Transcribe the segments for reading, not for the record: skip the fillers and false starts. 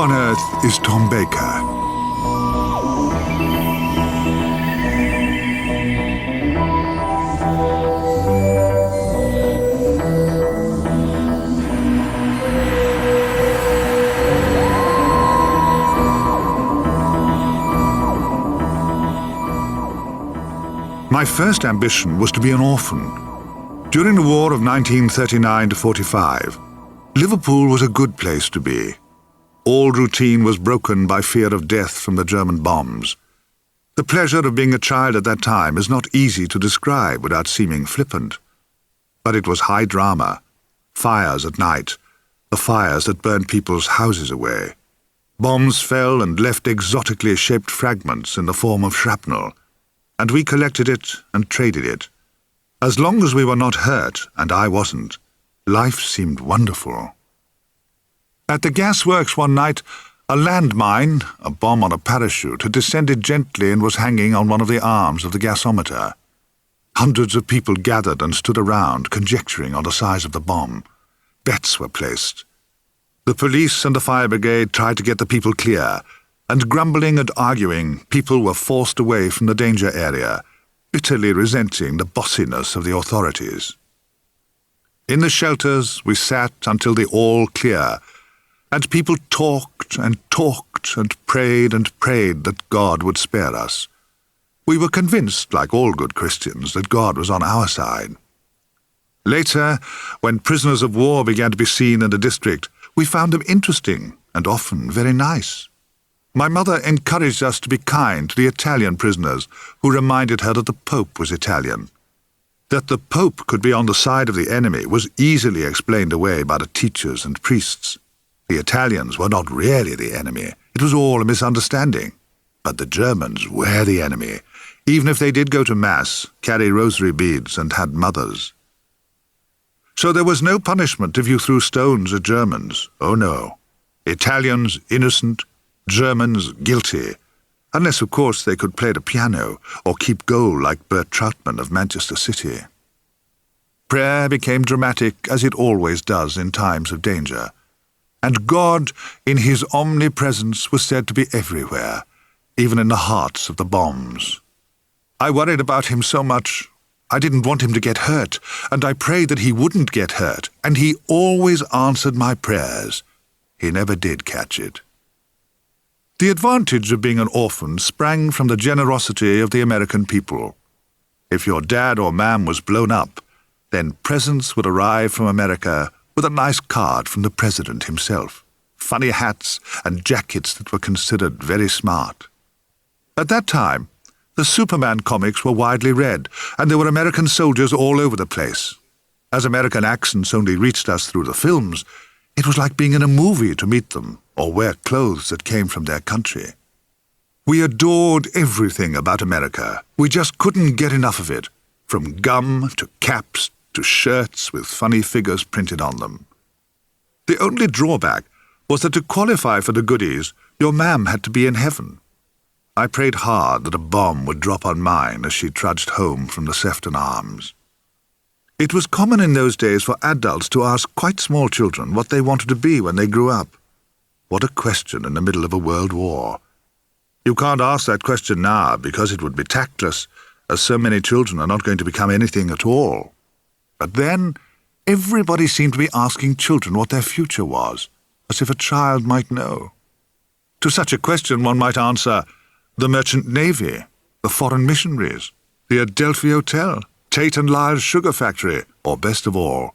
on earth is Tom Baker? My first ambition was to be an orphan. During the war of 1939 to 45, Liverpool was a good place to be. All routine was broken by fear of death from the German bombs. The pleasure of being a child at that time is not easy to describe without seeming flippant. But it was high drama. Fires at night, the fires that burned people's houses away. Bombs fell and left exotically shaped fragments in the form of shrapnel, and we collected it and traded it. As long as we were not hurt, and I wasn't, life seemed wonderful. At the gasworks one night, a landmine, a bomb on a parachute, had descended gently and was hanging on one of the arms of the gasometer. Hundreds of people gathered and stood around, conjecturing on the size of the bomb. Bets were placed. The police and the fire brigade tried to get the people clear, and grumbling and arguing, people were forced away from the danger area, bitterly resenting the bossiness of the authorities. In the shelters we sat until the all clear, and people talked and talked and prayed that God would spare us. We were convinced, like all good Christians, that God was on our side. Later, when prisoners of war began to be seen in the district, we found them interesting and often very nice. My mother encouraged us to be kind to the Italian prisoners, who reminded her that the Pope was Italian. That the Pope could be on the side of the enemy was easily explained away by the teachers and priests. The Italians were not really the enemy. It was all a misunderstanding. But the Germans were the enemy, even if they did go to Mass, carry rosary beads, and had mothers. So there was no punishment if you threw stones at Germans. Oh no. Italians innocent, Germans guilty, unless of course they could play the piano or keep goal like Bert Troutman of Manchester City. Prayer became dramatic, as it always does in times of danger, and God in his omnipresence was said to be everywhere, even in the hearts of the bombs. I worried about him so much. I didn't want him to get hurt, and I prayed that he wouldn't get hurt, and he always answered my prayers. He never did catch it. The advantage of being an orphan sprang from the generosity of the American people. If your dad or mam was blown up, then presents would arrive from America with a nice card from the president himself, funny hats and jackets that were considered very smart. At that time, the Superman comics were widely read, and there were American soldiers all over the place. As American accents only reached us through the films, it was like being in a movie to meet them, or wear clothes that came from their country. We adored everything about America. We just couldn't get enough of it, from gum to caps to shirts with funny figures printed on them. The only drawback was that to qualify for the goodies, your mam had to be in heaven. I prayed hard that a bomb would drop on mine as she trudged home from the Sefton Arms. It was common in those days for adults to ask quite small children what they wanted to be when they grew up. What a question in the middle of a world war. You can't ask that question now because it would be tactless, as so many children are not going to become anything at all. But then, everybody seemed to be asking children what their future was, as if a child might know. To such a question one might answer, the Merchant Navy, the foreign missionaries, the Adelphi Hotel, Tate and Lyle's sugar factory, or best of all,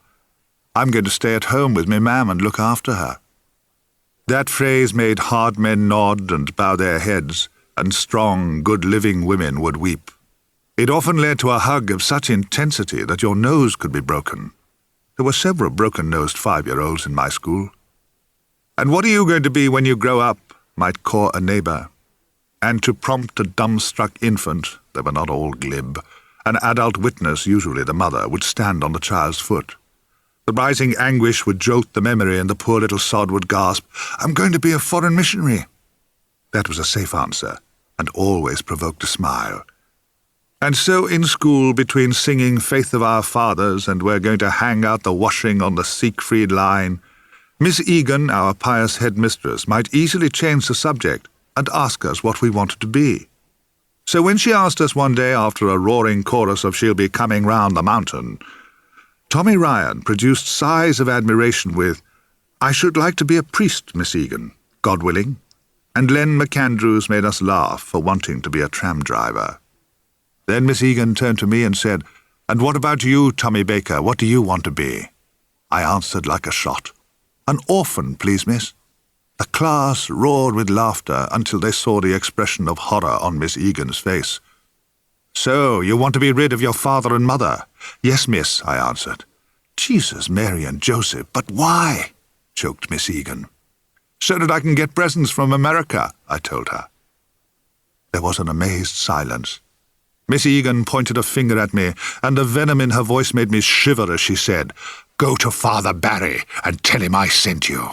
I'm going to stay at home with me mam and look after her. That phrase made hard men nod and bow their heads, and strong, good-living women would weep. It often led to a hug of such intensity that your nose could be broken. There were several broken-nosed 5-year-olds in my school. And what are you going to be when you grow up, might caw a neighbour. And to prompt a dumbstruck infant, they were not all glib, an adult witness, usually the mother, would stand on the child's foot. The rising anguish would jolt the memory, and the poor little sod would gasp, I'm going to be a foreign missionary. That was a safe answer, and always provoked a smile. And so in school, between singing Faith of Our Fathers and We're Going to Hang Out the Washing on the Siegfried Line, Miss Egan, our pious headmistress, might easily change the subject and ask us what we wanted to be. So when she asked us one day after a roaring chorus of "She'll be coming round the mountain," Tommy Ryan produced sighs of admiration with, "I should like to be a priest, Miss Egan, God willing," and Len McAndrews made us laugh for wanting to be a tram driver. Then Miss Egan turned to me and said, "And what about you, Tommy Baker? What do you want to be?" I answered like a shot, "An orphan, please, miss." The class roared with laughter until they saw the expression of horror on Miss Egan's face. "So, you want to be rid of your father and mother?" "Yes, miss," I answered. "Jesus, Mary and Joseph, but why?" choked Miss Egan. "So that I can get presents from America," I told her. There was an amazed silence. Miss Egan pointed a finger at me, and the venom in her voice made me shiver as she said, "Go to Father Barry and tell him I sent you."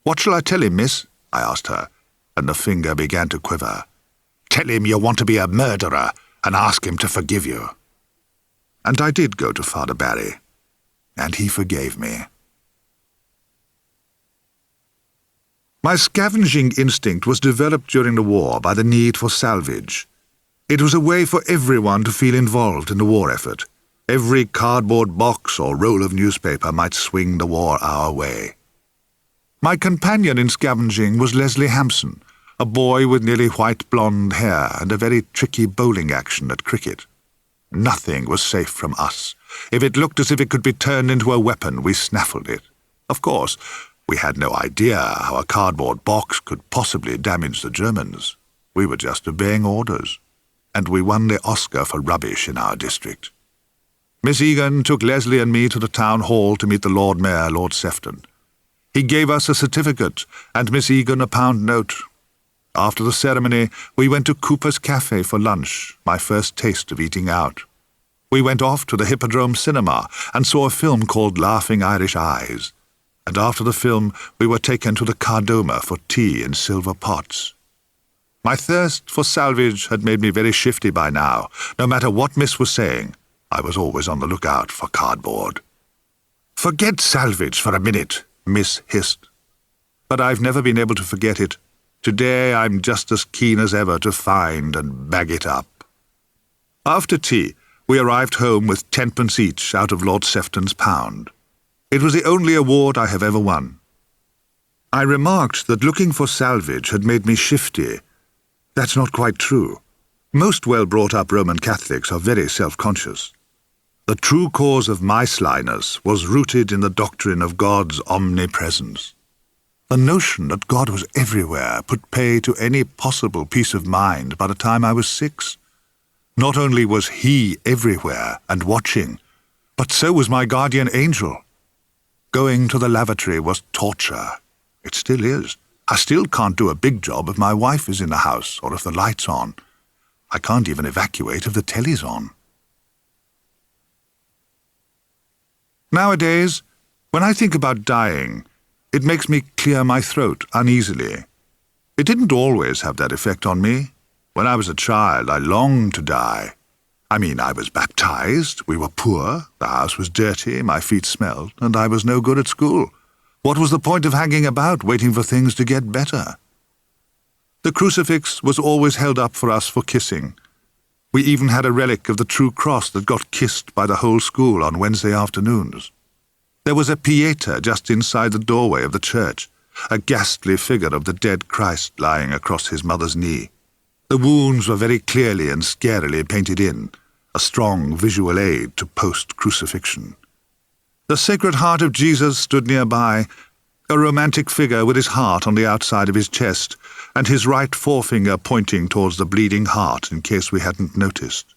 "What shall I tell him, miss?" I asked her, and the finger began to quiver. "Tell him you want to be a murderer and ask him to forgive you." And I did go to Father Barry, and he forgave me. My scavenging instinct was developed during the war by the need for salvage. It was a way for everyone to feel involved in the war effort. Every cardboard box or roll of newspaper might swing the war our way. My companion in scavenging was Leslie Hampson, a boy with nearly white blonde hair and a very tricky bowling action at cricket. Nothing was safe from us. If it looked as if it could be turned into a weapon, we snaffled it. Of course, we had no idea how a cardboard box could possibly damage the Germans. We were just obeying orders, and we won the Oscar for rubbish in our district. Miss Egan took Leslie and me to the town hall to meet the Lord Mayor, Lord Sefton. He gave us a certificate and Miss Egan a £1 note. After the ceremony, we went to Cooper's Cafe for lunch, my first taste of eating out. We went off to the Hippodrome Cinema and saw a film called Laughing Irish Eyes. And after the film, we were taken to the Cardoma for tea in silver pots. My thirst for salvage had made me very shifty by now. No matter what Miss was saying, I was always on the lookout for cardboard. "Forget salvage for a minute," Miss hissed. But I've never been able to forget it. Today I'm just as keen as ever to find and bag it up. After tea, we arrived home with 10p each out of Lord Sefton's £1. It was the only award I have ever won. I remarked that looking for salvage had made me shifty. That's not quite true. Most well-brought-up Roman Catholics are very self-conscious. The true cause of my slyness was rooted in the doctrine of God's omnipresence. The notion that God was everywhere put pay to any possible peace of mind by the time I was 6. Not only was He everywhere and watching, but so was my guardian angel. Going to the lavatory was torture. It still is. I still can't do a big job if my wife is in the house or if the light's on. I can't even evacuate if the telly's on. Nowadays, when I think about dying, it makes me clear my throat uneasily. It didn't always have that effect on me. When I was a child, I longed to die. I mean, I was baptized, we were poor, the house was dirty, my feet smelled, and I was no good at school. What was the point of hanging about, waiting for things to get better? The crucifix was always held up for us for kissing. We even had a relic of the true cross that got kissed by the whole school on Wednesday afternoons. There was a pieta just inside the doorway of the church, a ghastly figure of the dead Christ lying across his mother's knee. The wounds were very clearly and scarily painted in, a strong visual aid to post-crucifixion. The Sacred Heart of Jesus stood nearby, a romantic figure with his heart on the outside of his chest, and his right forefinger pointing towards the bleeding heart in case we hadn't noticed.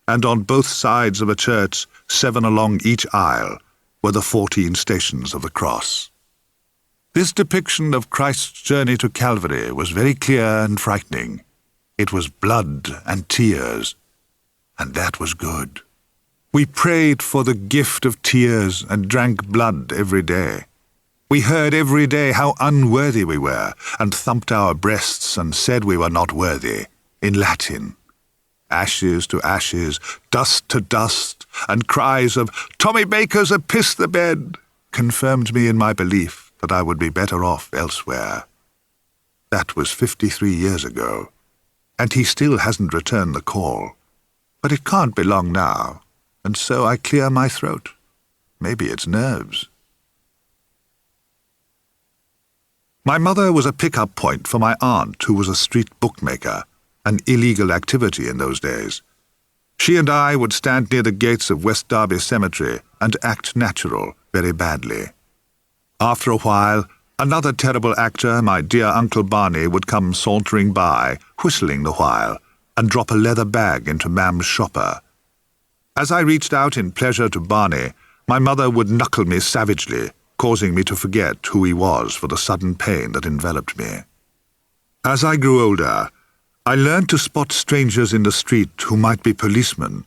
And on both sides of a church, 7 along each aisle, were the 14 stations of the cross. This depiction of Christ's journey to Calvary was very clear and frightening. It was blood and tears, and that was good. We prayed for the gift of tears and drank blood every day. We heard every day how unworthy we were, and thumped our breasts and said we were not worthy, in Latin. Ashes to ashes, dust to dust, and cries of "Tommy Baker's a piss the bed" confirmed me in my belief that I would be better off elsewhere. That was 53 years ago, and he still hasn't returned the call. But it can't be long now, and so I clear my throat. Maybe it's nerves. My mother was a pick-up point for my aunt, who was a street bookmaker, an illegal activity in those days. She and I would stand near the gates of West Derby Cemetery and act natural very badly. After a while, another terrible actor, my dear Uncle Barney, would come sauntering by, whistling the while, and drop a leather bag into Mam's shopper. As I reached out in pleasure to Barney, my mother would knuckle me savagely, causing me to forget who he was for the sudden pain that enveloped me. As I grew older, I learned to spot strangers in the street who might be policemen,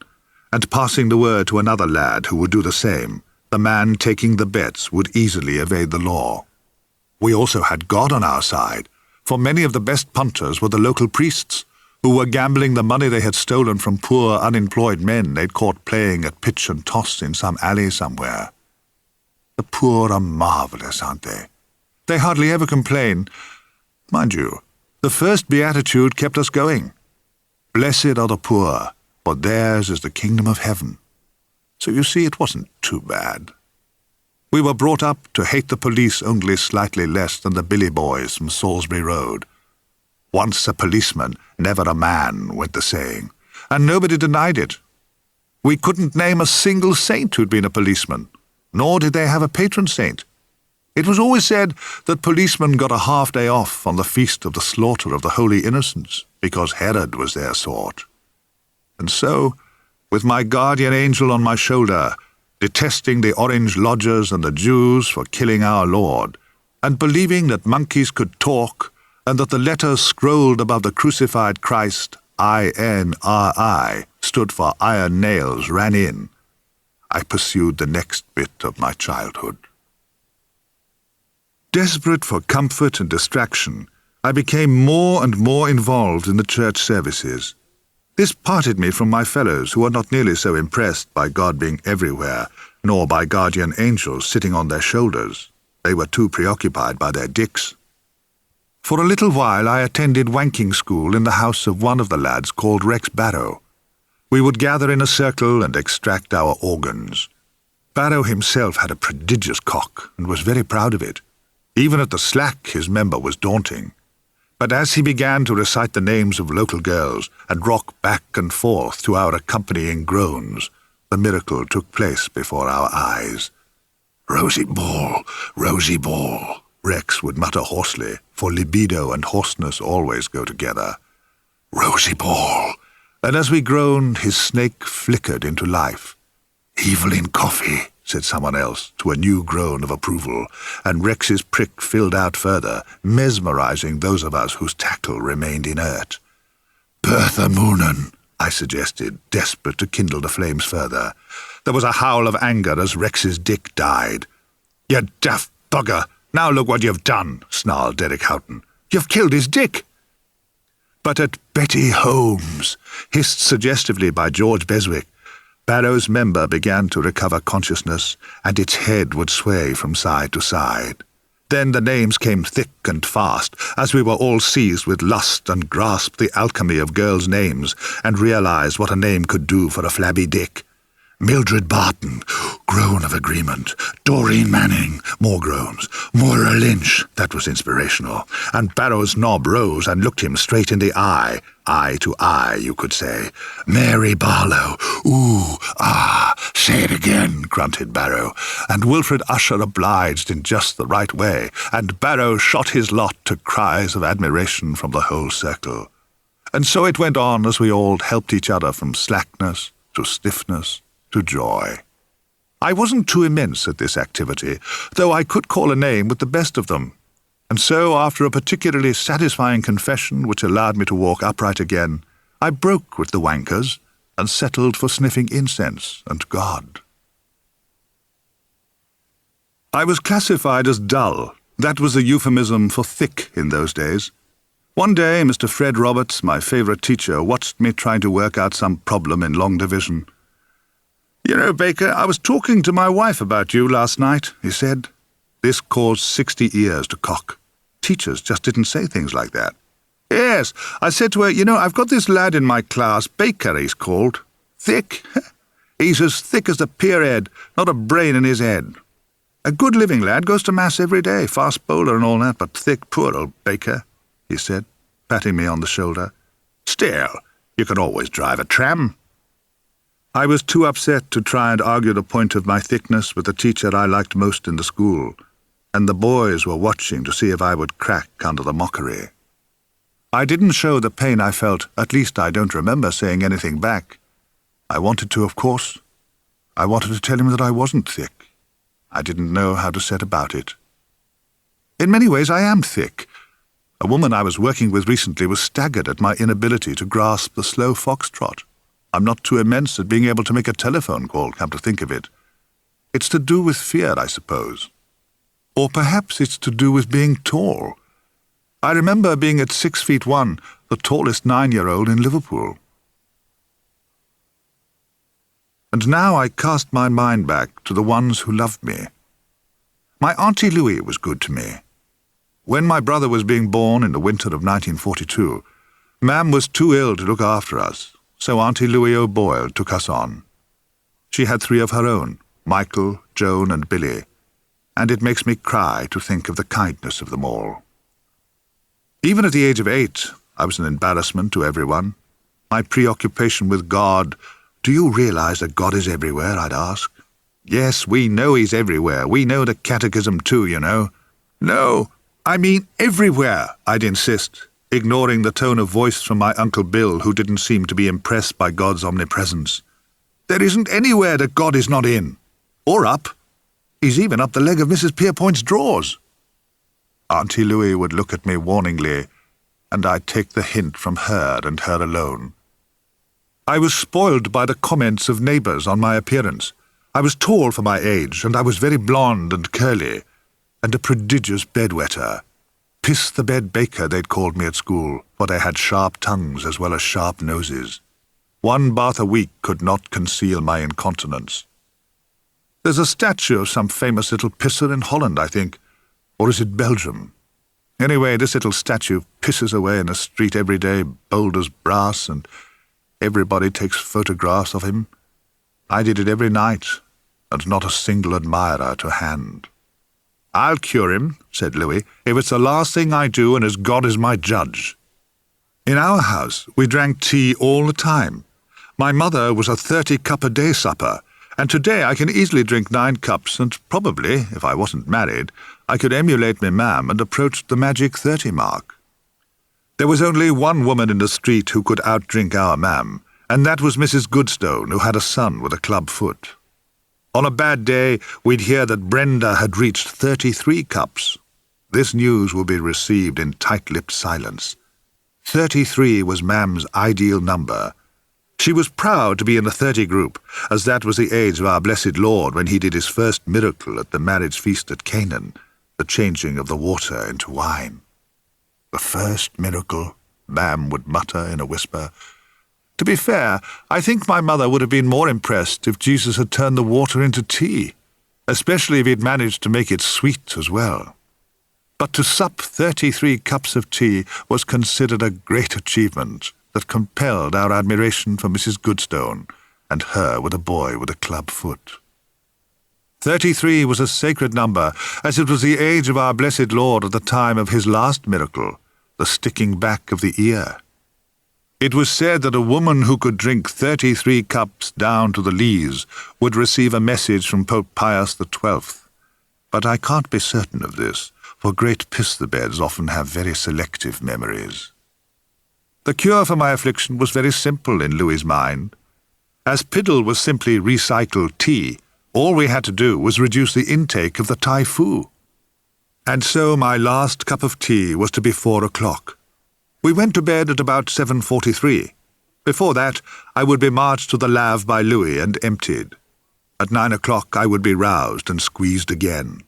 and passing the word to another lad who would do the same, the man taking the bets would easily evade the law. We also had God on our side, for many of the best punters were the local priests, who were gambling the money they had stolen from poor, unemployed men they'd caught playing at pitch and toss in some alley somewhere. The poor are marvellous, aren't they? They hardly ever complain. Mind you, the first beatitude kept us going. Blessed are the poor, for theirs is the kingdom of heaven. So you see, it wasn't too bad. We were brought up to hate the police only slightly less than the Billy Boys from Salisbury Road. Once a policeman, never a man, went the saying, and nobody denied it. We couldn't name a single saint who'd been a policeman, nor did they have a patron saint. It was always said that policemen got a half-day off on the feast of the slaughter of the Holy Innocents, because Herod was their sort. And so, with my guardian angel on my shoulder, detesting the Orange Lodgers and the Jews for killing our Lord, and believing that monkeys could talk, and that the letters scrolled above the crucified Christ, I-N-R-I, stood for Iron Nails Ran In, I pursued the next bit of my childhood. Desperate for comfort and distraction, I became more and more involved in the church services. This parted me from my fellows, who were not nearly so impressed by God being everywhere, nor by guardian angels sitting on their shoulders. They were too preoccupied by their dicks. For a little while I attended wanking school in the house of one of the lads called Rex Barrow. We would gather in a circle and extract our organs. Barrow himself had a prodigious cock, and was very proud of it. Even at the slack his member was daunting. But as he began to recite the names of local girls and rock back and forth to our accompanying groans, the miracle took place before our eyes. "Rosy Ball, Rosy Ball," Rex would mutter hoarsely, for libido and hoarseness always go together. "Rosy Ball," and as we groaned, his snake flickered into life. "Evelyn Coffee," said someone else, to a new groan of approval, and Rex's prick filled out further, mesmerizing those of us whose tackle remained inert. "Bertha Moonan," I suggested, desperate to kindle the flames further. There was a howl of anger as Rex's dick died. "You daft bugger! Now look what you've done," snarled Derek Houghton. "You've killed his dick!" But at Betty Holmes, hissed suggestively by George Beswick, Barrow's member began to recover consciousness, and its head would sway from side to side. Then the names came thick and fast, as we were all seized with lust and grasped the alchemy of girls' names, and realized what a name could do for a flabby dick. Mildred Barton, groan of agreement. Doreen Manning, more groans. Moira Lynch, that was inspirational. And Barrow's knob rose and looked him straight in the eye to eye, you could say. Mary Barlow, ooh, ah, say it again, grunted Barrow. And Wilfred Usher obliged in just the right way, and Barrow shot his lot to cries of admiration from the whole circle. And so it went on as we all helped each other from slackness to stiffness to joy. I wasn't too immense at this activity, though I could call a name with the best of them. And so, after a particularly satisfying confession which allowed me to walk upright again, I broke with the wankers and settled for sniffing incense and God. I was classified as dull. That was a euphemism for thick in those days. One day, Mr. Fred Roberts, my favourite teacher, watched me trying to work out some problem in long division. "You know, Baker, I was talking to my wife about you last night," he said. This caused 60 ears to cock. Teachers just didn't say things like that. Yes, I said to her, "You know, I've got this lad in my class, Baker he's called. Thick. He's as thick as the pier head, not a brain in his head. A good living lad, goes to mass every day, fast bowler and all that, but thick, poor old Baker," he said, patting me on the shoulder. "Still, you can always drive a tram." I was too upset to try and argue the point of my thickness with the teacher I liked most in the school, and the boys were watching to see if I would crack under the mockery. I didn't show the pain I felt, at least I don't remember saying anything back. I wanted to, of course. I wanted to tell him that I wasn't thick. I didn't know how to set about it. In many ways I am thick. A woman I was working with recently was staggered at my inability to grasp the slow foxtrot. I'm not too immense at being able to make a telephone call, come to think of it. It's to do with fear, I suppose. Or perhaps it's to do with being tall. I remember being at 6'1", the tallest 9-year-old in Liverpool. And now I cast my mind back to the ones who loved me. My Auntie Louie was good to me. When my brother was being born in the winter of 1942, Mam was too ill to look after us, so Auntie Louie O'Boyle took us on. She had 3 of her own, Michael, Joan and Billy, and it makes me cry to think of the kindness of them all. Even at the age of 8, I was an embarrassment to everyone. My preoccupation with God— "Do you realize that God is everywhere?" I'd ask. "Yes, we know he's everywhere. We know the catechism too, you know." "No, I mean everywhere," I'd insist, ignoring the tone of voice from my Uncle Bill, who didn't seem to be impressed by God's omnipresence. "There isn't anywhere that God is not in. Or up. He's even up the leg of Mrs. Pierpoint's drawers." Auntie Louie would look at me warningly, and I'd take the hint from her and her alone. I was spoiled by the comments of neighbours on my appearance. I was tall for my age, and I was very blonde and curly, and a prodigious bedwetter. Piss the bed baker, they'd called me at school, for they had sharp tongues as well as sharp noses. 1 bath a week could not conceal my incontinence. There's a statue of some famous little pisser in Holland, I think, or is it Belgium? Anyway, this little statue pisses away in the street every day, bold as brass, and everybody takes photographs of him. I did it every night, and not a single admirer to hand. "I'll cure him," said Louie, "if it's the last thing I do and as God is my judge." In our house, we drank tea all the time. My mother was a 30-cup-a-day supper, and today I can easily drink 9 cups, and probably, if I wasn't married, I could emulate me mam and approach the magic 30 mark. There was only one woman in the street who could outdrink our mam, and that was Mrs. Goodstone, who had a son with a club foot. On a bad day, we'd hear that Brenda had reached 33 cups. This news would be received in tight-lipped silence. 33 was Mam's ideal number. She was proud to be in the 30 group, as that was the age of our blessed Lord when he did his first miracle at the marriage feast at Canaan, the changing of the water into wine. "The first miracle," Mam would mutter in a whisper. To be fair, I think my mother would have been more impressed if Jesus had turned the water into tea, especially if he'd managed to make it sweet as well. But to sup 33 cups of tea was considered a great achievement that compelled our admiration for Mrs. Goodstone, and her with a boy with a club foot. 33 was a sacred number, as it was the age of our blessed Lord at the time of his last miracle, the sticking back of the ear. It was said that a woman who could drink 33 cups down to the lees would receive a message from Pope Pius XII. But I can't be certain of this, for great piss-the-beds often have very selective memories. The cure for my affliction was very simple in Louie's mind. As piddle was simply recycled tea, all we had to do was reduce the intake of the Thai foo. And so my last cup of tea was to be 4 o'clock. We went to bed at about 7:43. Before that, I would be marched to the lave by Louie and emptied. At 9 o'clock I would be roused and squeezed again.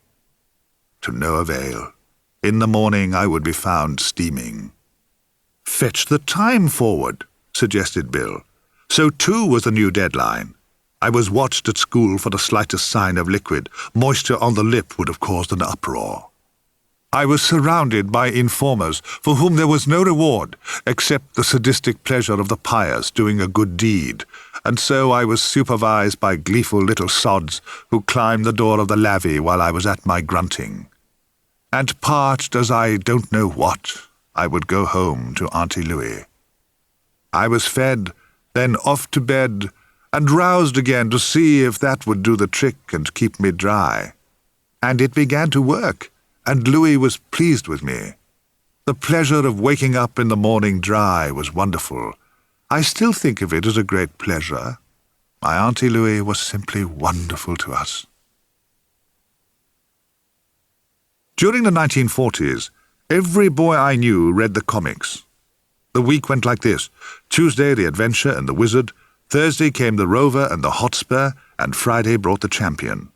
To no avail. In the morning I would be found steaming. "Fetch the time forward," suggested Bill. So 2 was the new deadline. I was watched at school for the slightest sign of liquid. Moisture on the lip would have caused an uproar. I was surrounded by informers for whom there was no reward except the sadistic pleasure of the pious doing a good deed, and so I was supervised by gleeful little sods who climbed the door of the lavvy while I was at my grunting. And parched as I don't know what, I would go home to Auntie Louie. I was fed, then off to bed, and roused again to see if that would do the trick and keep me dry. And it began to work, and Louie was pleased with me. The pleasure of waking up in the morning dry was wonderful. I still think of it as a great pleasure. My Auntie Louie was simply wonderful to us. During the 1940s, every boy I knew read the comics. The week went like this: Tuesday, the Adventure and the Wizard; Thursday came the Rover and the Hotspur, and Friday brought the Champion.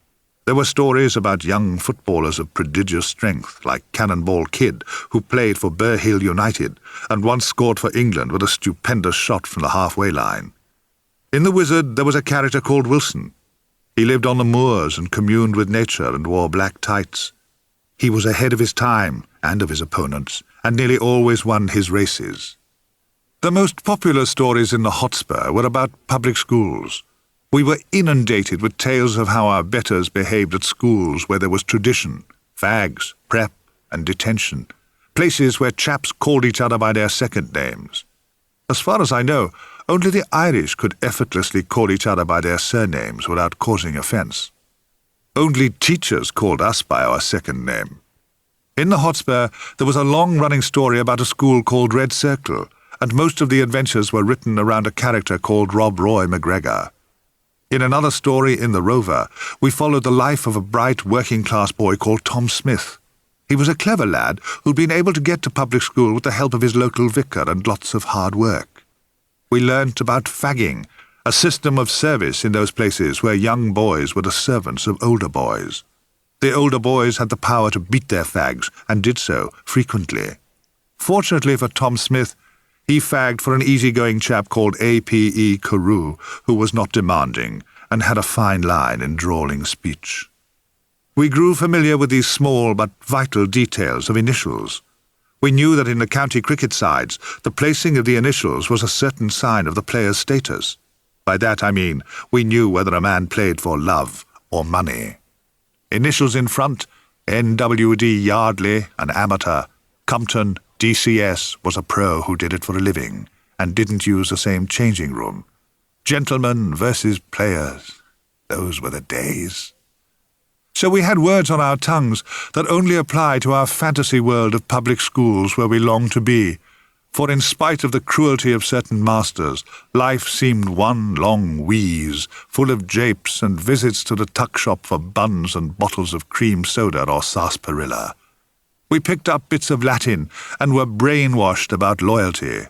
There were stories about young footballers of prodigious strength, like Cannonball Kid, who played for Burr Hill United, and once scored for England with a stupendous shot from the halfway line. In The Wizard there was a character called Wilson. He lived on the moors and communed with nature and wore black tights. He was ahead of his time and of his opponents, and nearly always won his races. The most popular stories in the Hotspur were about public schools. We were inundated with tales of how our betters behaved at schools where there was tradition, fags, prep, and detention, places where chaps called each other by their second names. As far as I know, only the Irish could effortlessly call each other by their surnames without causing offence. Only teachers called us by our second name. In the Hotspur, there was a long-running story about a school called Red Circle, and most of the adventures were written around a character called Rob Roy McGregor. In another story, in The Rover, we followed the life of a bright working-class boy called Tom Smith. He was a clever lad who'd been able to get to public school with the help of his local vicar and lots of hard work. We learnt about fagging, a system of service in those places where young boys were the servants of older boys. The older boys had the power to beat their fags, and did so frequently. Fortunately for Tom Smith, he fagged for an easygoing chap called A.P.E. Carew, who was not demanding, and had a fine line in drawling speech. We grew familiar with these small but vital details of initials. We knew that in the county cricket sides, the placing of the initials was a certain sign of the player's status. By that I mean, we knew whether a man played for love or money. Initials in front: N.W.D. Yardley, an amateur; Compton, D.C.S., was a pro who did it for a living, and didn't use the same changing room. Gentlemen versus players. Those were the days. So we had words on our tongues that only apply to our fantasy world of public schools where we longed to be, for in spite of the cruelty of certain masters, life seemed one long wheeze, full of japes and visits to the tuck shop for buns and bottles of cream soda or sarsaparilla. We picked up bits of Latin and were brainwashed about loyalty.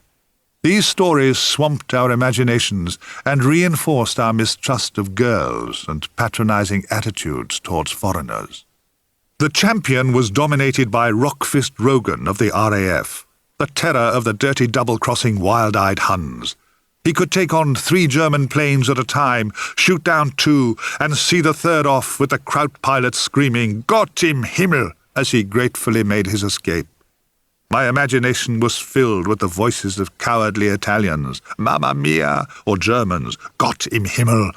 These stories swamped our imaginations and reinforced our mistrust of girls and patronizing attitudes towards foreigners. The Champion was dominated by Rockfist Rogan of the RAF, the terror of the dirty double-crossing wild-eyed Huns. He could take on 3 German planes at a time, shoot down 2, and see the third off with the Kraut pilot screaming, "Gott im Himmel!" as he gratefully made his escape. My imagination was filled with the voices of cowardly Italians, "Mamma mia," or Germans, "Gott im Himmel,"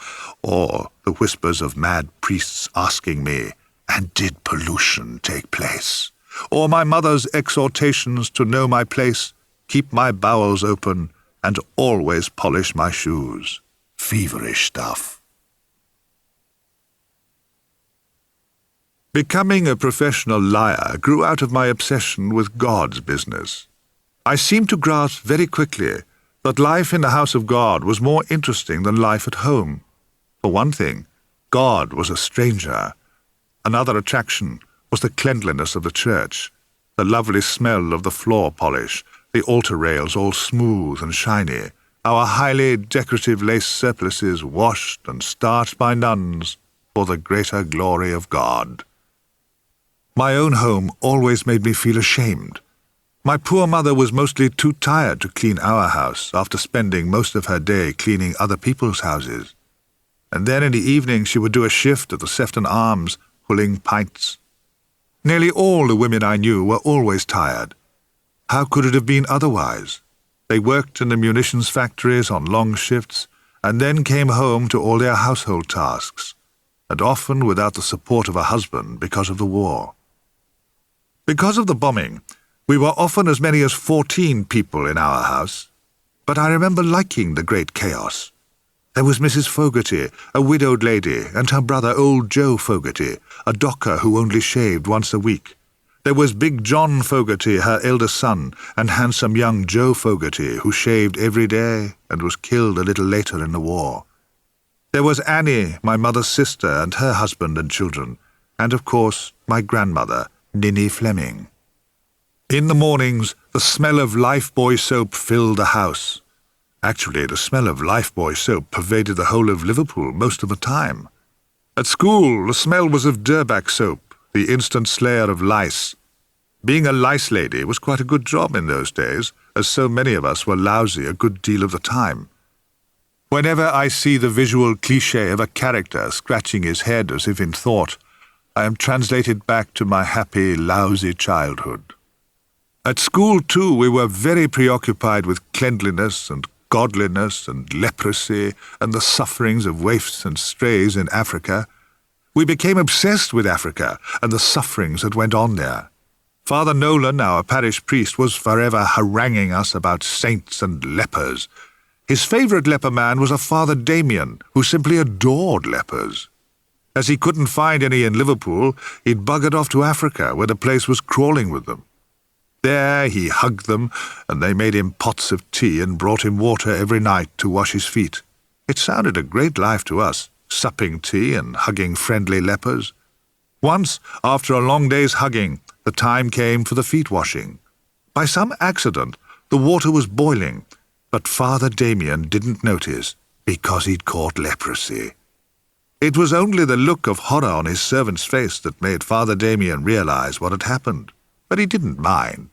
or the whispers of mad priests asking me, "And did pollution take place?" Or my mother's exhortations to know my place, keep my bowels open, and always polish my shoes. Feverish stuff. Becoming a professional liar grew out of my obsession with God's business. I seemed to grasp very quickly that life in the house of God was more interesting than life at home. For one thing, God was a stranger. Another attraction was the cleanliness of the church, the lovely smell of the floor polish, the altar rails all smooth and shiny, our highly decorative lace surplices washed and starched by nuns for the greater glory of God. My own home always made me feel ashamed. My poor mother was mostly too tired to clean our house after spending most of her day cleaning other people's houses. and then in the evening she would do a shift at the Sefton Arms, hulling pints. Nearly all the women I knew were always tired. How could it have been otherwise? They worked in the munitions factories on long shifts, and then came home to all their household tasks, and often without the support of a husband because of the war. Because of the bombing, we were often as many as 14 people in our house, but I remember liking the great chaos. There was Mrs. Fogarty, a widowed lady, and her brother old Joe Fogarty, a docker who only shaved once a week. There was Big John Fogarty, her eldest son, and handsome young Joe Fogarty, who shaved every day and was killed a little later in the war. There was Annie, my mother's sister, and her husband and children, and of course my grandmother, Ninny Fleming. In the mornings, the smell of Lifebuoy soap filled the house. Actually, the smell of Lifebuoy soap pervaded the whole of Liverpool most of the time. At school, the smell was of Durback soap, the instant slayer of lice. Being a lice lady was quite a good job in those days, as so many of us were lousy a good deal of the time. Whenever I see the visual cliché of a character scratching his head as if in thought, I am translated back to my happy, lousy childhood. At school, too, we were very preoccupied with cleanliness and godliness and leprosy and the sufferings of waifs and strays in Africa. We became obsessed with Africa and the sufferings that went on there. Father Nolan, our parish priest, was forever haranguing us about saints and lepers. His favourite leper man was a Father Damien, who simply adored lepers. As he couldn't find any in Liverpool, he'd buggered off to Africa, where the place was crawling with them. There he hugged them, and they made him pots of tea and brought him water every night to wash his feet. It sounded a great life to us, supping tea and hugging friendly lepers. Once, after a long day's hugging, the time came for the feet washing. By some accident, the water was boiling, but Father Damien didn't notice, because he'd caught leprosy. It was only the look of horror on his servant's face that made Father Damien realize what had happened, but he didn't mind.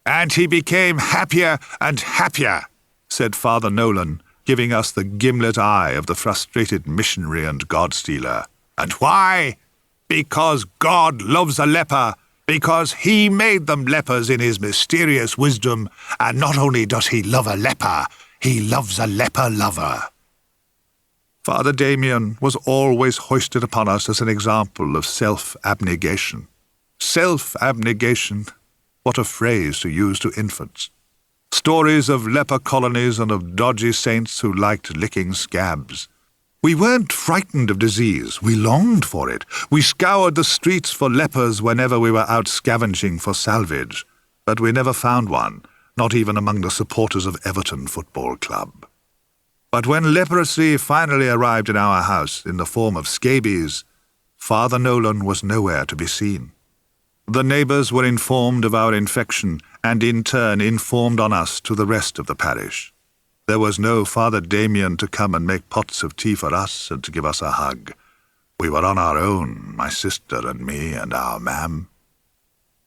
"And he became happier and happier," said Father Nolan, giving us the gimlet eye of the frustrated missionary and God-stealer. "And why? Because God loves a leper, because he made them lepers in his mysterious wisdom, and not only does he love a leper, he loves a leper lover." Father Damien was always hoisted upon us as an example of self-abnegation. Self-abnegation, what a phrase to use to infants. Stories of leper colonies and of dodgy saints who liked licking scabs. We weren't frightened of disease, we longed for it. We scoured the streets for lepers whenever we were out scavenging for salvage, but we never found one, not even among the supporters of Everton Football Club. But when leprosy finally arrived in our house in the form of scabies, Father Nolan was nowhere to be seen. The neighbours were informed of our infection, and in turn informed on us to the rest of the parish. There was no Father Damien to come and make pots of tea for us and to give us a hug. We were on our own, my sister and me and our mam.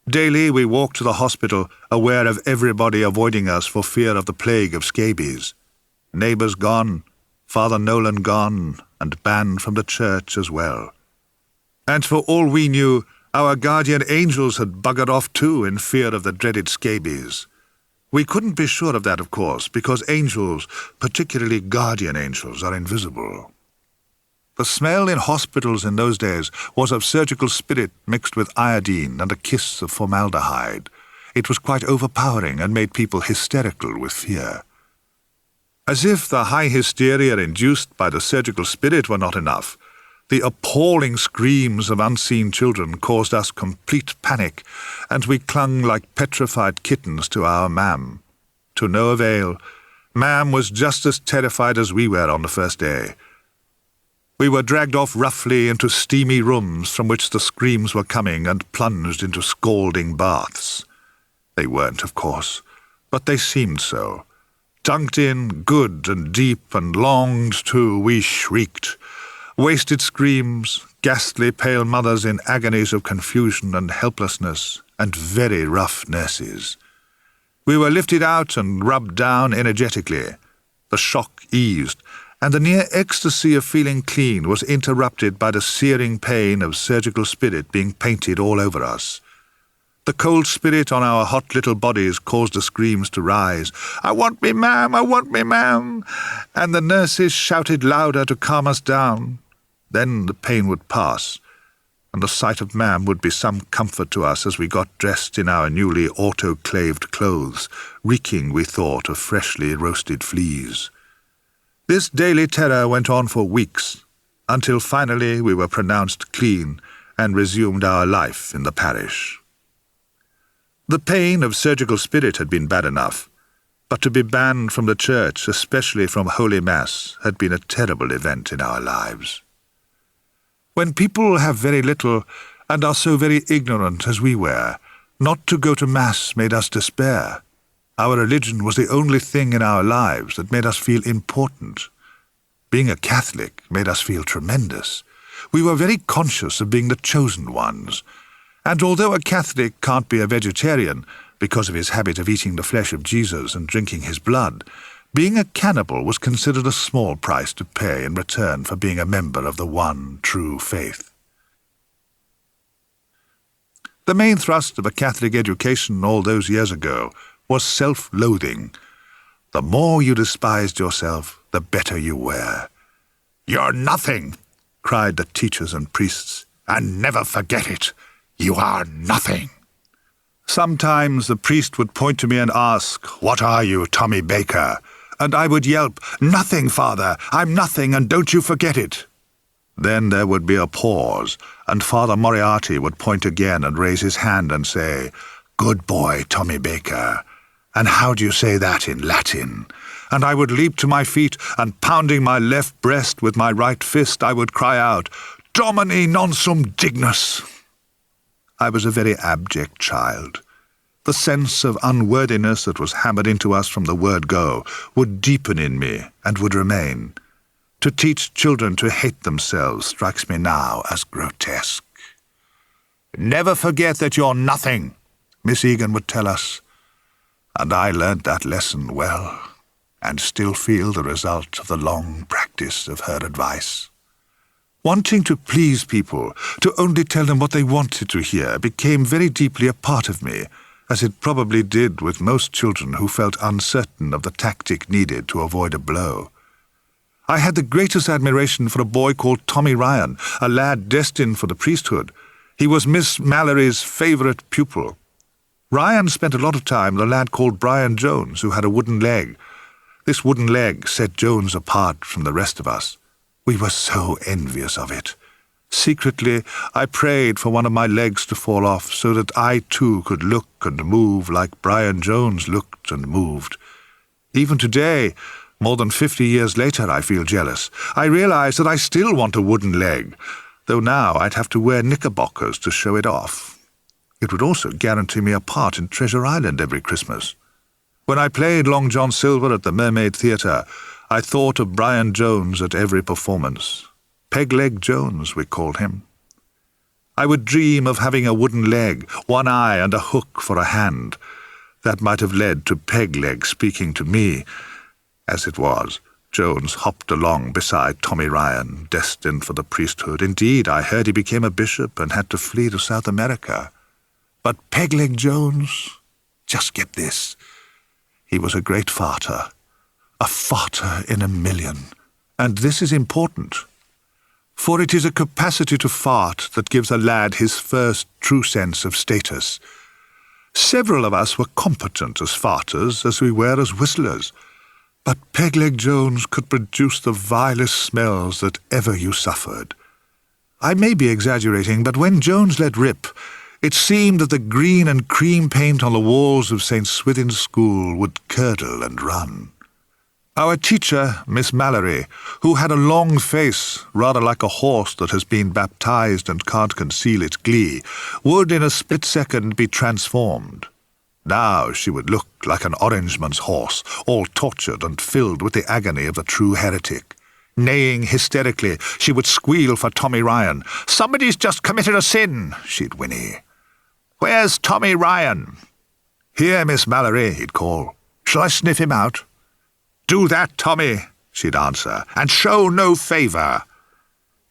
Daily we walked to the hospital, aware of everybody avoiding us for fear of the plague of scabies. Neighbours gone, Father Nolan gone, and banned from the church as well. And for all we knew, our guardian angels had buggered off too in fear of the dreaded scabies. We couldn't be sure of that, of course, because angels, particularly guardian angels, are invisible. The smell in hospitals in those days was of surgical spirit mixed with iodine and a kiss of formaldehyde. It was quite overpowering and made people hysterical with fear. As if the high hysteria induced by the surgical spirit were not enough, the appalling screams of unseen children caused us complete panic, and we clung like petrified kittens to our mam. To no avail. Mam was just as terrified as we were on the first day. We were dragged off roughly into steamy rooms from which the screams were coming and plunged into scalding baths. They weren't, of course, but they seemed so. Dunked in, good and deep and longed too, we shrieked. Wasted screams, ghastly pale mothers in agonies of confusion and helplessness, and very rough nurses. We were lifted out and rubbed down energetically. The shock eased, and the near ecstasy of feeling clean was interrupted by the searing pain of surgical spirit being painted all over us. The cold spirit on our hot little bodies caused the screams to rise. "I want me, ma'am! I want me, ma'am!" And the nurses shouted louder to calm us down. Then the pain would pass, and the sight of ma'am would be some comfort to us as we got dressed in our newly autoclaved clothes, reeking, we thought, of freshly roasted fleas. This daily terror went on for weeks, until finally we were pronounced clean and resumed our life in the parish. The pain of surgical spirit had been bad enough, but to be banned from the church, especially from Holy Mass, had been a terrible event in our lives. When people have very little and are so very ignorant as we were, not to go to Mass made us despair. Our religion was the only thing in our lives that made us feel important. Being a Catholic made us feel tremendous. We were very conscious of being the chosen ones. And although a Catholic can't be a vegetarian because of his habit of eating the flesh of Jesus and drinking his blood, being a cannibal was considered a small price to pay in return for being a member of the one true faith. The main thrust of a Catholic education all those years ago was self-loathing. The more you despised yourself, the better you were. "You're nothing," cried the teachers and priests, "and never forget it. You are nothing." Sometimes the priest would point to me and ask, "What are you, Tommy Baker?" And I would yelp, "Nothing, Father. I'm nothing, and don't you forget it." Then there would be a pause, and Father Moriarty would point again and raise his hand and say, "Good boy, Tommy Baker. And how do you say that in Latin?" And I would leap to my feet, and pounding my left breast with my right fist, I would cry out, "Domini non sum dignus." I was a very abject child. The sense of unworthiness that was hammered into us from the word go would deepen in me and would remain. To teach children to hate themselves strikes me now as grotesque. "Never forget that you're nothing," Miss Egan would tell us. And I learnt that lesson well, and still feel the result of the long practice of her advice. Wanting to please people, to only tell them what they wanted to hear, became very deeply a part of me, as it probably did with most children who felt uncertain of the tactic needed to avoid a blow. I had the greatest admiration for a boy called Tommy Ryan, a lad destined for the priesthood. He was Miss Mallory's favourite pupil. Ryan spent a lot of time with a lad called Brian Jones, who had a wooden leg. This wooden leg set Jones apart from the rest of us. We were so envious of it. Secretly, I prayed for one of my legs to fall off so that I too could look and move like Brian Jones looked and moved. Even today, more than 50 years later, I feel jealous. I realize that I still want a wooden leg, though now I'd have to wear knickerbockers to show it off. It would also guarantee me a part in Treasure Island every Christmas. When I played Long John Silver at the Mermaid Theatre, I thought of Brian Jones at every performance. Peg-Leg Jones, we called him. I would dream of having a wooden leg, one eye and a hook for a hand. That might have led to Peg-Leg speaking to me. As it was, Jones hopped along beside Tommy Ryan, destined for the priesthood. Indeed, I heard he became a bishop and had to flee to South America. But Peg-Leg Jones, just get this, he was a great farter. A farter in a million. And this is important, for it is a capacity to fart that gives a lad his first true sense of status. Several of us were competent as farters as we were as whistlers, but Peg-Leg Jones could produce the vilest smells that ever you suffered. I may be exaggerating, but when Jones let rip, it seemed that the green and cream paint on the walls of St. Swithin's School would curdle and run. Our teacher, Miss Mallory, who had a long face, rather like a horse that has been baptized and can't conceal its glee, would in a split second be transformed. Now she would look like an Orangeman's horse, all tortured and filled with the agony of the true heretic. Neighing hysterically, she would squeal for Tommy Ryan. "Somebody's just committed a sin," she'd whinny. "Where's Tommy Ryan?" "Here, Miss Mallory," he'd call. "Shall I sniff him out?" "Do that, Tommy," she'd answer, "and show no favour."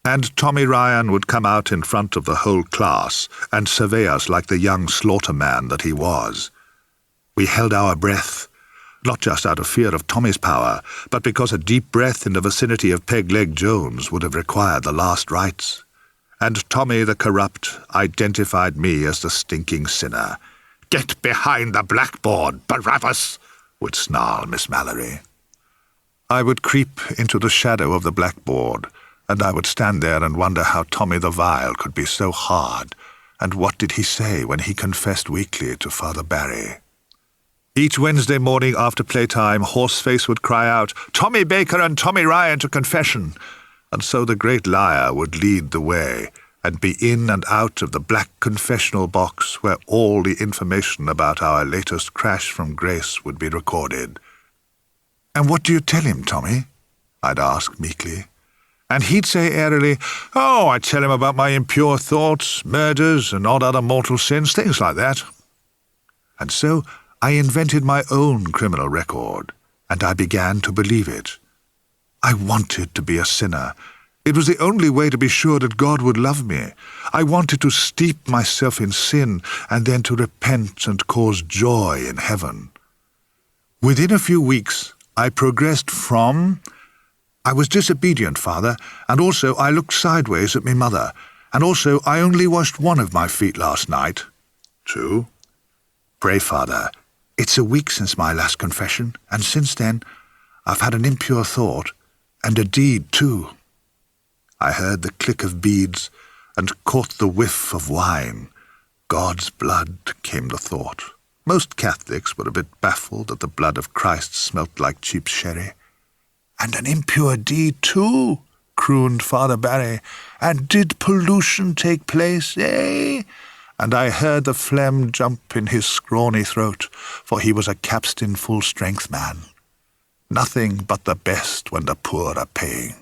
And Tommy Ryan would come out in front of the whole class and survey us like the young slaughterman that he was. We held our breath, not just out of fear of Tommy's power, but because a deep breath in the vicinity of Peg-Leg Jones would have required the last rites. And Tommy the Corrupt identified me as the stinking sinner. "Get behind the blackboard, Barabbas!" would snarl Miss Mallory. I would creep into the shadow of the blackboard, and I would stand there and wonder how Tommy the Vile could be so hard, and what did he say when he confessed weakly to Father Barry. Each Wednesday morning after playtime, Horseface would cry out, "Tommy Baker and Tommy Ryan to confession," and so the great liar would lead the way and be in and out of the black confessional box where all the information about our latest crash from grace would be recorded. "And what do you tell him, Tommy?" I'd ask meekly. And he'd say airily, "Oh, I tell him about my impure thoughts, murders, and odd other mortal sins, things like that." And so I invented my own criminal record, and I began to believe it. I wanted to be a sinner. It was the only way to be sure that God would love me. I wanted to steep myself in sin, and then to repent and cause joy in heaven. Within a few weeks, I progressed from, "I was disobedient, Father, and also I looked sideways at me mother, and also I only washed one of my feet last night," to, "Pray, Father, it's a week since my last confession, and since then I've had an impure thought, and a deed too." I heard the click of beads and caught the whiff of wine. God's blood, came the thought. Most Catholics were a bit baffled that the blood of Christ smelt like cheap sherry. "And an impure deed too," crooned Father Barry. "And did pollution take place, eh?" And I heard the phlegm jump in his scrawny throat, for he was a capstan full-strength man. Nothing but the best when the poor are paying.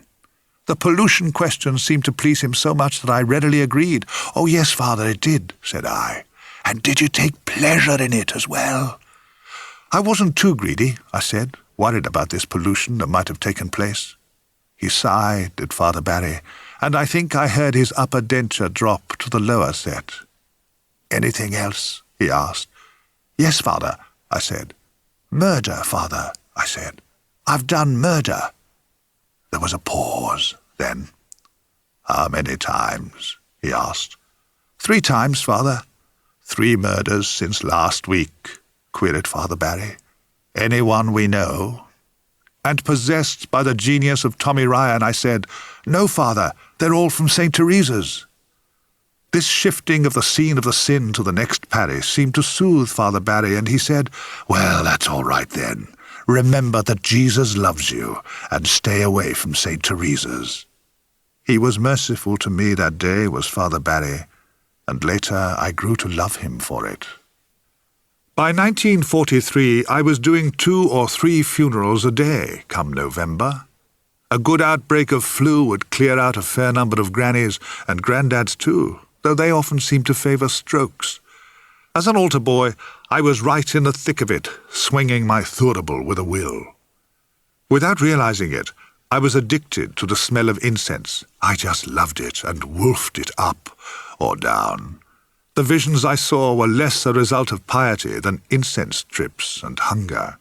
The pollution question seemed to please him so much that I readily agreed. "Oh, yes, Father, it did," said I. "And did you take pleasure in it as well?" "I wasn't too greedy," I said, worried about this pollution that might have taken place. He sighed, did Father Barry, and I think I heard his upper denture drop to the lower set. "Anything else?" he asked. "Yes, Father," I said. "Murder, Father," I said. "I've done murder." There was a pause, then. "How many times?" he asked. "3 times, Father." "3 murders since last week?" queried Father Barry. "Anyone we know?" And possessed by the genius of Tommy Ryan, I said, "No, Father, they're all from St. Teresa's." This shifting of the scene of the sin to the next parish seemed to soothe Father Barry, and he said, "Well, that's all right then. Remember that Jesus loves you, and stay away from St. Teresa's." He was merciful to me that day, was Father Barry, and later I grew to love him for it. By 1943, I was doing 2 or 3 funerals a day, come November. A good outbreak of flu would clear out a fair number of grannies, and granddads too, though they often seemed to favour strokes. As an altar boy, I was right in the thick of it, swinging my thurible with a will. Without realising it, I was addicted to the smell of incense. I just loved it and wolfed it up or down. The visions I saw were less a result of piety than incense trips and hunger.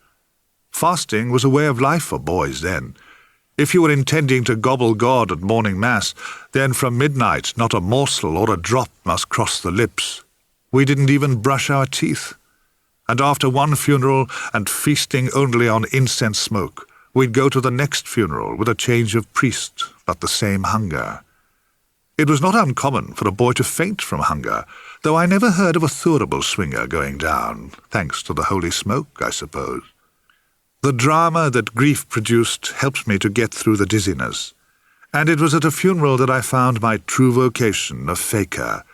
Fasting was a way of life for boys then. If you were intending to gobble God at morning mass, then from midnight not a morsel or a drop must cross the lips. We didn't even brush our teeth. And after one funeral, and feasting only on incense smoke, we'd go to the next funeral with a change of priest, but the same hunger. It was not uncommon for a boy to faint from hunger, though I never heard of a thurible swinger going down, thanks to the holy smoke, I suppose. The drama that grief produced helped me to get through the dizziness, and it was at a funeral that I found my true vocation of faker,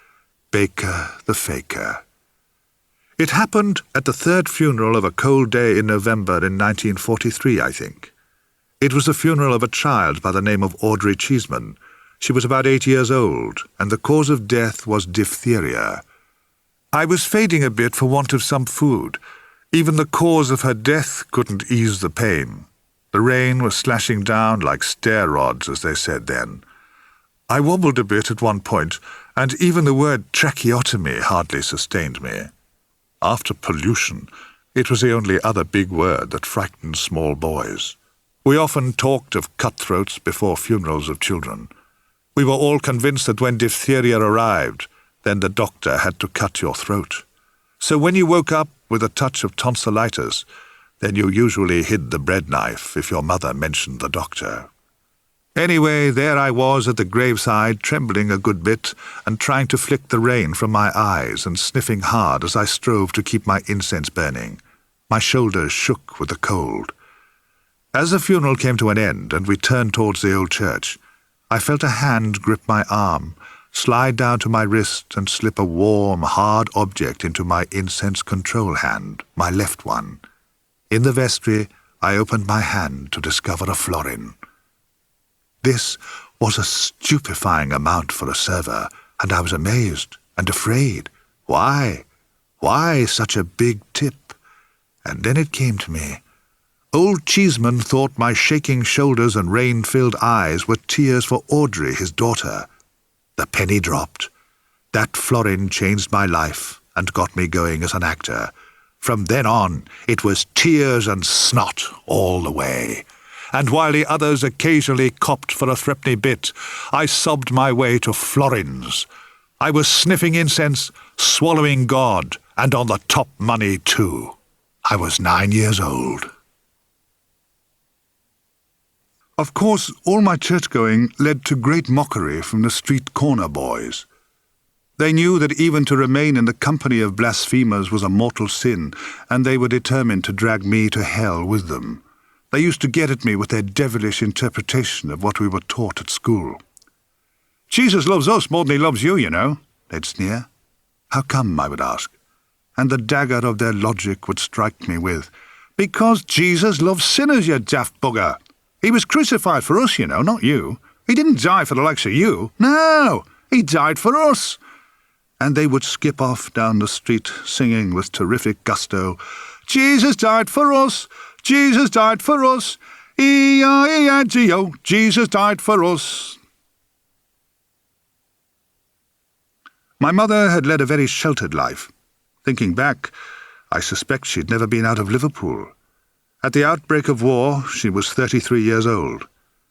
Baker the Faker. It happened at the 3rd funeral of a cold day in November in 1943, I think. It was the funeral of a child by the name of Audrey Cheeseman. She was about 8 years old, and the cause of death was diphtheria. I was fading a bit for want of some food. Even the cause of her death couldn't ease the pain. The rain was slashing down like stair rods, as they said then. I wobbled a bit at one point, and even the word tracheotomy hardly sustained me. After pollution, it was the only other big word that frightened small boys. We often talked of cutthroats before funerals of children. We were all convinced that when diphtheria arrived, then the doctor had to cut your throat. So when you woke up with a touch of tonsillitis, then you usually hid the bread knife if your mother mentioned the doctor. Anyway, there I was at the graveside, trembling a good bit and trying to flick the rain from my eyes and sniffing hard as I strove to keep my incense burning. My shoulders shook with the cold. As the funeral came to an end and we turned towards the old church, I felt a hand grip my arm, slide down to my wrist and slip a warm, hard object into my incense control hand, my left one. In the vestry, I opened my hand to discover a florin. This was a stupefying amount for a server, and I was amazed and afraid. Why? Why such a big tip? And then it came to me. Old Cheeseman thought my shaking shoulders and rain-filled eyes were tears for Audrey, his daughter. The penny dropped. That florin changed my life and got me going as an actor. From then on, it was tears and snot all the way. And while the others occasionally copped for a threepenny bit, I sobbed my way to florins. I was sniffing incense, swallowing God, and on the top money too. I was 9 years old. Of course, all my church-going led to great mockery from the street corner boys. They knew that even to remain in the company of blasphemers was a mortal sin, and they were determined to drag me to hell with them. They used to get at me with their devilish interpretation of what we were taught at school. "Jesus loves us more than he loves you, you know," they'd sneer. "How come?" I would ask. And the dagger of their logic would strike me with, "Because Jesus loves sinners, you daft bugger. He was crucified for us, you know, not you. He didn't die for the likes of you. No, he died for us." And they would skip off down the street singing with terrific gusto, "Jesus died for us, Jesus died for us, E-I-E-I-G-O, Jesus died for us." My mother had led a very sheltered life. Thinking back, I suspect she'd never been out of Liverpool. At the outbreak of war, she was 33 years old.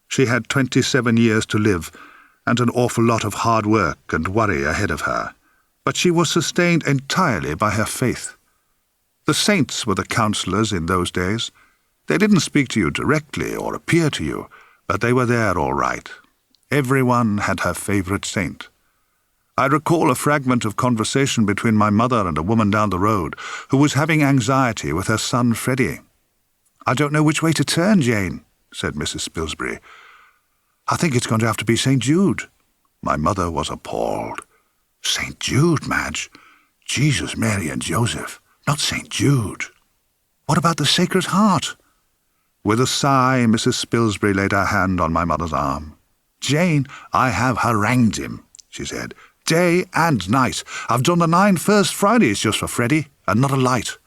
She had 27 years to live, and an awful lot of hard work and worry ahead of her. But she was sustained entirely by her faith. The saints were the counsellors in those days. They didn't speak to you directly or appear to you, but they were there all right. Everyone had her favourite saint. I recall a fragment of conversation between my mother and a woman down the road who was having anxiety with her son Freddie. "I don't know which way to turn, Jane," said Mrs. Spilsbury. "I think it's going to have to be St. Jude." My mother was appalled. "St. Jude, Madge? Jesus, Mary and Joseph, not St. Jude. What about the Sacred Heart?" With a sigh, Mrs. Spilsbury laid her hand on my mother's arm. "Jane, I have harangued him," she said, "day and night. I've done the 9 First Fridays just for Freddie, and not a light."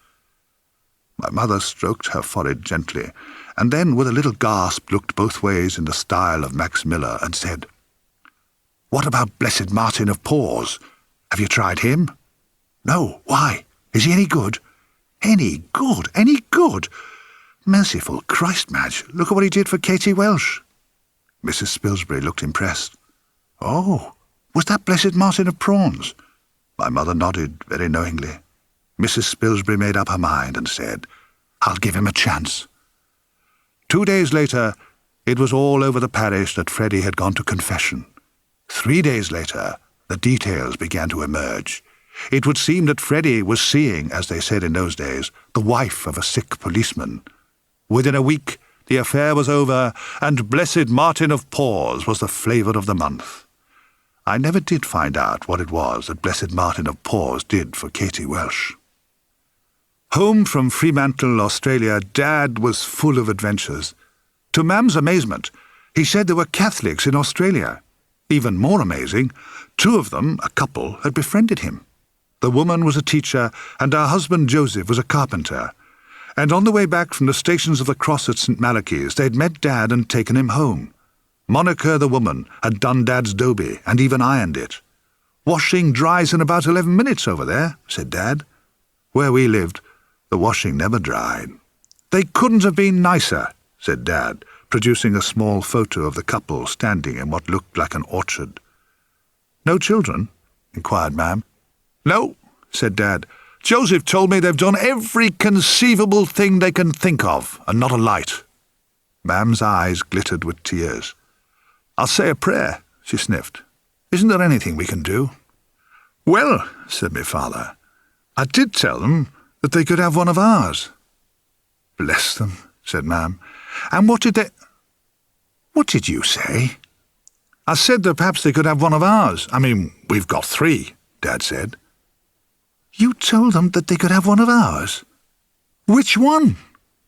My mother stroked her forehead gently, and then with a little gasp looked both ways in the style of Max Miller and said, "What about Blessed Martin of Porres? Have you tried him?" "No, why? Is he any good?" "Any good? Any good? Merciful Christ, Madge, look at what he did for Katie Welsh." Mrs. Spilsbury looked impressed. "Oh, was that Blessed Martin of Prawns?" My mother nodded very knowingly. Mrs. Spilsbury made up her mind and said, "I'll give him a chance." 2 days later, it was all over the parish that Freddie had gone to confession. 3 days later, the details began to emerge. It would seem that Freddie was seeing, as they said in those days, the wife of a sick policeman. Within a week, the affair was over, and Blessed Martin of Porres was the flavour of the month. I never did find out what it was that Blessed Martin of Porres did for Katie Welsh. Home from Fremantle, Australia, Dad was full of adventures. To Mam's amazement, he said there were Catholics in Australia. Even more amazing, 2 of them, a couple, had befriended him. The woman was a teacher, and her husband Joseph was a carpenter. And on the way back from the Stations of the Cross at St. Malachy's, they'd met Dad and taken him home. Monica, the woman, had done Dad's dobie and even ironed it. "Washing dries in about 11 minutes over there," said Dad. Where we lived, the washing never dried. "They couldn't have been nicer," said Dad, producing a small photo of the couple standing in what looked like an orchard. "No children?" inquired Mam. "No," said Dad. "Joseph told me they've done every conceivable thing they can think of, and not a light." Mam's eyes glittered with tears. "I'll say a prayer," she sniffed. "Isn't there anything we can do?" "Well," said my father, "I did tell them that they could have one of ours." "Bless them," said Mam. "And what did you say?" "I said that perhaps they could have one of ours. I mean, we've got 3, Dad said." "You told them that they could have one of ours? Which one?"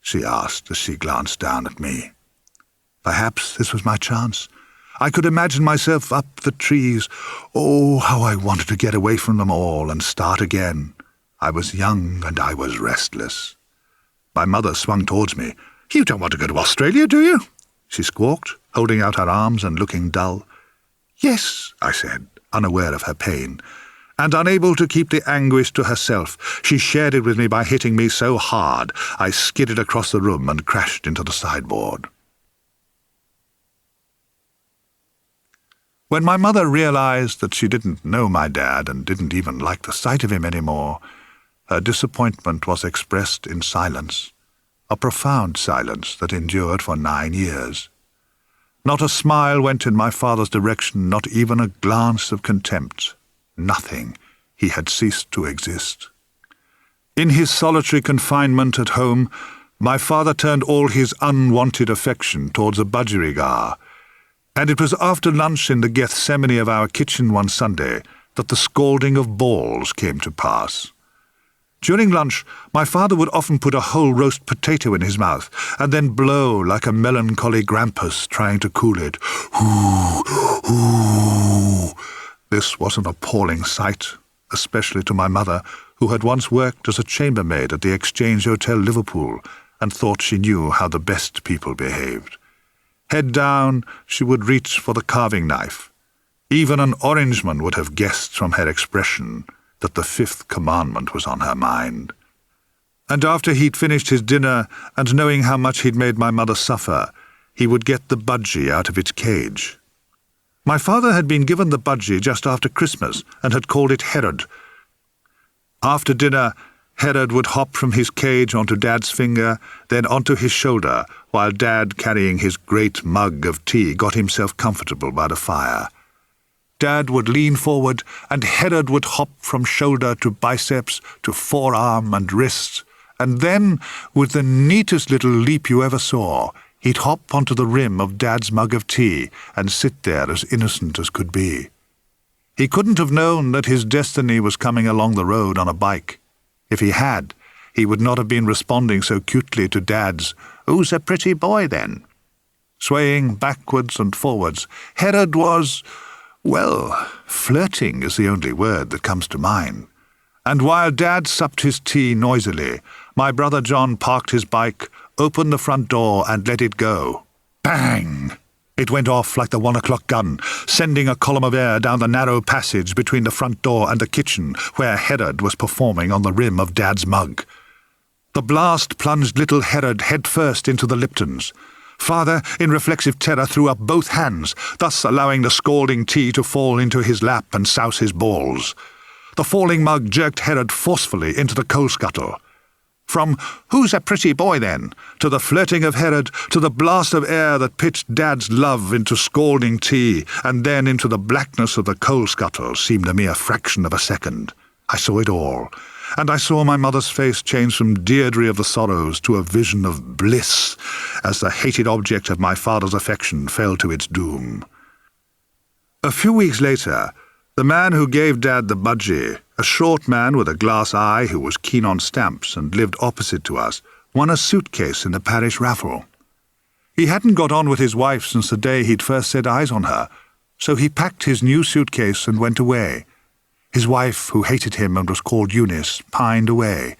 she asked as she glanced down at me. Perhaps this was my chance. I could imagine myself up the trees. Oh, how I wanted to get away from them all and start again. I was young and I was restless. My mother swung towards me. "You don't want to go to Australia, do you?" she squawked, holding out her arms and looking dull. "Yes," I said, unaware of her pain, and unable to keep the anguish to herself. She shared it with me by hitting me so hard I skidded across the room and crashed into the sideboard. When my mother realized that she didn't know my dad and didn't even like the sight of him anymore, her disappointment was expressed in silence, a profound silence that endured for 9 years. Not a smile went in my father's direction, not even a glance of contempt. Nothing. He had ceased to exist. In his solitary confinement at home, my father turned all his unwanted affection towards a budgerigar, and it was after lunch in the Gethsemane of our kitchen one Sunday that the scalding of balls came to pass. During lunch, my father would often put a whole roast potato in his mouth and then blow like a melancholy grampus trying to cool it. Hoo, hoo. This was an appalling sight, especially to my mother, who had once worked as a chambermaid at the Exchange Hotel, Liverpool, and thought she knew how the best people behaved. Head down, she would reach for the carving knife. Even an Orangeman would have guessed from her expression that the 5th commandment was on her mind. And after he'd finished his dinner, and knowing how much he'd made my mother suffer, he would get the budgie out of its cage. My father had been given the budgie just after Christmas, and had called it Herod. After dinner, Herod would hop from his cage onto Dad's finger, then onto his shoulder, while Dad, carrying his great mug of tea, got himself comfortable by the fire. Dad would lean forward, and Herod would hop from shoulder to biceps to forearm and wrist, and then, with the neatest little leap you ever saw, he'd hop onto the rim of Dad's mug of tea and sit there as innocent as could be. He couldn't have known that his destiny was coming along the road on a bike. If he had, he would not have been responding so cutely to Dad's, "Who's a pretty boy, then?" Swaying backwards and forwards, Herod was, well, flirting is the only word that comes to mind. And while Dad supped his tea noisily, my brother John parked his bike, opened the front door and let it go. Bang! It went off like the 1 o'clock gun, sending a column of air down the narrow passage between the front door and the kitchen, where Herod was performing on the rim of Dad's mug. The blast plunged little Herod headfirst into the Liptons. Father, in reflexive terror, threw up both hands, thus allowing the scalding tea to fall into his lap and souse his balls. The falling mug jerked Herod forcefully into the coal scuttle. From "Who's a pretty boy, then?" to the flirting of Herod, to the blast of air that pitched Dad's love into scalding tea, and then into the blackness of the coal scuttle seemed a mere fraction of a second. I saw it all, and I saw my mother's face change from Deirdre of the Sorrows to a vision of bliss as the hated object of my father's affection fell to its doom. A few weeks later, the man who gave Dad the budgie, a short man with a glass eye who was keen on stamps and lived opposite to us, won a suitcase in the parish raffle. He hadn't got on with his wife since the day he'd first set eyes on her, so he packed his new suitcase and went away. His wife, who hated him and was called Eunice, pined away.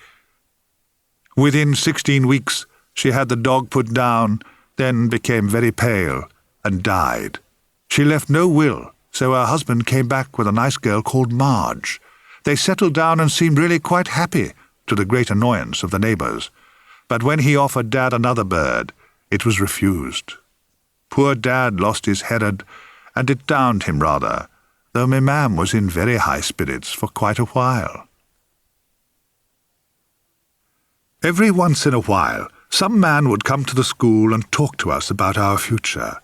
Within 16 weeks, she had the dog put down, then became very pale and died. She left no will, so her husband came back with a nice girl called Marge. They settled down and seemed really quite happy, to the great annoyance of the neighbours. But when he offered Dad another bird, it was refused. Poor Dad lost his head, and it downed him rather, though my mam was in very high spirits for quite a while. Every once in a while, some man would come to the school and talk to us about our future.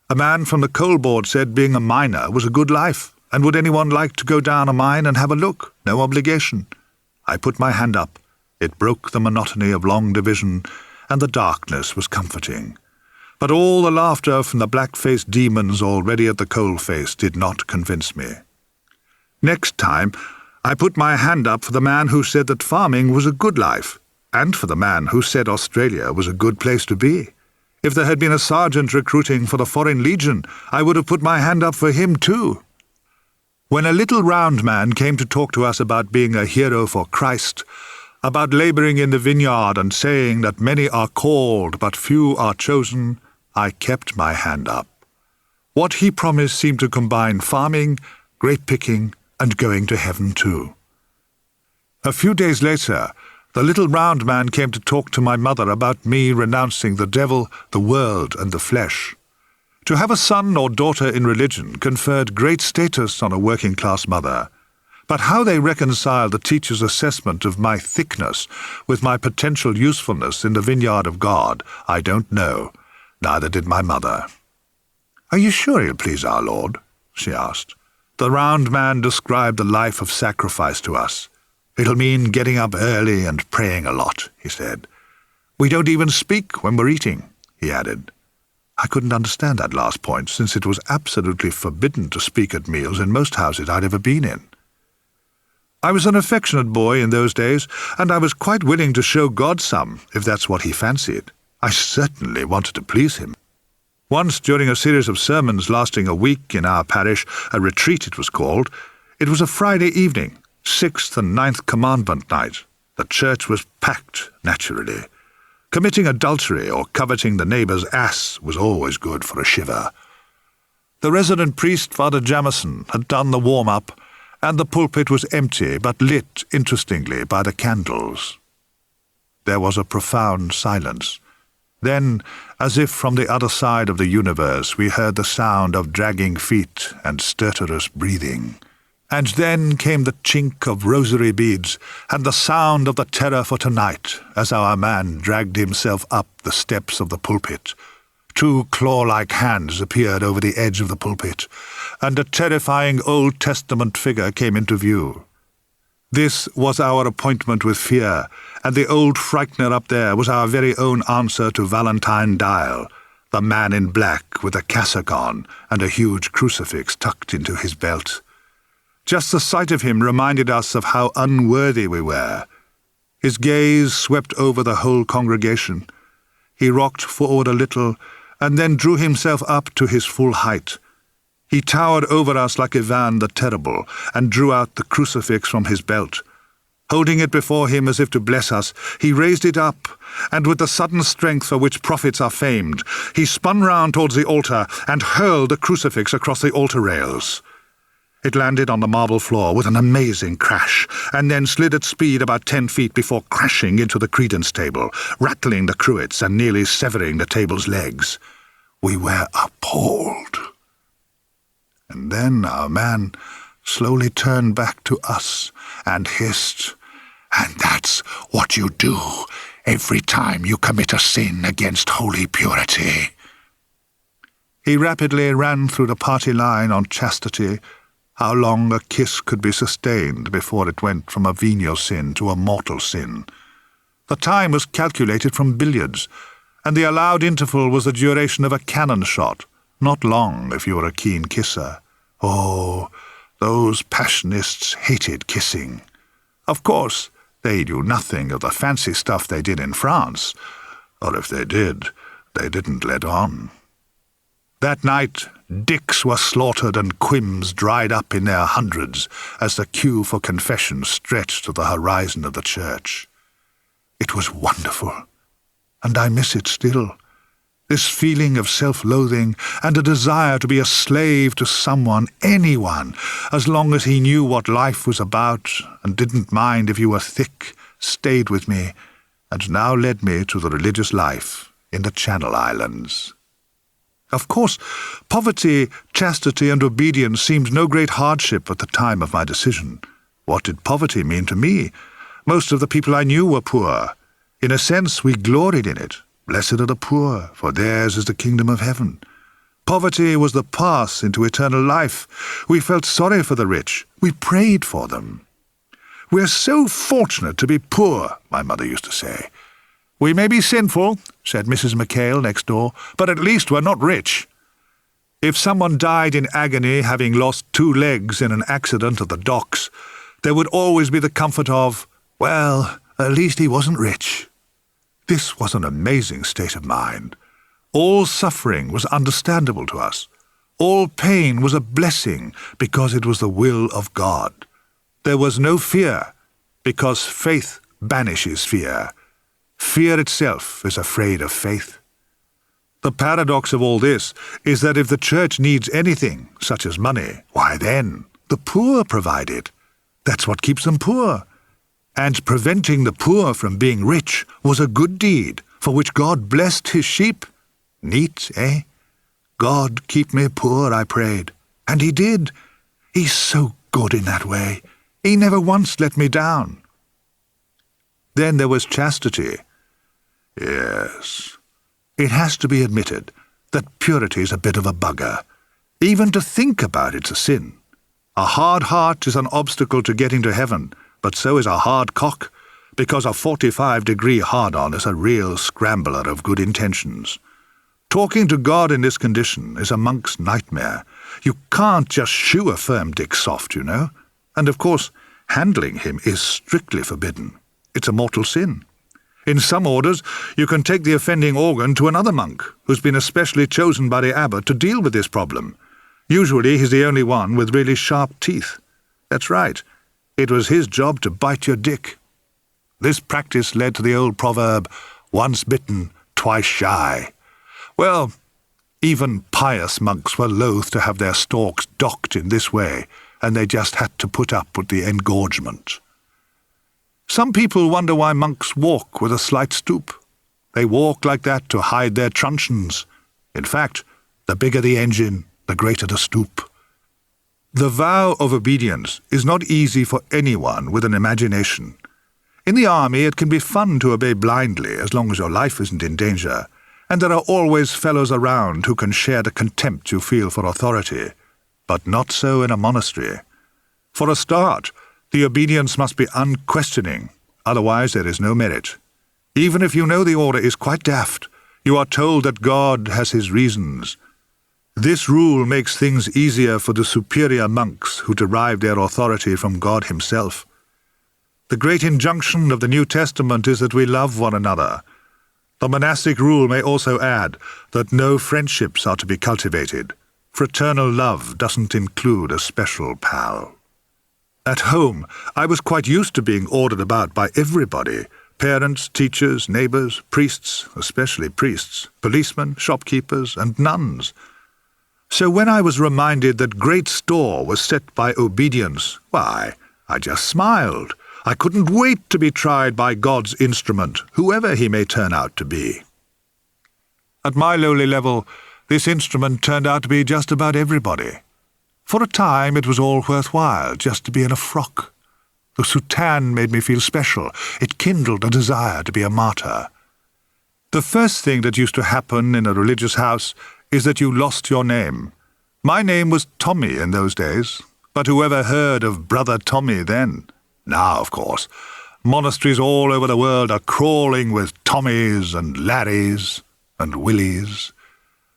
A man from the coal board said being a miner was a good life, and would anyone like to go down a mine and have a look? No obligation. I put my hand up. It broke the monotony of long division, and the darkness was comforting. But all the laughter from the black-faced demons already at the coal-face did not convince me. Next time, I put my hand up for the man who said that farming was a good life, and for the man who said Australia was a good place to be. If there had been a sergeant recruiting for the Foreign Legion, I would have put my hand up for him too. When a little round man came to talk to us about being a hero for Christ, about labouring in the vineyard and saying that many are called but few are chosen, I kept my hand up. What he promised seemed to combine farming, grape-picking, and going to heaven too. A few days later, the little round man came to talk to my mother about me renouncing the devil, the world, and the flesh. To have a son or daughter in religion conferred great status on a working-class mother. But how they reconciled the teacher's assessment of my thickness with my potential usefulness in the vineyard of God, I don't know. Neither did my mother. "Are you sure he'll please our Lord?" she asked. The round man described the life of sacrifice to us. "It'll mean getting up early and praying a lot," he said. "We don't even speak when we're eating," he added. I couldn't understand that last point, since it was absolutely forbidden to speak at meals in most houses I'd ever been in. I was an affectionate boy in those days, and I was quite willing to show God some, if that's what he fancied. I certainly wanted to please him. Once, during a series of sermons lasting a week in our parish, a retreat it was called, it was a Friday evening, 6th and 9th Commandment night. The church was packed, naturally. Committing adultery or coveting the neighbour's ass was always good for a shiver. The resident priest, Father Jamison, had done the warm-up, and the pulpit was empty but lit, interestingly, by the candles. There was a profound silence. Then, as if from the other side of the universe, we heard the sound of dragging feet and stertorous breathing. And then came the chink of rosary beads and the sound of the terror for tonight as our man dragged himself up the steps of the pulpit. 2 claw-like hands appeared over the edge of the pulpit, and a terrifying Old Testament figure came into view. This was our appointment with fear, and the old frightener up there was our very own answer to Valentine Dial, the man in black with a cassock on and a huge crucifix tucked into his belt. Just the sight of him reminded us of how unworthy we were. His gaze swept over the whole congregation. He rocked forward a little, and then drew himself up to his full height. He towered over us like Ivan the Terrible, and drew out the crucifix from his belt. Holding it before him as if to bless us, he raised it up, and with the sudden strength for which prophets are famed, he spun round towards the altar and hurled the crucifix across the altar rails. It landed on the marble floor with an amazing crash, and then slid at speed about 10 feet before crashing into the credence table, rattling the cruets and nearly severing the table's legs. We were appalled. And then our man slowly turned back to us and hissed, "And that's what you do every time you commit a sin against holy purity." He rapidly ran through the party line on chastity, how long a kiss could be sustained before it went from a venial sin to a mortal sin. The time was calculated from billiards, and the allowed interval was the duration of a cannon shot, not long if you were a keen kisser. Oh, those passionists hated kissing. Of course, they knew nothing of the fancy stuff they did in France, or if they did, they didn't let on. That night, dicks were slaughtered and quims dried up in their hundreds as the queue for confession stretched to the horizon of the church. It was wonderful, and I miss it still. This feeling of self-loathing and a desire to be a slave to someone, anyone, as long as he knew what life was about and didn't mind if you were thick, stayed with me, and now led me to the religious life in the Channel Islands. Of course, poverty, chastity, and obedience seemed no great hardship at the time of my decision. What did poverty mean to me? Most of the people I knew were poor. In a sense, we gloried in it. Blessed are the poor, for theirs is the kingdom of heaven. Poverty was the path into eternal life. We felt sorry for the rich. We prayed for them. "We're so fortunate to be poor," my mother used to say. "We may be sinful," said Mrs. McHale next door, "but at least we're not rich." If someone died in agony having lost 2 legs in an accident at the docks, there would always be the comfort of, well, at least he wasn't rich. This was an amazing state of mind. All suffering was understandable to us. All pain was a blessing because it was the will of God. There was no fear because faith banishes fear. Fear itself is afraid of faith. The paradox of all this is that if the church needs anything, such as money, why then, the poor provide it. That's what keeps them poor. And preventing the poor from being rich was a good deed, for which God blessed his sheep. Neat, eh? God, keep me poor, I prayed. And he did. He's so good in that way. He never once let me down. Then there was chastity. Yes, it has to be admitted that purity is a bit of a bugger. Even to think about it's a sin. A hard heart is an obstacle to getting to heaven, but so is a hard cock, because a 45-degree hard-on is a real scrambler of good intentions. Talking to God in this condition is a monk's nightmare. You can't just shoo a firm dick soft, you know. And of course, handling him is strictly forbidden. It's a mortal sin. In some orders, you can take the offending organ to another monk, who's been especially chosen by the abbot to deal with this problem. Usually he's the only one with really sharp teeth. That's right. It was his job to bite your dick. This practice led to the old proverb, once bitten, twice shy. Well, even pious monks were loath to have their stalks docked in this way, and they just had to put up with the engorgement. Some people wonder why monks walk with a slight stoop. They walk like that to hide their truncheons. In fact, the bigger the engine, the greater the stoop. The vow of obedience is not easy for anyone with an imagination. In the army, it can be fun to obey blindly as long as your life isn't in danger, and there are always fellows around who can share the contempt you feel for authority. But not so in a monastery. For a start, the obedience must be unquestioning, otherwise there is no merit. Even if you know the order is quite daft, you are told that God has his reasons. This rule makes things easier for the superior monks who derive their authority from God himself. The great injunction of the New Testament is that we love one another. The monastic rule may also add that no friendships are to be cultivated. Fraternal love doesn't include a special pal. At home, I was quite used to being ordered about by everybody. Parents, teachers, neighbours, priests, especially priests, policemen, shopkeepers, and nuns. So when I was reminded that great store was set by obedience, why, I just smiled. I couldn't wait to be tried by God's instrument, whoever he may turn out to be. At my lowly level, this instrument turned out to be just about everybody. For a time it was all worthwhile just to be in a frock. The soutane made me feel special. It kindled a desire to be a martyr. The first thing that used to happen in a religious house is that you lost your name. My name was Tommy in those days, but whoever heard of Brother Tommy then? Now, of course, monasteries all over the world are crawling with Tommies and Larrys and Willies.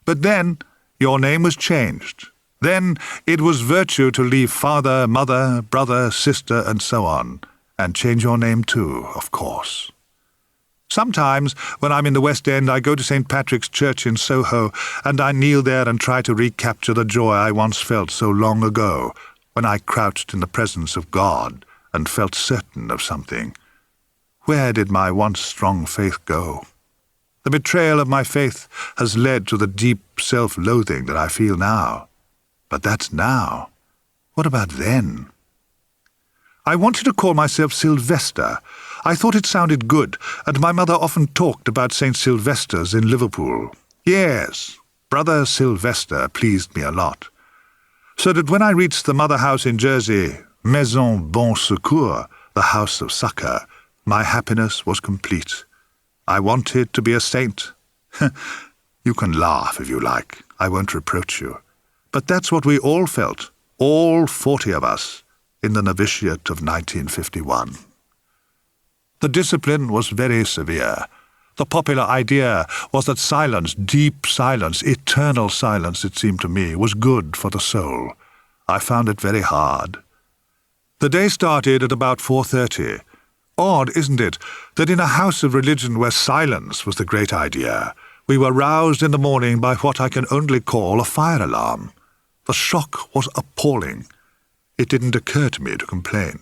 But then your name was changed. Then it was virtue to leave father, mother, brother, sister, and so on, and change your name too, of course. Sometimes, when I'm in the West End, I go to St. Patrick's Church in Soho, and I kneel there and try to recapture the joy I once felt so long ago, when I crouched in the presence of God and felt certain of something. Where did my once strong faith go? The betrayal of my faith has led to the deep self-loathing that I feel now. But that's now. What about then? I wanted to call myself Sylvester. I thought it sounded good, and my mother often talked about St. Sylvester's in Liverpool. Yes, Brother Sylvester pleased me a lot. So that when I reached the mother house in Jersey, Maison Bon Secours, the house of succour, my happiness was complete. I wanted to be a saint. You can laugh if you like. I won't reproach you. But that's what we all felt, all 40 of us, in the novitiate of 1951. The discipline was very severe. The popular idea was that silence, deep silence, eternal silence, it seemed to me, was good for the soul. I found it very hard. The day started at about 4:30. Odd, isn't it, that in a house of religion where silence was the great idea, we were roused in the morning by what I can only call a fire alarm. The shock was appalling. It didn't occur to me to complain.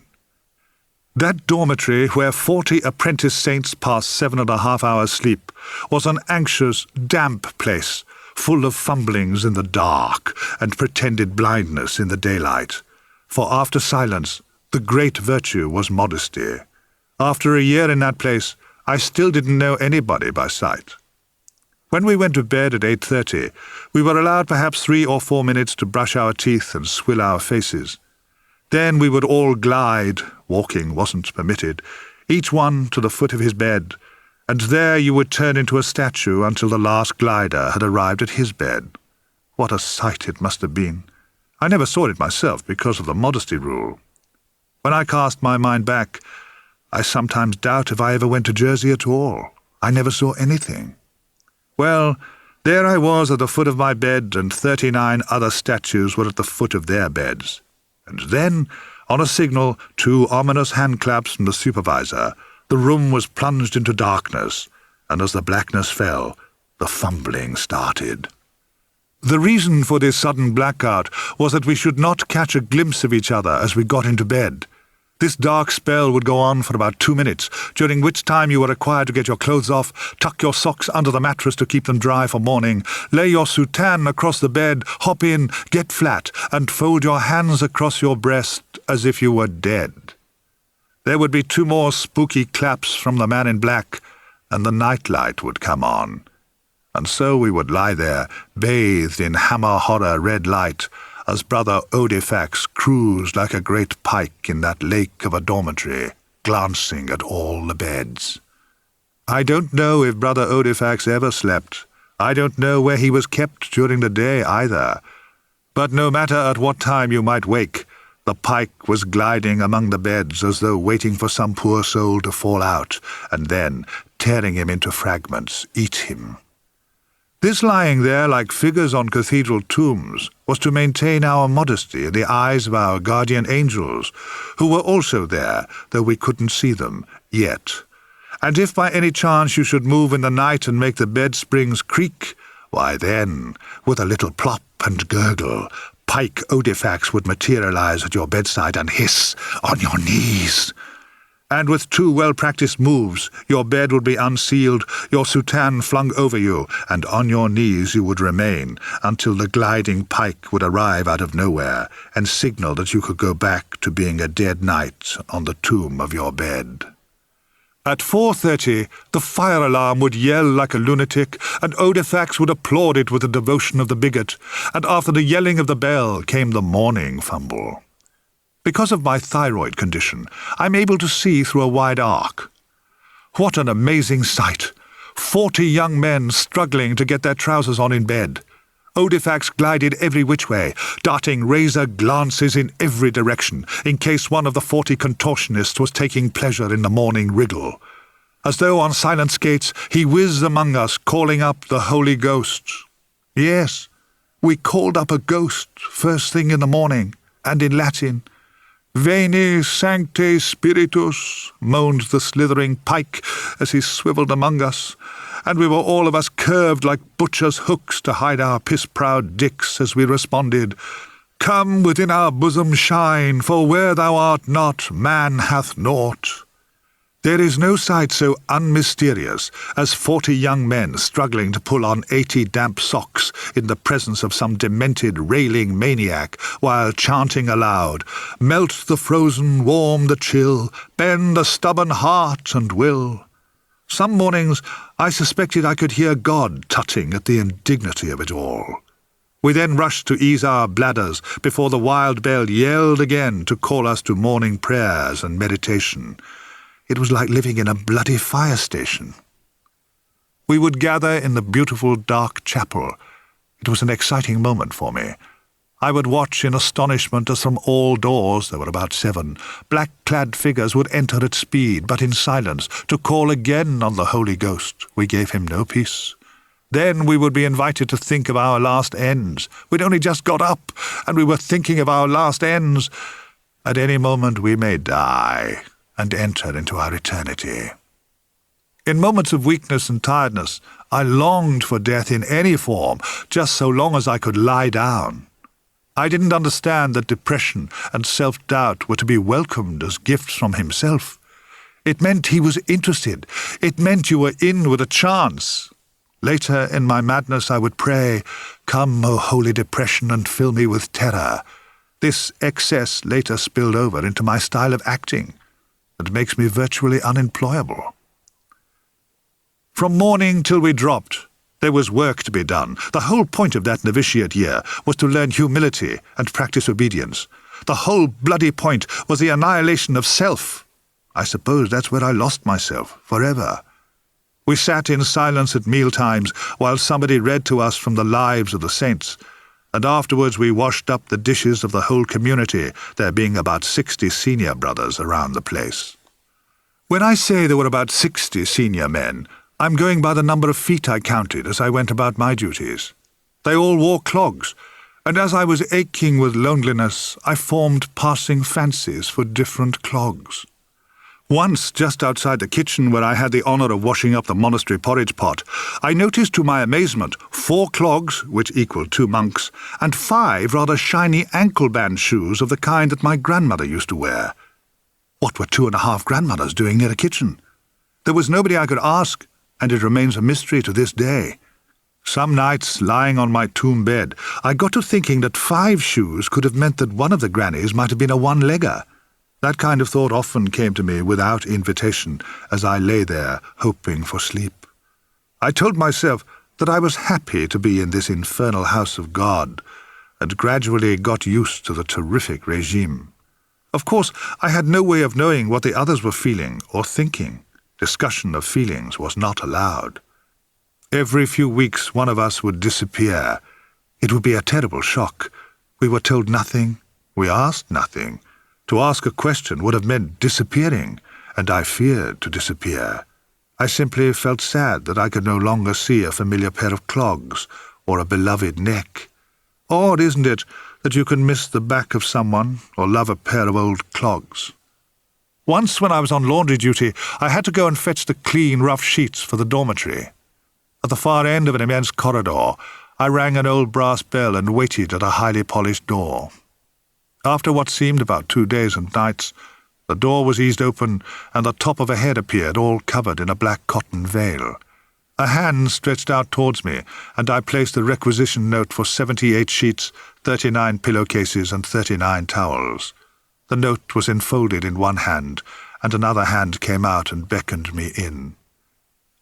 That dormitory, where 40 apprentice saints passed 7.5 hours' sleep, was an anxious, damp place, full of fumblings in the dark and pretended blindness in the daylight. For after silence, the great virtue was modesty. After a year in that place, I still didn't know anybody by sight. When we went to bed at 8:30, we were allowed perhaps 3 or 4 minutes to brush our teeth and swill our faces. Then we would all glide, walking wasn't permitted, each one to the foot of his bed, and there you would turn into a statue until the last glider had arrived at his bed. What a sight it must have been! I never saw it myself because of the modesty rule. When I cast my mind back, I sometimes doubt if I ever went to Jersey at all. I never saw anything. Well, there I was at the foot of my bed, and 39 other statues were at the foot of their beds. And then, on a signal, 2 ominous handclaps from the supervisor, the room was plunged into darkness, and as the blackness fell, the fumbling started. The reason for this sudden blackout was that we should not catch a glimpse of each other as we got into bed. This dark spell would go on for about 2 minutes, during which time you were required to get your clothes off, tuck your socks under the mattress to keep them dry for morning, lay your soutane across the bed, hop in, get flat, and fold your hands across your breast as if you were dead. There would be 2 more spooky claps from the man in black, and the nightlight would come on. And so we would lie there, bathed in hammer-horror red light, as Brother Odifax cruised like a great pike in that lake of a dormitory, glancing at all the beds. I don't know if Brother Odifax ever slept. I don't know where he was kept during the day either. But no matter at what time you might wake, the pike was gliding among the beds as though waiting for some poor soul to fall out, and then, tearing him into fragments, eat him. This lying there like figures on cathedral tombs was to maintain our modesty in the eyes of our guardian angels, who were also there, though we couldn't see them yet. And if by any chance you should move in the night and make the bed springs creak, why then, with a little plop and gurgle, Pike Odifax would materialize at your bedside and hiss, "On your knees!" And with 2 well-practiced moves, your bed would be unsealed, your soutane flung over you, and on your knees you would remain until the gliding pike would arrive out of nowhere and signal that you could go back to being a dead knight on the tomb of your bed. At 4:30, the fire alarm would yell like a lunatic, and Odifax would applaud it with the devotion of the bigot, and after the yelling of the bell came the morning fumble. Because of my thyroid condition, I'm able to see through a wide arc. What an amazing sight! 40 young men struggling to get their trousers on in bed. Odifax glided every which way, darting razor glances in every direction, in case one of the 40 contortionists was taking pleasure in the morning wriggle. As though on silent skates, he whizzed among us, calling up the Holy Ghost. Yes, we called up a ghost first thing in the morning, and in Latin. "Veni Sancte Spiritus," moaned the slithering pike as he swivelled among us, and we were all of us curved like butcher's hooks to hide our piss-proud dicks as we responded, "Come within our bosom shine, for where thou art not, man hath naught." There is no sight so unmysterious as 40 young men struggling to pull on 80 damp socks in the presence of some demented, railing maniac, while chanting aloud, "Melt the frozen, warm the chill, bend the stubborn heart and will." Some mornings I suspected I could hear God tutting at the indignity of it all. We then rushed to ease our bladders before the wild bell yelled again to call us to morning prayers and meditation. It was like living in a bloody fire station. We would gather in the beautiful dark chapel. It was an exciting moment for me. I would watch in astonishment as from all doors, there were about 7, black-clad figures would enter at speed, but in silence, to call again on the Holy Ghost. We gave him no peace. Then we would be invited to think of our last ends. We'd only just got up, and we were thinking of our last ends. At any moment we may die and enter into our eternity. In moments of weakness and tiredness, I longed for death in any form, just so long as I could lie down. I didn't understand that depression and self-doubt were to be welcomed as gifts from himself. It meant he was interested. It meant you were in with a chance. Later, in my madness, I would pray, "Come, O holy depression, and fill me with terror." This excess later spilled over into my style of acting. It makes me virtually unemployable. From morning till we dropped, there was work to be done. The whole point of that novitiate year was to learn humility and practice obedience. The whole bloody point was the annihilation of self. I suppose that's where I lost myself, forever. We sat in silence at mealtimes while somebody read to us from the lives of the saints, and afterwards we washed up the dishes of the whole community, there being about 60 senior brothers around the place. When I say there were about 60 senior men, I'm going by the number of feet I counted as I went about my duties. They all wore clogs, and as I was aching with loneliness, I formed passing fancies for different clogs. Once, just outside the kitchen where I had the honour of washing up the monastery porridge pot, I noticed to my amazement 4 clogs, which equalled 2 monks, and 5 rather shiny ankle-band shoes of the kind that my grandmother used to wear. What were 2.5 grandmothers doing near a kitchen? There was nobody I could ask, and it remains a mystery to this day. Some nights, lying on my tomb bed, I got to thinking that 5 shoes could have meant that one of the grannies might have been a one-legger. That kind of thought often came to me without invitation as I lay there hoping for sleep. I told myself that I was happy to be in this infernal house of God, and gradually got used to the terrific regime. Of course, I had no way of knowing what the others were feeling or thinking. Discussion of feelings was not allowed. Every few weeks one of us would disappear. It would be a terrible shock. We were told nothing. We asked nothing. To ask a question would have meant disappearing, and I feared to disappear. I simply felt sad that I could no longer see a familiar pair of clogs or a beloved neck. Odd, isn't it, that you can miss the back of someone or love a pair of old clogs? Once when I was on laundry duty, I had to go and fetch the clean, rough sheets for the dormitory. At the far end of an immense corridor, I rang an old brass bell and waited at a highly polished door. After what seemed about 2 days and nights, the door was eased open, and the top of a head appeared, all covered in a black cotton veil. A hand stretched out towards me, and I placed the requisition note for 78 sheets, 39 pillowcases, and 39 towels. The note was enfolded in one hand, and another hand came out and beckoned me in.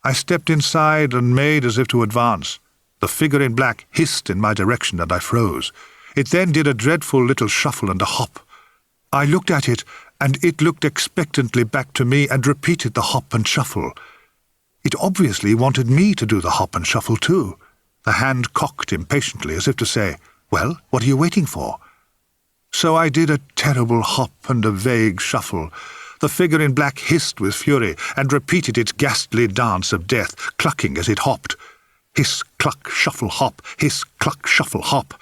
I stepped inside and made as if to advance. The figure in black hissed in my direction, and I froze. It then did a dreadful little shuffle and a hop. I looked at it, and it looked expectantly back to me and repeated the hop and shuffle. It obviously wanted me to do the hop and shuffle too. The hand cocked impatiently as if to say, "Well, what are you waiting for?" So I did a terrible hop and a vague shuffle. The figure in black hissed with fury and repeated its ghastly dance of death, clucking as it hopped. Hiss, cluck, shuffle, hop, hiss, cluck, shuffle, hop.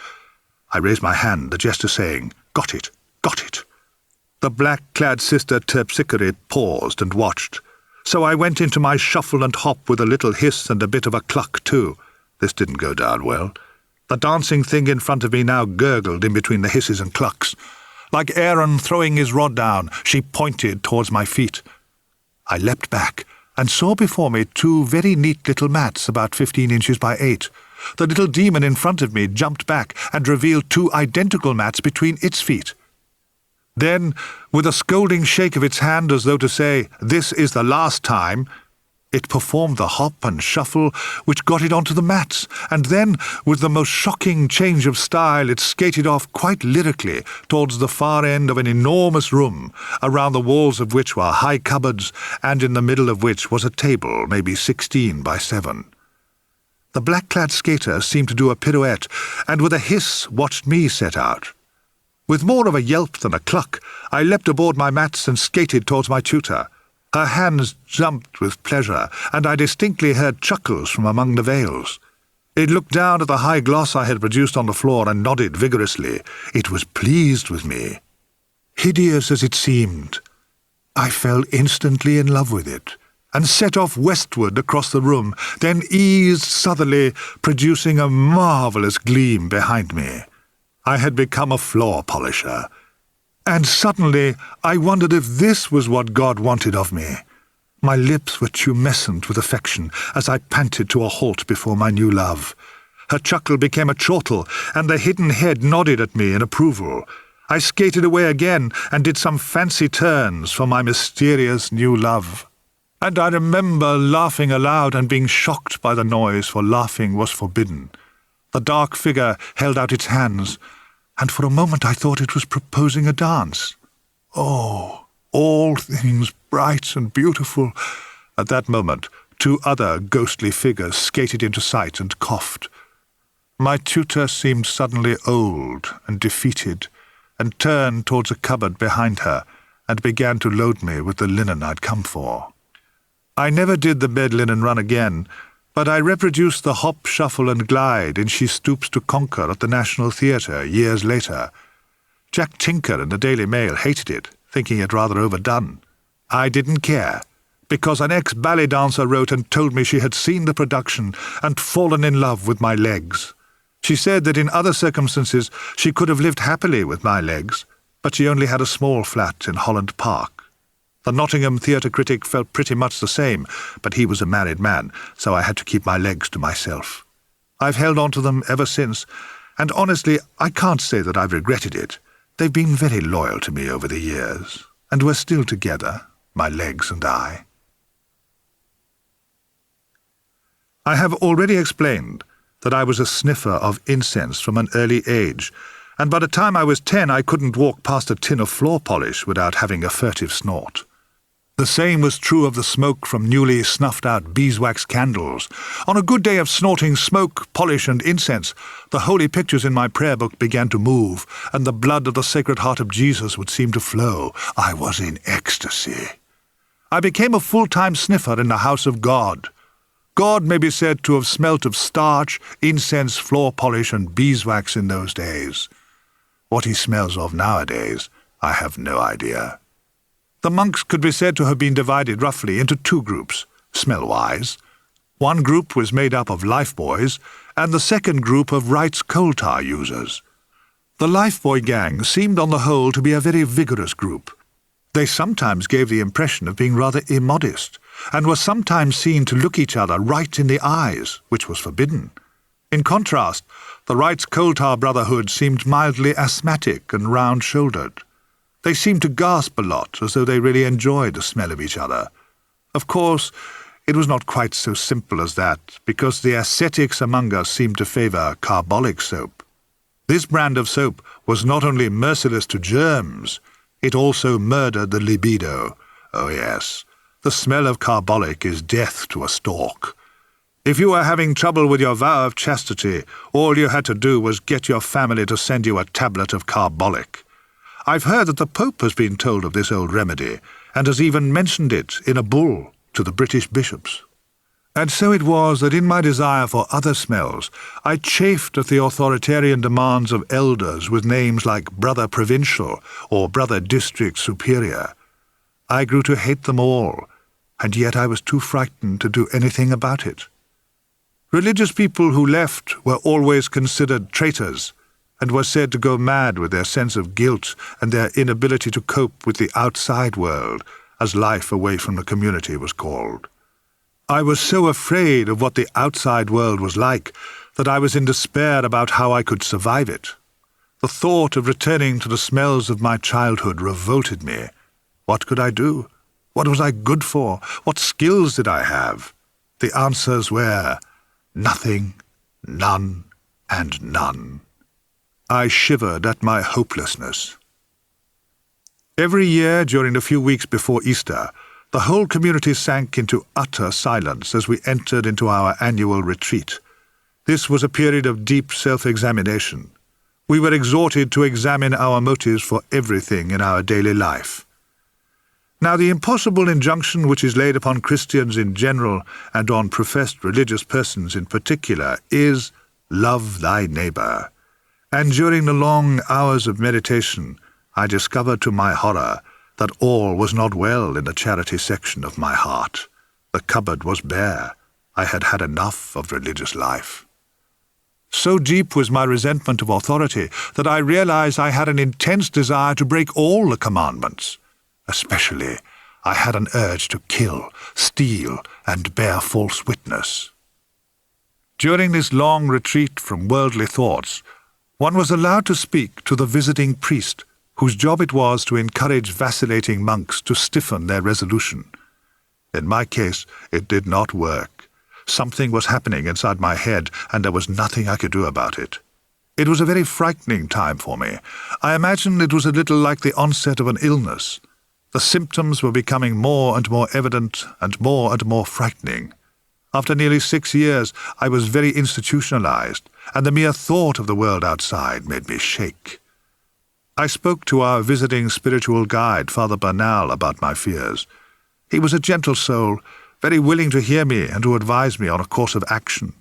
I raised my hand, the gesture saying, "Got it, got it." The black-clad sister Terpsichore paused and watched. So I went into my shuffle and hop with a little hiss and a bit of a cluck too. This didn't go down well. The dancing thing in front of me now gurgled in between the hisses and clucks. Like Aaron throwing his rod down, she pointed towards my feet. I leapt back and saw before me two very neat little mats about 15 inches by 8. The little demon in front of me jumped back and revealed two identical mats between its feet. Then, with a scolding shake of its hand as though to say, "This is the last time," it performed the hop and shuffle which got it onto the mats, and then, with the most shocking change of style, it skated off quite lyrically towards the far end of an enormous room, around the walls of which were high cupboards, and in the middle of which was a table, maybe 16 by 7. The black-clad skater seemed to do a pirouette, and with a hiss watched me set out. With more of a yelp than a cluck, I leapt aboard my mats and skated towards my tutor. Her hands jumped with pleasure, and I distinctly heard chuckles from among the veils. It looked down at the high gloss I had produced on the floor and nodded vigorously. It was pleased with me. Hideous as it seemed, I fell instantly in love with it, and set off westward across the room, then eased southerly, producing a marvellous gleam behind me. I had become a floor polisher. And suddenly I wondered if this was what God wanted of me. My lips were tumescent with affection as I panted to a halt before my new love. Her chuckle became a chortle, and the hidden head nodded at me in approval. I skated away again and did some fancy turns for my mysterious new love. And I remember laughing aloud and being shocked by the noise, for laughing was forbidden. The dark figure held out its hands, and for a moment I thought it was proposing a dance. Oh, all things bright and beautiful. At that moment, two other ghostly figures skated into sight and coughed. My tutor seemed suddenly old and defeated, and turned towards a cupboard behind her, and began to load me with the linen I'd come for. I never did the bed linen run again, but I reproduced the hop, shuffle and glide in She Stoops to Conquer at the National Theatre years later. Jack Tinker in the Daily Mail hated it, thinking it rather overdone. I didn't care, because an ex-ballet dancer wrote and told me she had seen the production and fallen in love with my legs. She said that in other circumstances she could have lived happily with my legs, but she only had a small flat in Holland Park. The Nottingham theatre critic felt pretty much the same, but he was a married man, so I had to keep my legs to myself. I've held on to them ever since, and honestly, I can't say that I've regretted it. They've been very loyal to me over the years, and we're still together, my legs and I. I have already explained that I was a sniffer of incense from an early age, and by the time I was 10 I couldn't walk past a tin of floor polish without having a furtive snort. The same was true of the smoke from newly snuffed-out beeswax candles. On a good day of snorting smoke, polish and incense, the holy pictures in my prayer book began to move, and the blood of the Sacred Heart of Jesus would seem to flow. I was in ecstasy. I became a full-time sniffer in the house of God. God may be said to have smelt of starch, incense, floor polish and beeswax in those days. What he smells of nowadays, I have no idea. The monks could be said to have been divided roughly into two groups, smell-wise. One group was made up of lifeboys, and the second group of Wright's coal tar users. The lifeboy gang seemed on the whole to be a very vigorous group. They sometimes gave the impression of being rather immodest, and were sometimes seen to look each other right in the eyes, which was forbidden. In contrast, the Wright's coal tar brotherhood seemed mildly asthmatic and round-shouldered. They seemed to gasp a lot, as though they really enjoyed the smell of each other. Of course, it was not quite so simple as that, because the ascetics among us seemed to favour carbolic soap. This brand of soap was not only merciless to germs, it also murdered the libido. Oh yes, the smell of carbolic is death to a stork. If you were having trouble with your vow of chastity, all you had to do was get your family to send you a tablet of carbolic. I've heard that the Pope has been told of this old remedy, and has even mentioned it in a bull to the British bishops. And so it was that in my desire for other smells, I chafed at the authoritarian demands of elders with names like Brother Provincial or Brother District Superior. I grew to hate them all, and yet I was too frightened to do anything about it. Religious people who left were always considered traitors, and were said to go mad with their sense of guilt and their inability to cope with the outside world, as life away from the community was called. I was so afraid of what the outside world was like that I was in despair about how I could survive it. The thought of returning to the smells of my childhood revolted me. What could I do? What was I good for? What skills did I have? The answers were nothing, none, and none. I shivered at my hopelessness. Every year during the few weeks before Easter, the whole community sank into utter silence as we entered into our annual retreat. This was a period of deep self-examination. We were exhorted to examine our motives for everything in our daily life. Now, the impossible injunction which is laid upon Christians in general and on professed religious persons in particular is, love thy neighbour. And during the long hours of meditation, I discovered to my horror that all was not well in the charity section of my heart. The cupboard was bare. I had had enough of religious life. So deep was my resentment of authority that I realized I had an intense desire to break all the commandments. Especially, I had an urge to kill, steal, and bear false witness. During this long retreat from worldly thoughts, one was allowed to speak to the visiting priest, whose job it was to encourage vacillating monks to stiffen their resolution. In my case, it did not work. Something was happening inside my head, and there was nothing I could do about it. It was a very frightening time for me. I imagined it was a little like the onset of an illness. The symptoms were becoming more and more evident and more frightening. After nearly 6 years, I was very institutionalized, and the mere thought of the world outside made me shake. I spoke to our visiting spiritual guide, Father Bernal, about my fears. He was a gentle soul, very willing to hear me and to advise me on a course of action.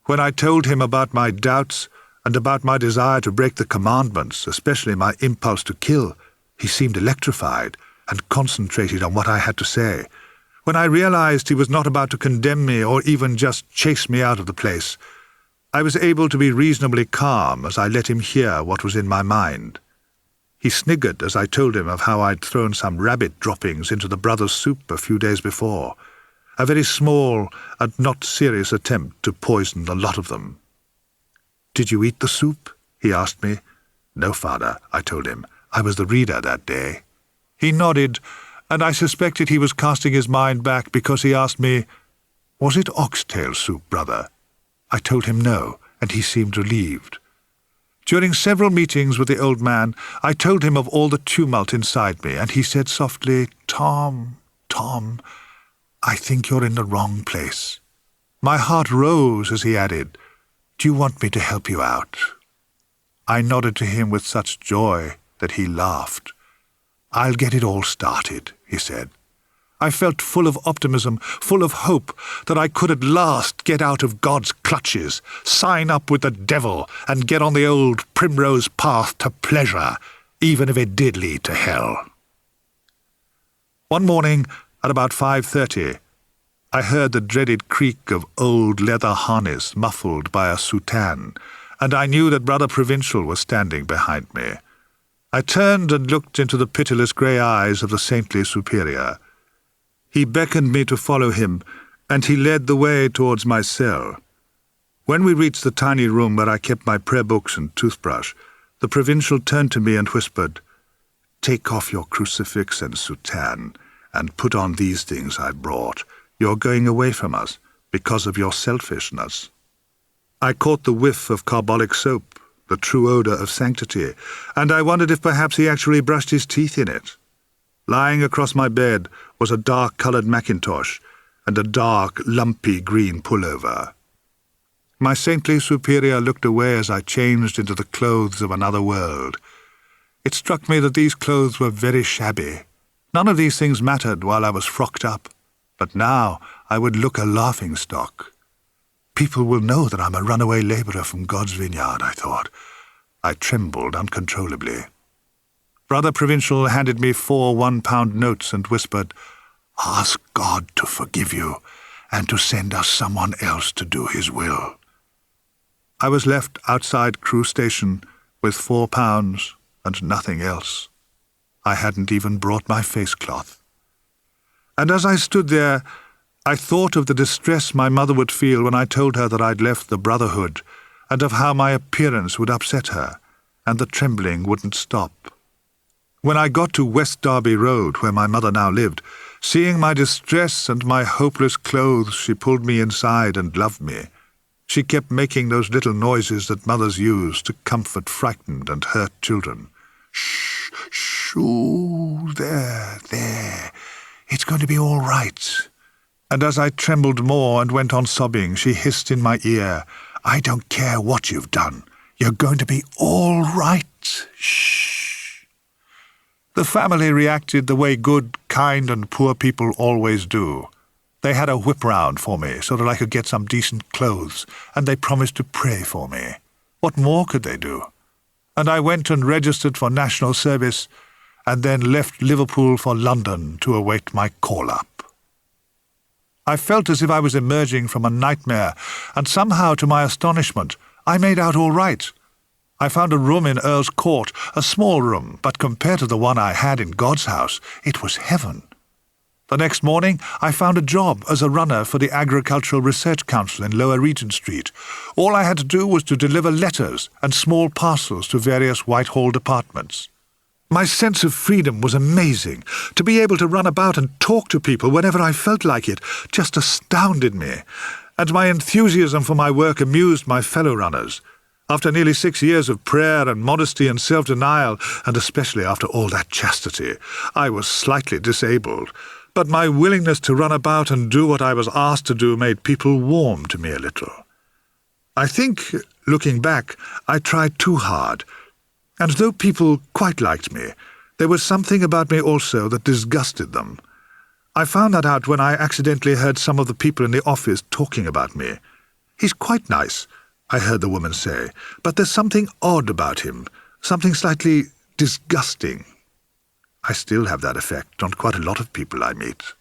When I told him about my doubts and about my desire to break the commandments, especially my impulse to kill, he seemed electrified and concentrated on what I had to say. When I realized he was not about to condemn me or even just chase me out of the place, I was able to be reasonably calm as I let him hear what was in my mind. He sniggered as I told him of how I'd thrown some rabbit droppings into the brothers' soup a few days before, a very small and not serious attempt to poison the lot of them. "Did you eat the soup?" he asked me. "No, Father," I told him. "I was the reader that day." He nodded, and I suspected he was casting his mind back because he asked me, "Was it oxtail soup, brother?" I told him no, and he seemed relieved. During several meetings with the old man, I told him of all the tumult inside me, and he said softly, Tom, I think you're in the wrong place." My heart rose as he added, "Do you want me to help you out?" I nodded to him with such joy that he laughed. "I'll get it all started," he said. I felt full of optimism, full of hope that I could at last get out of God's clutches, sign up with the devil, and get on the old primrose path to pleasure, even if it did lead to hell. One morning, at about 5:30, I heard the dreaded creak of old leather harness muffled by a soutane, and I knew that Brother Provincial was standing behind me. I turned and looked into the pitiless grey eyes of the saintly superior. He beckoned me to follow him, and he led the way towards my cell. When we reached the tiny room where I kept my prayer books and toothbrush, the provincial turned to me and whispered, "Take off your crucifix and soutane, and put on these things I brought. You're going away from us because of your selfishness." I caught the whiff of carbolic soap, the true odour of sanctity, and I wondered if perhaps he actually brushed his teeth in it. Lying across my bed was a dark-coloured mackintosh and a dark, lumpy green pullover. My saintly superior looked away as I changed into the clothes of another world. It struck me that these clothes were very shabby. None of these things mattered while I was frocked up, but now I would look a laughing-stock. People will know that I'm a runaway labourer from God's vineyard, I thought. I trembled uncontrollably. Brother Provincial handed me 4 one-pound notes and whispered, "Ask God to forgive you and to send us someone else to do his will." I was left outside Crewe Station with £4 and nothing else. I hadn't even brought my face-cloth. And as I stood there, I thought of the distress my mother would feel when I told her that I'd left the Brotherhood, and of how my appearance would upset her, and the trembling wouldn't stop. When I got to West Derby Road, where my mother now lived, seeing my distress and my hopeless clothes, she pulled me inside and loved me. She kept making those little noises that mothers use to comfort frightened and hurt children. Shh, shh, ooh, there. It's going to be all right. And as I trembled more and went on sobbing, she hissed in my ear, I don't care what you've done. You're going to be all right. Shh. The family reacted the way good, kind and poor people always do. They had a whip round for me so that I could get some decent clothes, and they promised to pray for me. What more could they do? And I went and registered for national service, and then left Liverpool for London to await my call-up. I felt as if I was emerging from a nightmare, and somehow, to my astonishment, I made out all right. I found a room in Earl's Court, a small room, but compared to the one I had in God's house, it was heaven. The next morning, I found a job as a runner for the Agricultural Research Council in Lower Regent Street. All I had to do was to deliver letters and small parcels to various Whitehall departments. My sense of freedom was amazing. To be able to run about and talk to people whenever I felt like it just astounded me. And my enthusiasm for my work amused my fellow runners. After nearly 6 years of prayer and modesty and self-denial, and especially after all that chastity, I was slightly disabled. But my willingness to run about and do what I was asked to do made people warm to me a little. I think, looking back, I tried too hard. And though people quite liked me, there was something about me also that disgusted them. I found that out when I accidentally heard some of the people in the office talking about me. He's quite nice, I heard the woman say, but there's something odd about him, something slightly disgusting. I still have that effect on quite a lot of people I meet.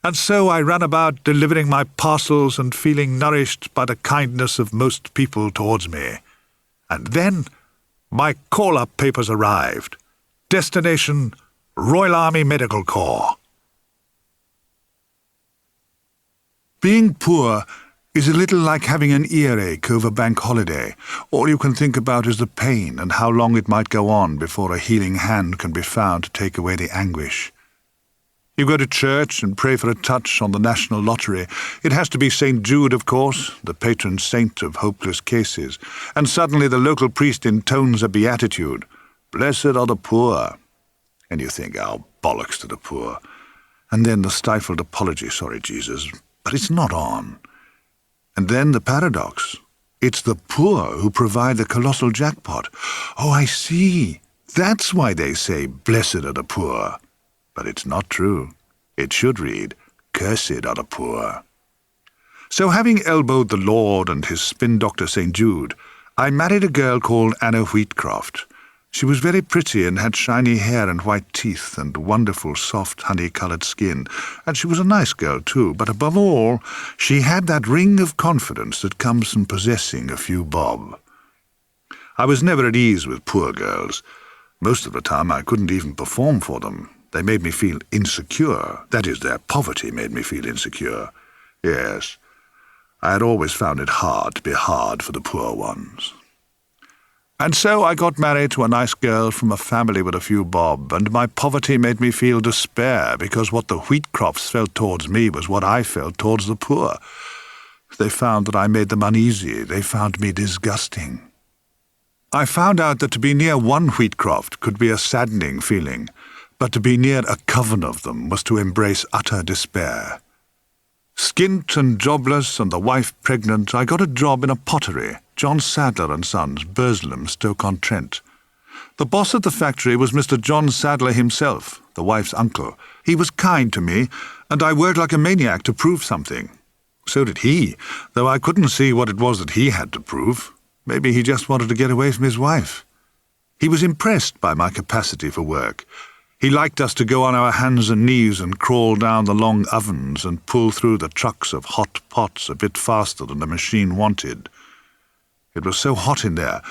And so I ran about delivering my parcels and feeling nourished by the kindness of most people towards me. And then my call-up papers arrived. Destination, Royal Army Medical Corps. Being poor is a little like having an earache over bank holiday. All you can think about is the pain and how long it might go on before a healing hand can be found to take away the anguish. You go to church and pray for a touch on the national lottery. It has to be St. Jude, of course, the patron saint of hopeless cases. And suddenly the local priest intones a beatitude. Blessed are the poor. And you think, oh, bollocks to the poor. And then the stifled apology, sorry, Jesus, but it's not on. And then the paradox. It's the poor who provide the colossal jackpot. Oh, I see. That's why they say, blessed are the poor. But it's not true. It should read, cursed are the poor. So having elbowed the Lord and his spin doctor St. Jude, I married a girl called Anna Wheatcroft. She was very pretty and had shiny hair and white teeth and wonderful soft honey-coloured skin, and she was a nice girl too, but above all, she had that ring of confidence that comes from possessing a few bob. I was never at ease with poor girls. Most of the time I couldn't even perform for them. They made me feel insecure. That is, their poverty made me feel insecure. Yes, I had always found it hard to be hard for the poor ones. And so I got married to a nice girl from a family with a few bob, and my poverty made me feel despair, because what the Wheatcrofts felt towards me was what I felt towards the poor. They found that I made them uneasy. They found me disgusting. I found out that to be near one Wheatcroft could be a saddening feeling, but to be near a coven of them was to embrace utter despair. Skint and jobless and the wife pregnant, I got a job in a pottery, John Sadler and Sons, Burslem, Stoke-on-Trent. The boss at the factory was Mr. John Sadler himself, the wife's uncle. He was kind to me, and I worked like a maniac to prove something. So did he, though I couldn't see what it was that he had to prove. Maybe he just wanted to get away from his wife. He was impressed by my capacity for work. He liked us to go on our hands and knees and crawl down the long ovens and pull through the trucks of hot pots a bit faster than the machine wanted. It was so hot in there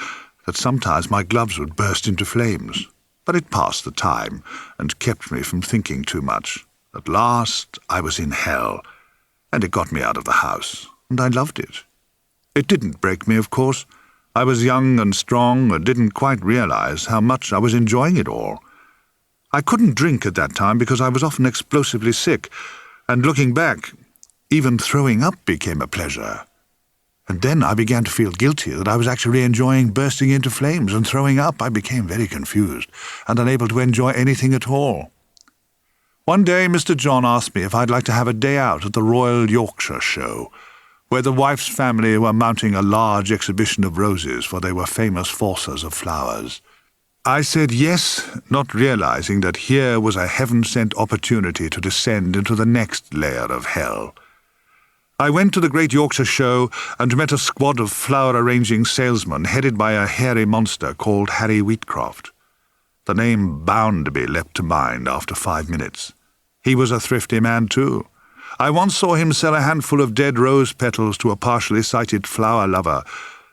that sometimes my gloves would burst into flames, but it passed the time and kept me from thinking too much, At last I was in hell, and it got me out of the house, and I loved it. It didn't break me, of course. I was young and strong and didn't quite realize how much I was enjoying it all. I couldn't drink at that time because I was often explosively sick, and looking back, even throwing up became a pleasure. And then I began to feel guilty that I was actually enjoying bursting into flames and throwing up. I became very confused and unable to enjoy anything at all. One day Mr. John asked me if I'd like to have a day out at the Royal Yorkshire Show, where the wife's family were mounting a large exhibition of roses, for they were famous forcers of flowers. I said yes, not realizing that here was a heaven-sent opportunity to descend into the next layer of hell. I went to the Great Yorkshire Show and met a squad of flower-arranging salesmen headed by a hairy monster called Harry Wheatcroft. The name Bounderby leapt to mind after 5 minutes. He was a thrifty man, too. I once saw him sell a handful of dead rose petals to a partially sighted flower lover,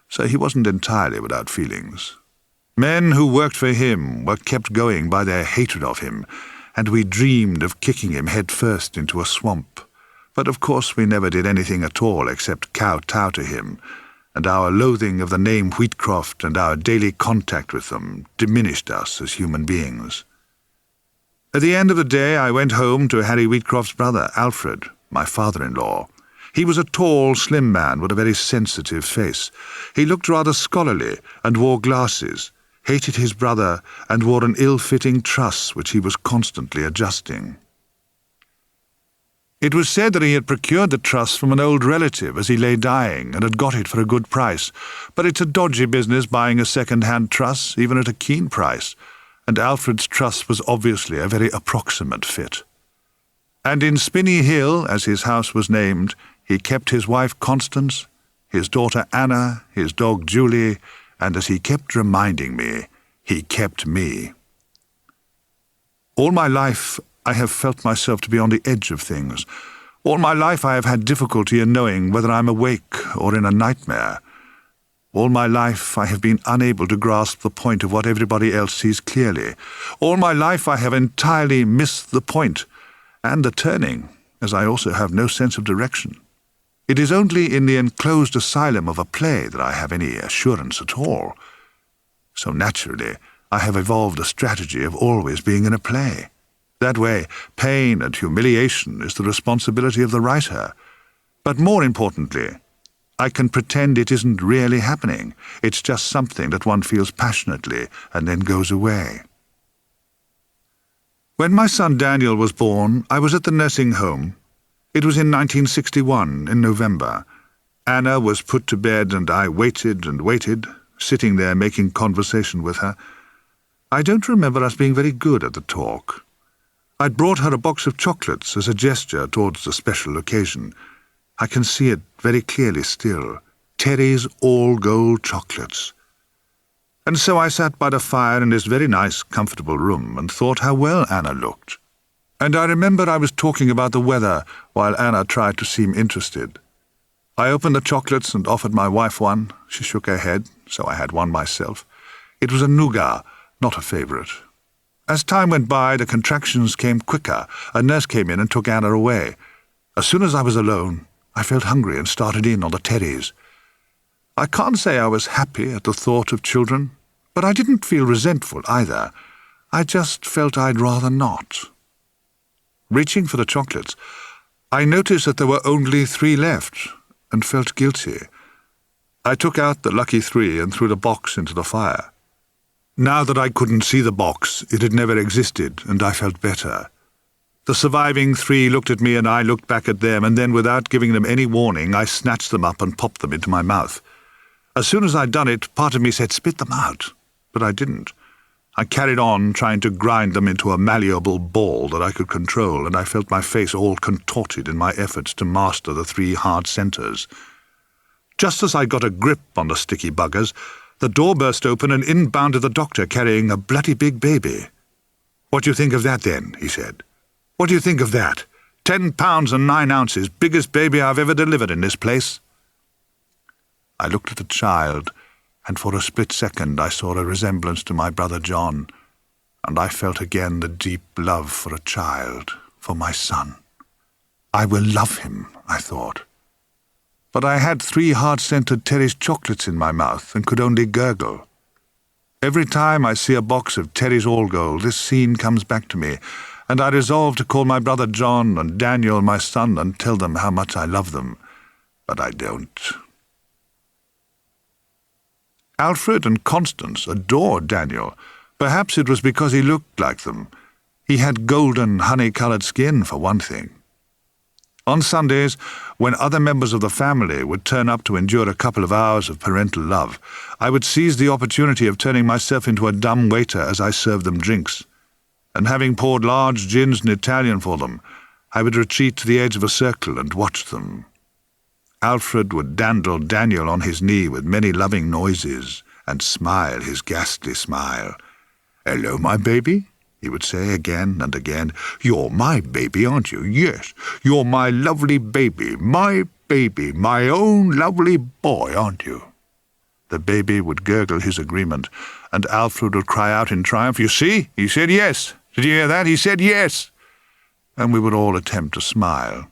so he wasn't entirely without feelings. Men who worked for him were kept going by their hatred of him, and we dreamed of kicking him head first into a swamp. But of course we never did anything at all except kowtow to him, and our loathing of the name Wheatcroft and our daily contact with them diminished us as human beings. At the end of the day I went home to Harry Wheatcroft's brother, Alfred, my father-in-law. He was a tall, slim man with a very sensitive face. He looked rather scholarly and wore glasses, hated his brother, and wore an ill-fitting truss which he was constantly adjusting. It was said that he had procured the truss from an old relative as he lay dying and had got it for a good price, but it's a dodgy business buying a second-hand truss, even at a keen price, and Alfred's truss was obviously a very approximate fit. And in Spinney Hill, as his house was named, he kept his wife Constance, his daughter Anna, his dog Julie, and as he kept reminding me, he kept me. All my life I have felt myself to be on the edge of things. All my life I have had difficulty in knowing whether I'm awake or in a nightmare. All my life I have been unable to grasp the point of what everybody else sees clearly. All my life I have entirely missed the point and the turning, as I also have no sense of direction. It is only in the enclosed asylum of a play that I have any assurance at all. So naturally, I have evolved a strategy of always being in a play. That way, pain and humiliation is the responsibility of the writer. But more importantly, I can pretend it isn't really happening. It's just something that one feels passionately and then goes away. When my son Daniel was born, I was at the nursing home. It was in 1961, in November. Anna was put to bed and I waited and waited, sitting there making conversation with her. I don't remember us being very good at the talk. I'd brought her a box of chocolates as a gesture towards the special occasion. I can see it very clearly still. Terry's all-gold chocolates. And so I sat by the fire in this very nice, comfortable room and thought how well Anna looked. And I remember I was talking about the weather while Anna tried to seem interested. I opened the chocolates and offered my wife one. She shook her head, so I had one myself. It was a nougat, not a favourite. As time went by, the contractions came quicker. A nurse came in and took Anna away. As soon as I was alone, I felt hungry and started in on the Terrys. I can't say I was happy at the thought of children, but I didn't feel resentful either. I just felt I'd rather not. Reaching for the chocolates, I noticed that there were only 3 left, and felt guilty. I took out the lucky 3 and threw the box into the fire. Now that I couldn't see the box, it had never existed, and I felt better. The surviving 3 looked at me and I looked back at them, and then without giving them any warning, I snatched them up and popped them into my mouth. As soon as I'd done it, part of me said, "Spit them out," but I didn't. I carried on, trying to grind them into a malleable ball that I could control, and I felt my face all contorted in my efforts to master the 3 hard centres. Just as I got a grip on the sticky buggers, the door burst open and in bounded the doctor carrying a bloody big baby. "What do you think of that, then?" he said. "What do you think of that? 10 pounds and 9 ounces, biggest baby I've ever delivered in this place." I looked at the child, and for a split second I saw a resemblance to my brother John, and I felt again the deep love for a child, for my son. I will love him, I thought. But I had 3 hard-scented Terry's chocolates in my mouth and could only gurgle. Every time I see a box of Terry's All Gold, this scene comes back to me, and I resolve to call my brother John and Daniel my son and tell them how much I love them. But I don't. Alfred and Constance adored Daniel. Perhaps it was because he looked like them. He had golden, honey-coloured skin, for one thing. On Sundays, when other members of the family would turn up to endure a couple of hours of parental love, I would seize the opportunity of turning myself into a dumb waiter as I served them drinks. And having poured large gins and Italian for them, I would retreat to the edge of a circle and watch them. Alfred would dandle Daniel on his knee with many loving noises and smile his ghastly smile. "Hello, my baby," he would say again and again. "You're my baby, aren't you? Yes, you're my lovely baby, my own lovely boy, aren't you?" The baby would gurgle his agreement, and Alfred would cry out in triumph, "You see, he said yes. Did you hear that? He said yes." And we would all attempt to smile.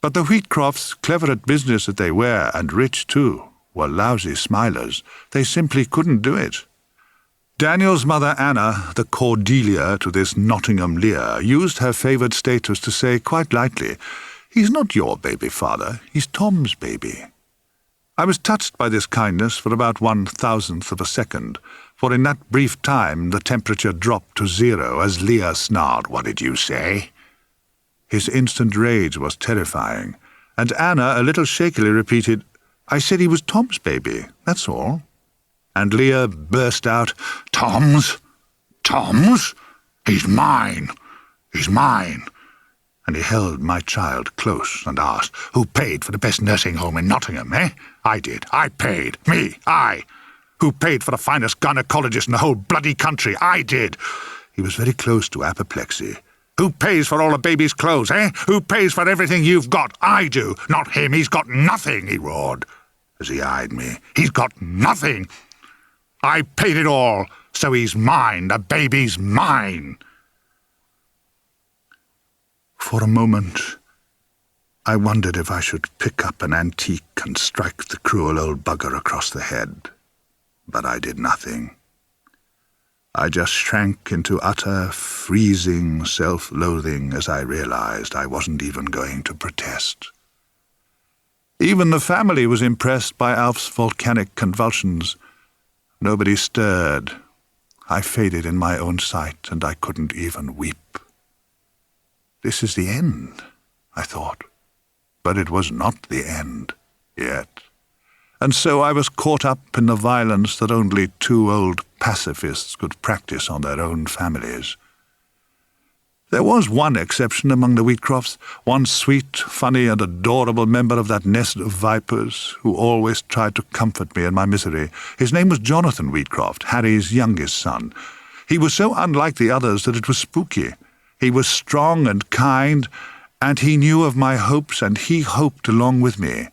But the Wheatcrofts, clever at business that they were, and rich too, were lousy smilers. They simply couldn't do it. Daniel's mother Anna, the Cordelia to this Nottingham Lear, used her favoured status to say quite lightly, "He's not your baby, father, he's Tom's baby." I was touched by this kindness for about 1,000th of a second, for in that brief time the temperature dropped to 0 as Lear snarled, "What did you say?" His instant rage was terrifying, and Anna a little shakily repeated, "I said he was Tom's baby, that's all." And Lear burst out, "Tom's? Tom's? He's mine! He's mine!" And he held my child close and asked, "Who paid for the best nursing home in Nottingham, eh? I did. I paid. Me, I. Who paid for the finest gynecologist in the whole bloody country? I did." He was very close to apoplexy. "Who pays for all the baby's clothes, eh? Who pays for everything you've got? I do. Not him. He's got nothing," he roared, as he eyed me. "He's got nothing. I paid it all, so he's mine. The baby's mine." For a moment, I wondered if I should pick up an antique and strike the cruel old bugger across the head. But I did nothing. I just shrank into utter, freezing self-loathing as I realized I wasn't even going to protest. Even the family was impressed by Alf's volcanic convulsions. Nobody stirred. I faded in my own sight, and I couldn't even weep. This is the end, I thought. But it was not the end, yet. And so I was caught up in the violence that only 2 old pacifists could practice on their own families. There was one exception among the Wheatcrofts, one sweet, funny, and adorable member of that nest of vipers who always tried to comfort me in my misery. His name was Jonathan Wheatcroft, Harry's youngest son. He was so unlike the others that it was spooky. He was strong and kind, and he knew of my hopes, and he hoped along with me.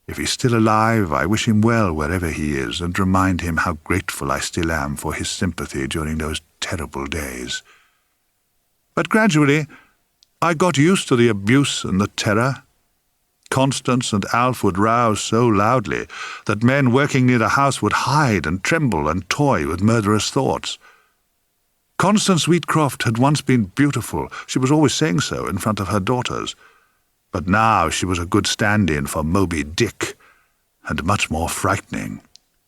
If he's still alive, I wish him well wherever he is, and remind him how grateful I still am for his sympathy during those terrible days. But gradually, I got used to the abuse and the terror. Constance and Alf would rouse so loudly that men working near the house would hide and tremble and toy with murderous thoughts. Constance Wheatcroft had once been beautiful. She was always saying so in front of her daughters. But now she was a good stand-in for Moby Dick, and much more frightening.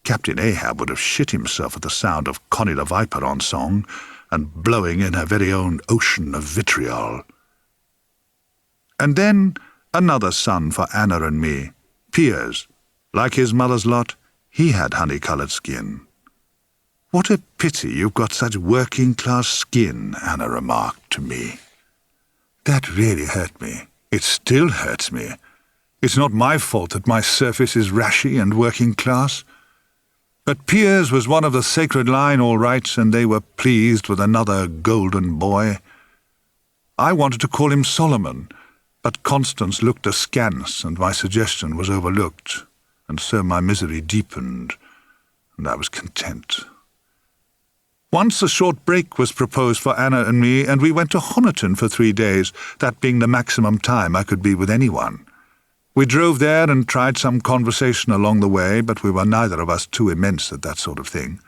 Captain Ahab would have shit himself at the sound of Connie the Viper on song, and blowing in her very own ocean of vitriol. And then another son for Anna and me, Piers. Like his mother's lot, he had honey-coloured skin. "What a pity you've got such working-class skin," Anna remarked to me. That really hurt me. It still hurts me. It's not my fault that my surface is rashy and working-class. But Piers was one of the sacred line all right, and they were pleased with another golden boy. I wanted to call him Solomon, but Constance looked askance, and my suggestion was overlooked, and so my misery deepened, and I was content. Once a short break was proposed for Anna and me, and we went to Honiton for 3 days, that being the maximum time I could be with anyone. We drove there and tried some conversation along the way, but we were neither of us too immense at that sort of thing.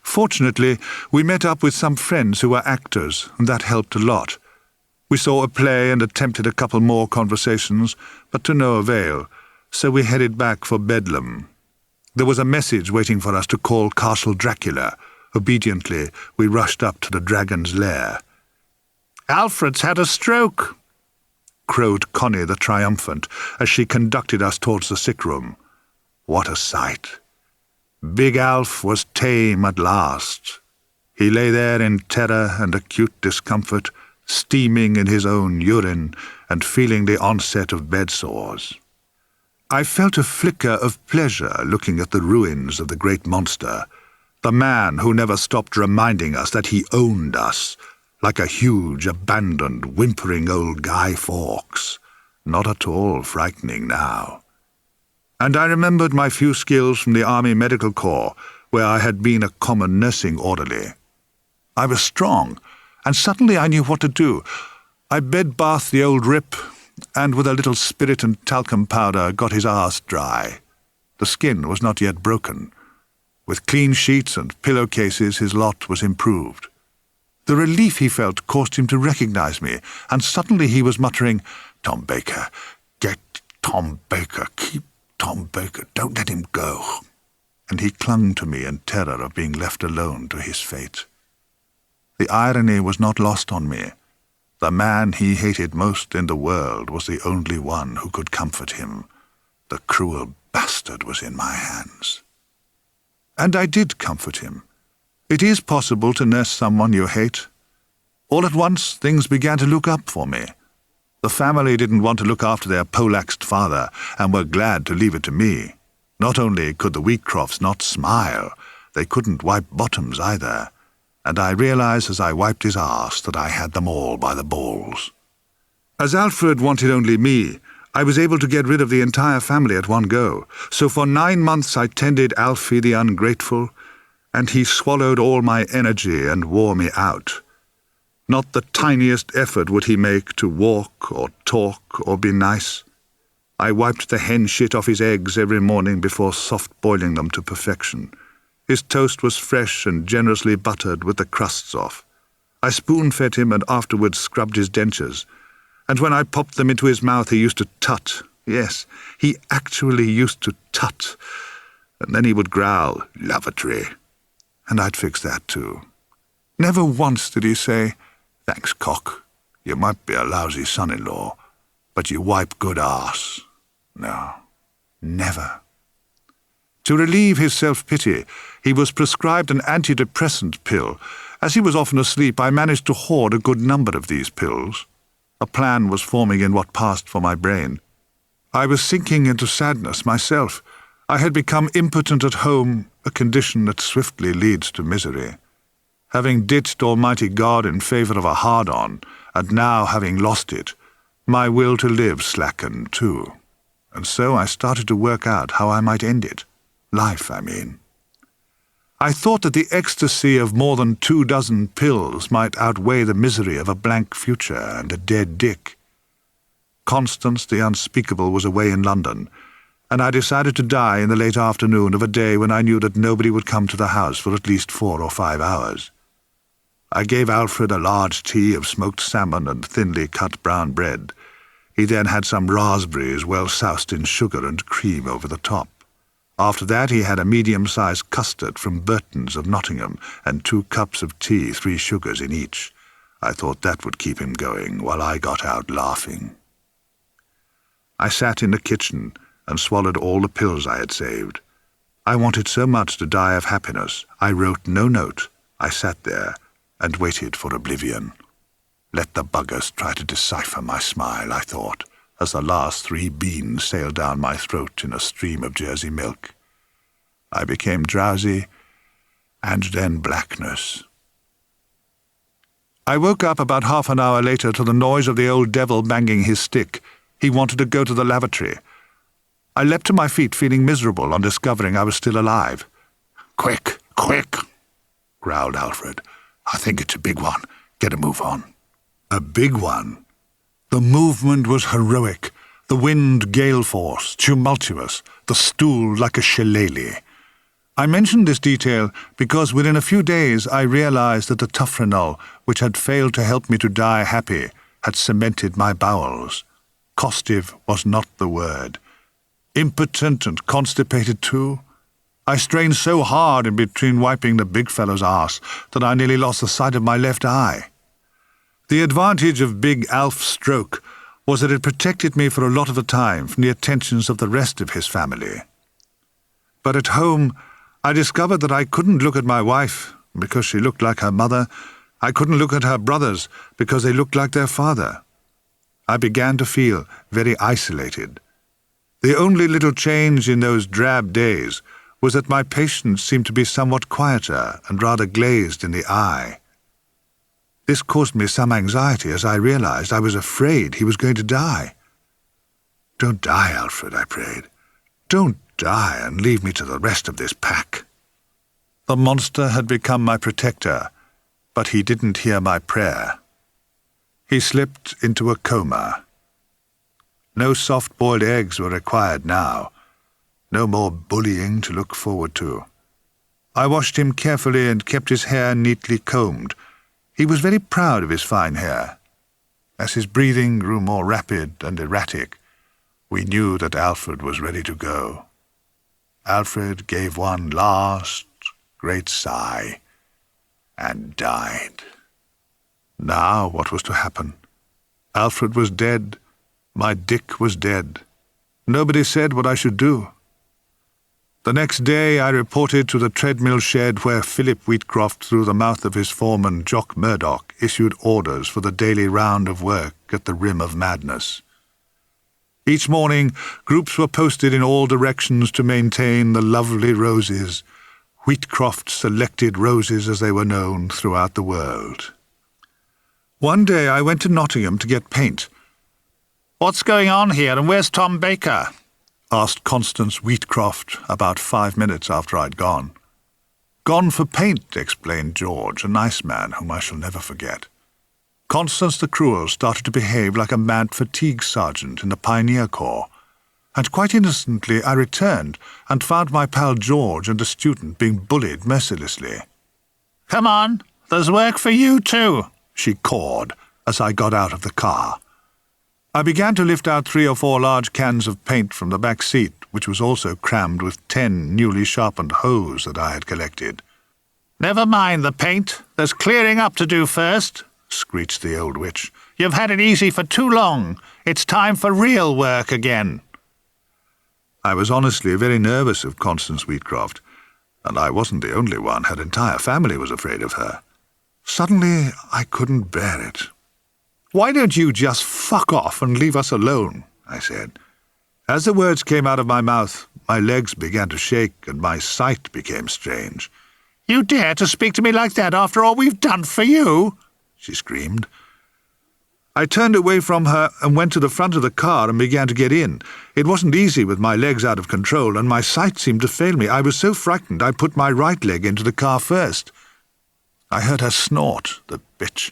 Fortunately, we met up with some friends who were actors, and that helped a lot. We saw a play and attempted a couple more conversations, but to no avail, so we headed back for Bedlam. There was a message waiting for us to call Castle Dracula. Obediently, we rushed up to the dragon's lair. "Alfred's had a stroke," crowed Connie the triumphant as she conducted us towards the sick room. What a sight! Big Alf was tame at last. He lay there in terror and acute discomfort, steaming in his own urine and feeling the onset of bed sores. I felt a flicker of pleasure looking at the ruins of the great monster, the man who never stopped reminding us that he owned us, like a huge, abandoned, whimpering old Guy Fawkes, not at all frightening now. And I remembered my few skills from the Army Medical Corps, where I had been a common nursing orderly. I was strong, and suddenly I knew what to do. I bed-bathed the old rip, and with a little spirit and talcum powder got his arse dry. The skin was not yet broken. With clean sheets and pillowcases his lot was improved. The relief he felt caused him to recognize me, and suddenly he was muttering, "Tom Baker, get Tom Baker, keep Tom Baker, don't let him go." And he clung to me in terror of being left alone to his fate. The irony was not lost on me. The man he hated most in the world was the only one who could comfort him. The cruel bastard was in my hands. And I did comfort him. It is possible to nurse someone you hate. All at once, things began to look up for me. The family didn't want to look after their poleaxed father, and were glad to leave it to me. Not only could the Wheatcrofts not smile, they couldn't wipe bottoms either, and I realized as I wiped his arse that I had them all by the balls. As Alfred wanted only me, I was able to get rid of the entire family at one go, so for 9 months I tended Alfie the ungrateful, and he swallowed all my energy and wore me out. Not the tiniest effort would he make to walk or talk or be nice. I wiped the hen shit off his eggs every morning before soft-boiling them to perfection. His toast was fresh and generously buttered with the crusts off. I spoon-fed him and afterwards scrubbed his dentures, and when I popped them into his mouth he used to tut. Yes, he actually used to tut. And then he would growl, "Lavatory." And I'd fix that too. Never once did he say, "Thanks, cock. You might be a lousy son-in-law, but you wipe good arse." No, never. To relieve his self-pity, he was prescribed an antidepressant pill. As he was often asleep, I managed to hoard a good number of these pills. A plan was forming in what passed for my brain. I was sinking into sadness myself. I had become impotent at home, a condition that swiftly leads to misery. Having ditched Almighty God in favor of a hard-on, and now having lost it, my will to live slackened too. And so I started to work out how I might end it. Life, I mean. I thought that the ecstasy of more than 24 pills might outweigh the misery of a blank future and a dead dick. Constance the Unspeakable was away in London, and I decided to die in the late afternoon of a day when I knew that nobody would come to the house for at least 4 or 5 hours. I gave Alfred a large tea of smoked salmon and thinly cut brown bread. He then had some raspberries well soused in sugar and cream over the top. After that he had a medium-sized custard from Burton's of Nottingham and 2 cups of tea, 3 sugars in each. I thought that would keep him going while I got out laughing. I sat in the kitchen and swallowed all the pills I had saved. I wanted so much to die of happiness, I wrote no note. I sat there and waited for oblivion. Let the buggers try to decipher my smile, I thought, as the last 3 beans sailed down my throat in a stream of Jersey milk. I became drowsy, and then blackness. I woke up about half an hour later to the noise of the old devil banging his stick. He wanted to go to the lavatory. I leapt to my feet, feeling miserable on discovering I was still alive. "Quick, quick!" growled Alfred. "I think it's a big one. Get a move on." A big one? The movement was heroic, the wind gale force, tumultuous, the stool like a shillelagh. I mentioned this detail because within a few days I realized that the Tuffrenol, which had failed to help me to die happy, had cemented my bowels. Costive was not the word. Impotent and constipated too. I strained so hard in between wiping the big fellow's arse that I nearly lost the sight of my left eye. The advantage of Big Alf's stroke was that it protected me for a lot of the time from the attentions of the rest of his family. But at home, I discovered that I couldn't look at my wife because she looked like her mother. I couldn't look at her brothers because they looked like their father. I began to feel very isolated. The only little change in those drab days was that my patients seemed to be somewhat quieter and rather glazed in the eye. This caused me some anxiety as I realized I was afraid he was going to die. "Don't die, Alfred," I prayed. "Don't die and leave me to the rest of this pack." The monster had become my protector, but he didn't hear my prayer. He slipped into a coma. No soft-boiled eggs were required now. No more bullying to look forward to. I washed him carefully and kept his hair neatly combed. He was very proud of his fine hair. As his breathing grew more rapid and erratic, we knew that Alfred was ready to go. Alfred gave one last great sigh and died. Now what was to happen? Alfred was dead. My Dick was dead. Nobody said what I should do. The next day I reported to the treadmill shed where Philip Wheatcroft, through the mouth of his foreman, Jock Murdoch, issued orders for the daily round of work at the rim of madness. Each morning, groups were posted in all directions to maintain the lovely roses, Wheatcroft-selected roses as they were known throughout the world. One day I went to Nottingham to get paint. "What's going on here, and where's Tom Baker?" asked Constance Wheatcroft about 5 minutes after I'd gone. "Gone for paint," explained George, a nice man whom I shall never forget. Constance the Cruel started to behave like a mad fatigue sergeant in the Pioneer Corps, and quite innocently I returned and found my pal George and a student being bullied mercilessly. "Come on, there's work for you too," she cawed as I got out of the car. I began to lift out 3 or 4 large cans of paint from the back seat, which was also crammed with 10 newly sharpened hoes that I had collected. "Never mind the paint. There's clearing up to do first," screeched the old witch. "You've had it easy for too long. It's time for real work again." I was honestly very nervous of Constance Wheatcroft, and I wasn't the only one. Her entire family was afraid of her. Suddenly I couldn't bear it. "Why don't you just fuck off and leave us alone?" I said. As the words came out of my mouth, my legs began to shake and my sight became strange. "You dare to speak to me like that after all we've done for you?" she screamed. I turned away from her and went to the front of the car and began to get in. It wasn't easy with my legs out of control, and my sight seemed to fail me. I was so frightened I put my right leg into the car first. I heard her snort, the bitch,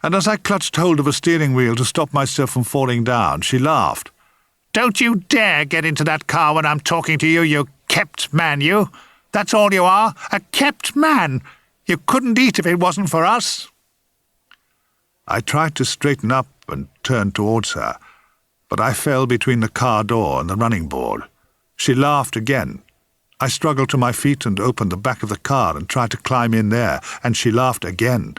and as I clutched hold of a steering wheel to stop myself from falling down, she laughed. "Don't you dare get into that car when I'm talking to you, you kept man, you! That's all you are, a kept man! You couldn't eat if it wasn't for us!" I tried to straighten up and turn towards her, but I fell between the car door and the running board. She laughed again. I struggled to my feet and opened the back of the car and tried to climb in there, and she laughed again.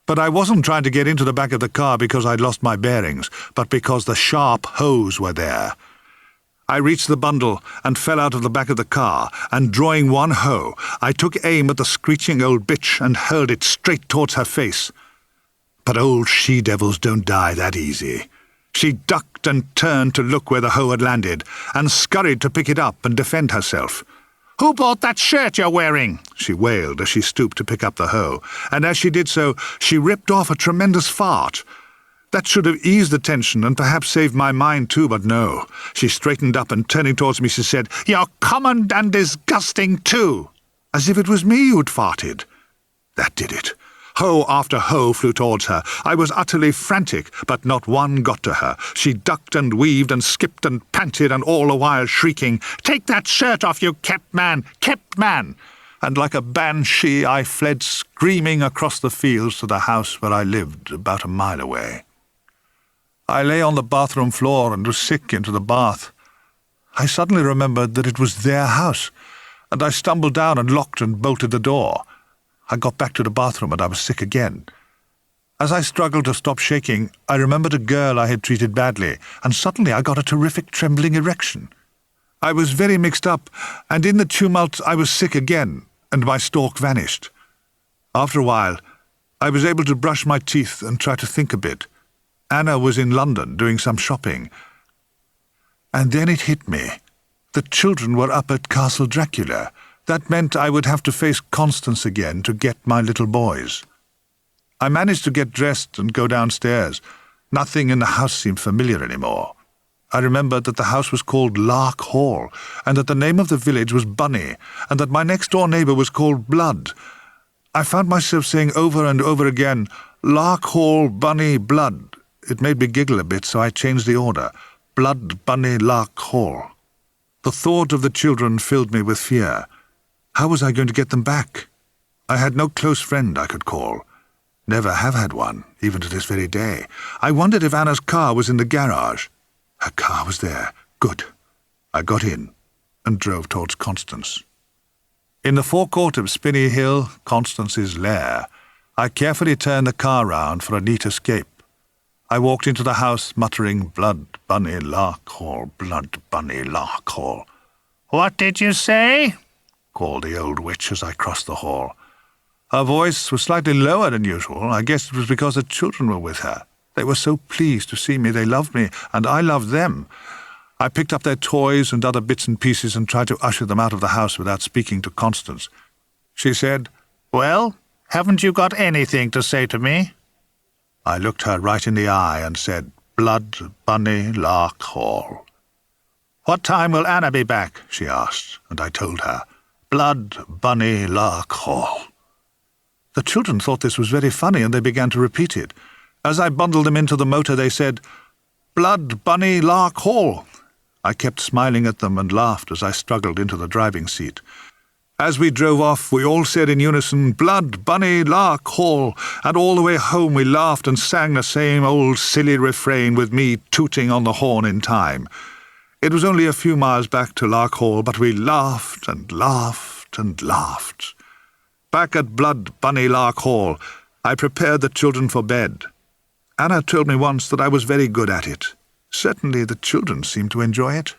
But I wasn't trying to get into the back of the car because I'd lost my bearings, but because the sharp hose were there. I reached the bundle and fell out of the back of the car, and drawing one hoe, I took aim at the screeching old bitch and hurled it straight towards her face. But old she-devils don't die that easy. She ducked and turned to look where the hoe had landed, and scurried to pick it up and defend herself. "Who bought that shirt you're wearing?" she wailed as she stooped to pick up the hoe, and as she did so, she ripped off a tremendous fart. That should have eased the tension and perhaps saved my mind too, but no. She straightened up and turning towards me she said, "You're common and disgusting too," as if it was me who'd farted. That did it. Hoe after hoe flew towards her. I was utterly frantic, but not one got to her. She ducked and weaved and skipped and panted, and all the while shrieking, "Take that shirt off, you kept man! Kept man!" And like a banshee I fled screaming across the fields to the house where I lived, about a mile away. I lay on the bathroom floor and was sick into the bath. I suddenly remembered that it was their house, and I stumbled down and locked and bolted the door. I got back to the bathroom and I was sick again. As I struggled to stop shaking, I remembered a girl I had treated badly, and suddenly I got a terrific trembling erection. I was very mixed up, and in the tumult I was sick again, and my stalk vanished. After a while, I was able to brush my teeth and try to think a bit. Anna was in London doing some shopping. And then it hit me. The children were up at Castle Dracula. That meant I would have to face Constance again to get my little boys. I managed to get dressed and go downstairs. Nothing in the house seemed familiar anymore. I remembered that the house was called Lark Hall, and that the name of the village was Bunny, and that my next-door neighbour was called Blood. I found myself saying over and over again, "Lark Hall, Bunny, Blood." It made me giggle a bit, so I changed the order. Blood, Bunny, Lark Hall. The thought of the children filled me with fear. How was I going to get them back? I had no close friend I could call. Never have had one, even to this very day. I wondered if Anna's car was in the garage. Her car was there. Good. I got in and drove towards Constance. In the forecourt of Spinney Hill, Constance's lair, I carefully turned the car round for a neat escape. I walked into the house muttering, "Blood, Bunny, Lark Hall, Blood, Bunny, Lark Hall." "What did you say?" called the old witch as I crossed the hall. Her voice was slightly lower than usual. I guess it was because the children were with her. They were so pleased to see me. They loved me, and I loved them. I picked up their toys and other bits and pieces and tried to usher them out of the house without speaking to Constance. She said, "Well, haven't you got anything to say to me?" I looked her right in the eye and said, "Blood, Bunny, Lark Hall." "What time will Anna be back?" she asked, and I told her, "Blood, Bunny, Lark Hall." The children thought this was very funny, and they began to repeat it. As I bundled them into the motor, they said, "Blood, Bunny, Lark Hall." I kept smiling at them and laughed as I struggled into the driving seat. As we drove off, we all said in unison, "Blood, Bunny, Lark Hall," and all the way home we laughed and sang the same old silly refrain with me tooting on the horn in time. It was only a few miles back to Lark Hall, but we laughed and laughed and laughed. Back at Blood, Bunny, Lark Hall, I prepared the children for bed. Anna told me once that I was very good at it. Certainly the children seemed to enjoy it.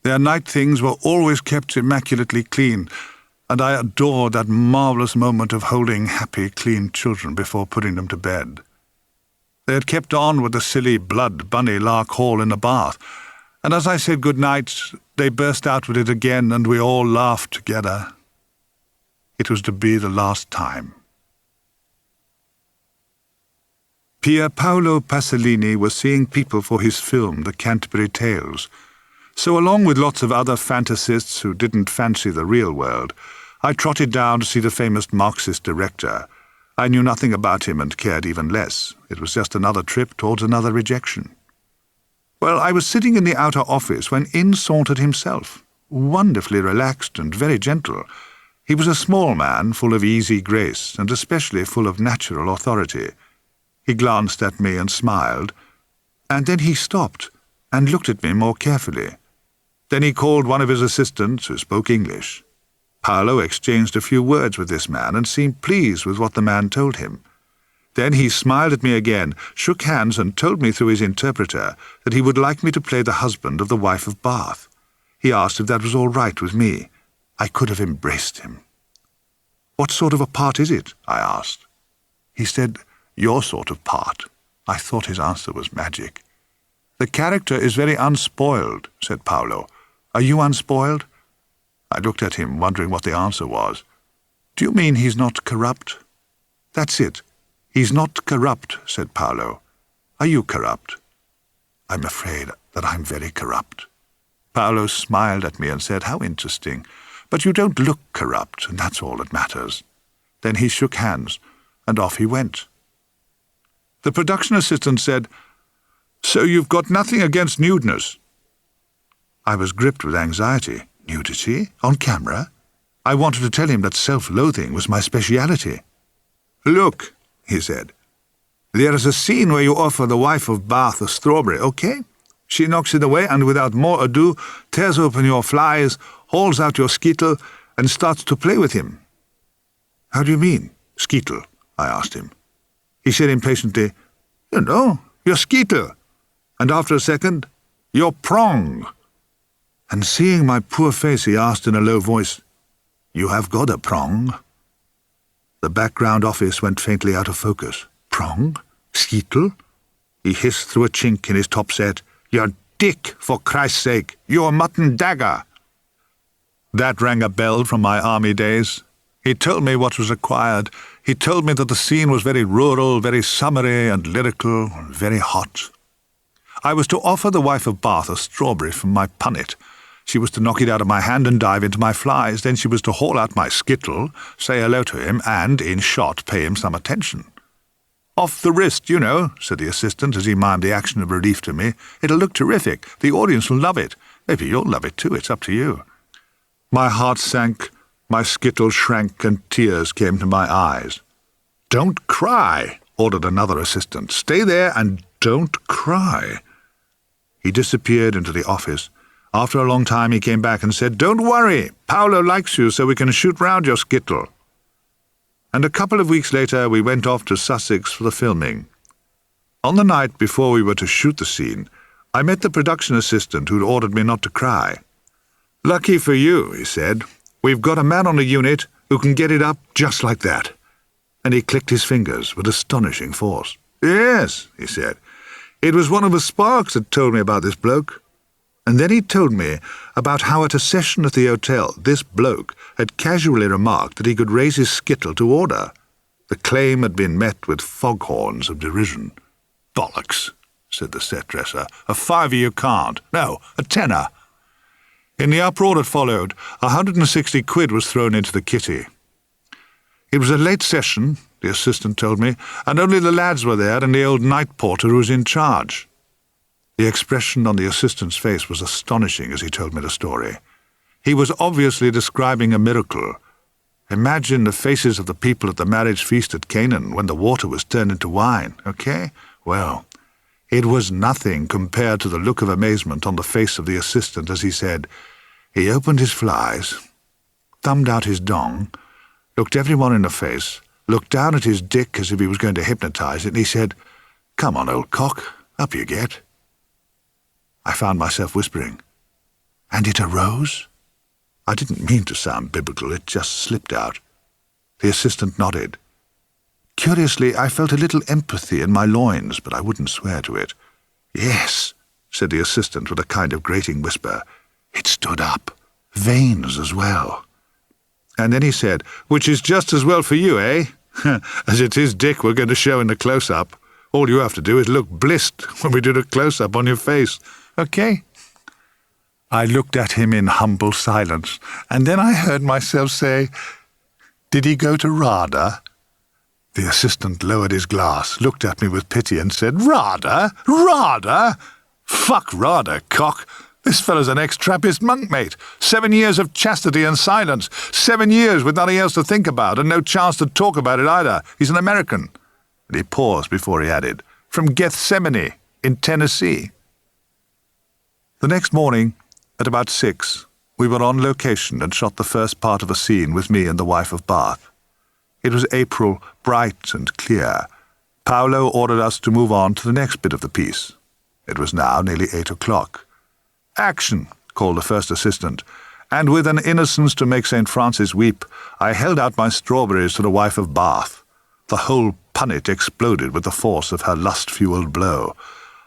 Their night things were always kept immaculately clean, and I adored that marvellous moment of holding happy, clean children before putting them to bed. They had kept on with the silly Blood, Bunny, Lark Hall in the bath, and as I said good night, they burst out with it again, and we all laughed together. It was to be the last time. Pier Paolo Pasolini was seeing people for his film, The Canterbury Tales. So along with lots of other fantasists who didn't fancy the real world, I trotted down to see the famous Marxist director. I knew nothing about him and cared even less. It was just another trip towards another rejection. Well, I was sitting in the outer office when in sauntered himself, wonderfully relaxed and very gentle. He was a small man, full of easy grace, and especially full of natural authority. He glanced at me and smiled, and then he stopped and looked at me more carefully. Then he called one of his assistants, who spoke English. Paolo exchanged a few words with this man and seemed pleased with what the man told him. Then he smiled at me again, shook hands, and told me through his interpreter that he would like me to play the husband of the wife of Bath. He asked if that was all right with me. I could have embraced him. "What sort of a part is it?" I asked. He said, "Your sort of part." I thought his answer was magic. "The character is very unspoiled," said Paolo. "Are you unspoiled?" I looked at him, wondering what the answer was. "Do you mean he's not corrupt?" "That's it. He's not corrupt," said Paolo. "Are you corrupt?" "I'm afraid that I'm very corrupt." Paolo smiled at me and said, "How interesting. But you don't look corrupt, and that's all that matters." Then he shook hands, and off he went. The production assistant said, "So you've got nothing against nudeness?" I was gripped with anxiety. Nudity? On camera? I wanted to tell him that self-loathing was my speciality. "Look," he said, "there is a scene where you offer the wife of Bath a strawberry, okay? She knocks it away and without more ado tears open your flies, hauls out your skittle, and starts to play with him." "How do you mean, skittle?" I asked him. He said impatiently, "You know, your skittle." And after a second, "Your prong." And seeing my poor face, he asked in a low voice, "You have got a prong?" The background office went faintly out of focus. "Prong? Skittle?" He hissed through a chink in his top set, "Your dick, for Christ's sake! Your mutton dagger!" That rang a bell from my army days. He told me what was required. He told me that the scene was very rural, very summery and lyrical, and very hot. I was to offer the wife of Bath a strawberry from my punnet. She was to knock it out of my hand and dive into my flies. Then she was to haul out my skittle, say hello to him, and, in short, pay him some attention. "Off the wrist, you know," said the assistant as he mimed the action of relief to me. "It'll look terrific. The audience will love it. Maybe you'll love it too. It's up to you." My heart sank, my skittle shrank, and tears came to my eyes. "Don't cry," ordered another assistant. "Stay there and don't cry." He disappeared into the office. After a long time he came back and said, "Don't worry, Paolo likes you so we can shoot round your skittle." And a couple of weeks later we went off to Sussex for the filming. On the night before we were to shoot the scene, I met the production assistant who'd ordered me not to cry. "Lucky for you," he said, "we've got a man on the unit who can get it up just like that." And he clicked his fingers with astonishing force. "Yes," he said, "it was one of the Sparks that told me about this bloke." And then he told me about how at a session at the hotel this bloke had casually remarked that he could raise his skittle to order. The claim had been met with foghorns of derision. "Bollocks," said the set-dresser. "A fiver you can't. No, a tenner." In the uproar that followed, 160 quid was thrown into the kitty. It was a late session, the assistant told me, and only the lads were there and the old night porter who was in charge. The expression on the assistant's face was astonishing as he told me the story. He was obviously describing a miracle. Imagine the faces of the people at the marriage feast at Canaan when the water was turned into wine, okay? Well, it was nothing compared to the look of amazement on the face of the assistant as he said, he opened his flies, thumbed out his dong, looked everyone in the face, looked down at his dick as if he was going to hypnotize it, and he said, "Come on, old cock, up you get." I found myself whispering, "And it arose?" I didn't mean to sound biblical, it just slipped out. The assistant nodded. Curiously, I felt a little empathy in my loins, but I wouldn't swear to it. "Yes," said the assistant with a kind of grating whisper. "It stood up. Veins as well." And then he said, "Which is just as well for you, eh? As it's his dick we're going to show in the close-up. All you have to do is look blissed when we do the close-up on your face. Okay?" I looked at him in humble silence, and then I heard myself say, "Did he go to RADA?" The assistant lowered his glass, looked at me with pity, and said, "RADA? RADA? Fuck RADA, cock. This fellow's an ex-Trappist monk, mate. 7 years of chastity and silence. 7 years with nothing else to think about, and no chance to talk about it either. He's an American." And he paused before he added, "From Gethsemane, in Tennessee." The next morning, at about 6, we were on location and shot the first part of a scene with me and the wife of Bath. It was April, bright and clear. Paolo ordered us to move on to the next bit of the piece. It was now nearly 8 o'clock. "Action," called the first assistant, and with an innocence to make St. Francis weep, I held out my strawberries to the wife of Bath. The whole punnet exploded with the force of her lust-fueled blow.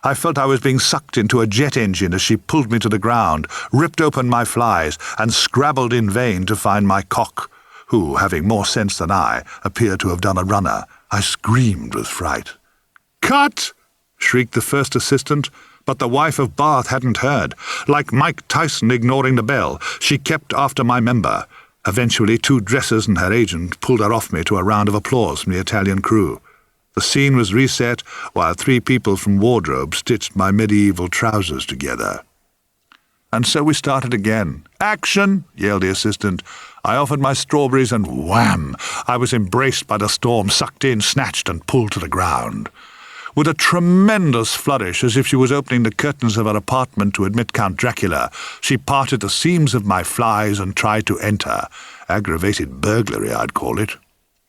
I felt I was being sucked into a jet engine as she pulled me to the ground, ripped open my flies, and scrabbled in vain to find my cock, who, having more sense than I, appeared to have done a runner. I screamed with fright. "Cut!" shrieked the first assistant, but the wife of Bath hadn't heard. Like Mike Tyson ignoring the bell, she kept after my member. Eventually, 2 dressers and her agent pulled her off me to a round of applause from the Italian crew. The scene was reset while 3 people from wardrobe stitched my medieval trousers together. And so we started again. "Action!" yelled the assistant. I offered my strawberries and wham! I was embraced by the storm, sucked in, snatched and pulled to the ground. With a tremendous flourish, as if she was opening the curtains of her apartment to admit Count Dracula, she parted the seams of my flies and tried to enter. Aggravated burglary, I'd call it.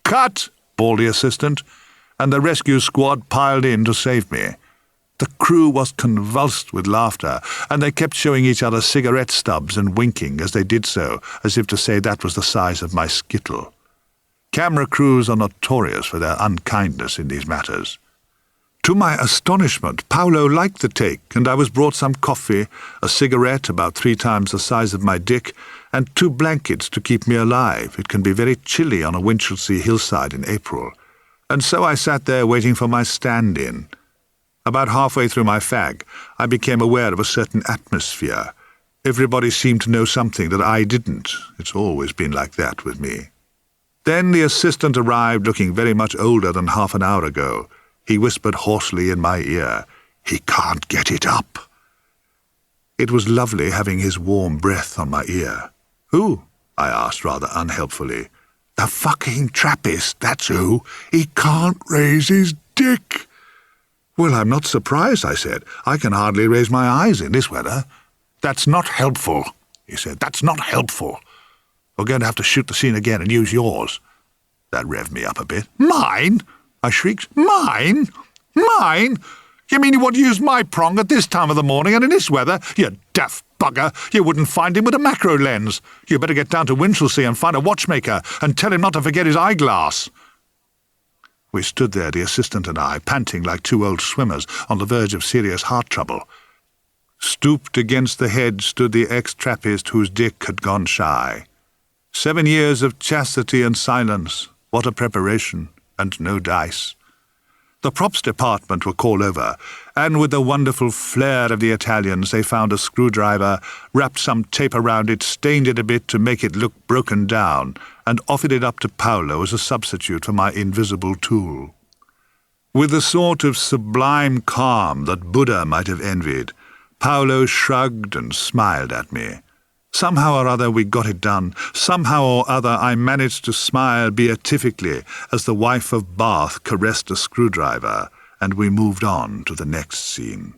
"Cut!" bawled the assistant, and the rescue squad piled in to save me. The crew was convulsed with laughter, and they kept showing each other cigarette stubs and winking as they did so, as if to say that was the size of my skittle. Camera crews are notorious for their unkindness in these matters. To my astonishment, Paolo liked the take, and I was brought some coffee, a cigarette about 3 times the size of my dick, and 2 blankets to keep me alive. It can be very chilly on a Winchelsea hillside in April. And so I sat there waiting for my stand-in. About halfway through my fag, I became aware of a certain atmosphere. Everybody seemed to know something that I didn't. It's always been like that with me. Then the assistant arrived, looking very much older than half an hour ago. He whispered hoarsely in my ear, "He can't get it up." It was lovely having his warm breath on my ear. "Who?" I asked rather unhelpfully. "The fucking Trappist, that's who. He can't raise his dick." "Well, I'm not surprised," I said. "I can hardly raise my eyes in this weather." "That's not helpful," he said. "That's not helpful. We're going to have to shoot the scene again and use yours." That revved me up a bit. "Mine?" I shrieked. "Mine? Mine? You mean you want to use my prong at this time of the morning and in this weather? You daft bugger! You wouldn't find him with a macro lens. You better get down to Winchelsea and find a watchmaker and tell him not to forget his eyeglass." We stood there, the assistant and I, panting like 2 old swimmers on the verge of serious heart trouble. Stooped against the hedge stood the ex-Trappist whose dick had gone shy. 7 years of chastity and silence. What a preparation, and no dice. The props department were called over, and with the wonderful flair of the Italians they found a screwdriver, wrapped some tape around it, stained it a bit to make it look broken down, and offered it up to Paolo as a substitute for my invisible tool. With the sort of sublime calm that Buddha might have envied, Paolo shrugged and smiled at me. Somehow or other we got it done. Somehow or other I managed to smile beatifically as the wife of Bath caressed a screwdriver, and we moved on to the next scene.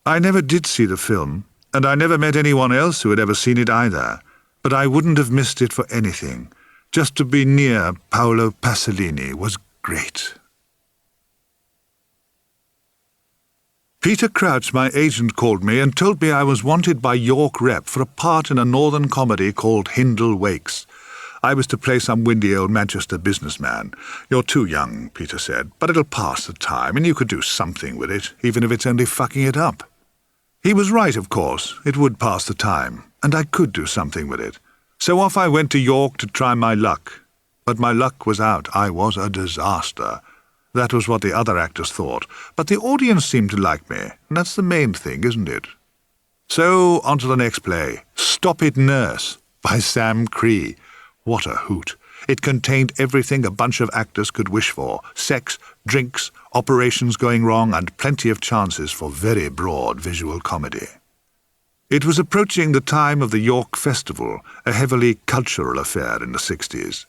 I never did see the film, and I never met anyone else who had ever seen it either, but I wouldn't have missed it for anything. Just to be near Paolo Pasolini was great. Peter Crouch, my agent, called me and told me I was wanted by York Rep for a part in a northern comedy called Hindle Wakes. I was to play some windy old Manchester businessman. "You're too young," Peter said, "but it'll pass the time, and you could do something with it, even if it's only fucking it up." He was right, of course. It would pass the time, and I could do something with it. So off I went to York to try my luck. But my luck was out. I was a disaster. That was what the other actors thought, but the audience seemed to like me, and that's the main thing, isn't it? So, on to the next play, Stop It Nurse, by Sam Cree. What a hoot. It contained everything a bunch of actors could wish for: sex, drinks, operations going wrong, and plenty of chances for very broad visual comedy. It was approaching the time of the York Festival, a heavily cultural affair in the 60s.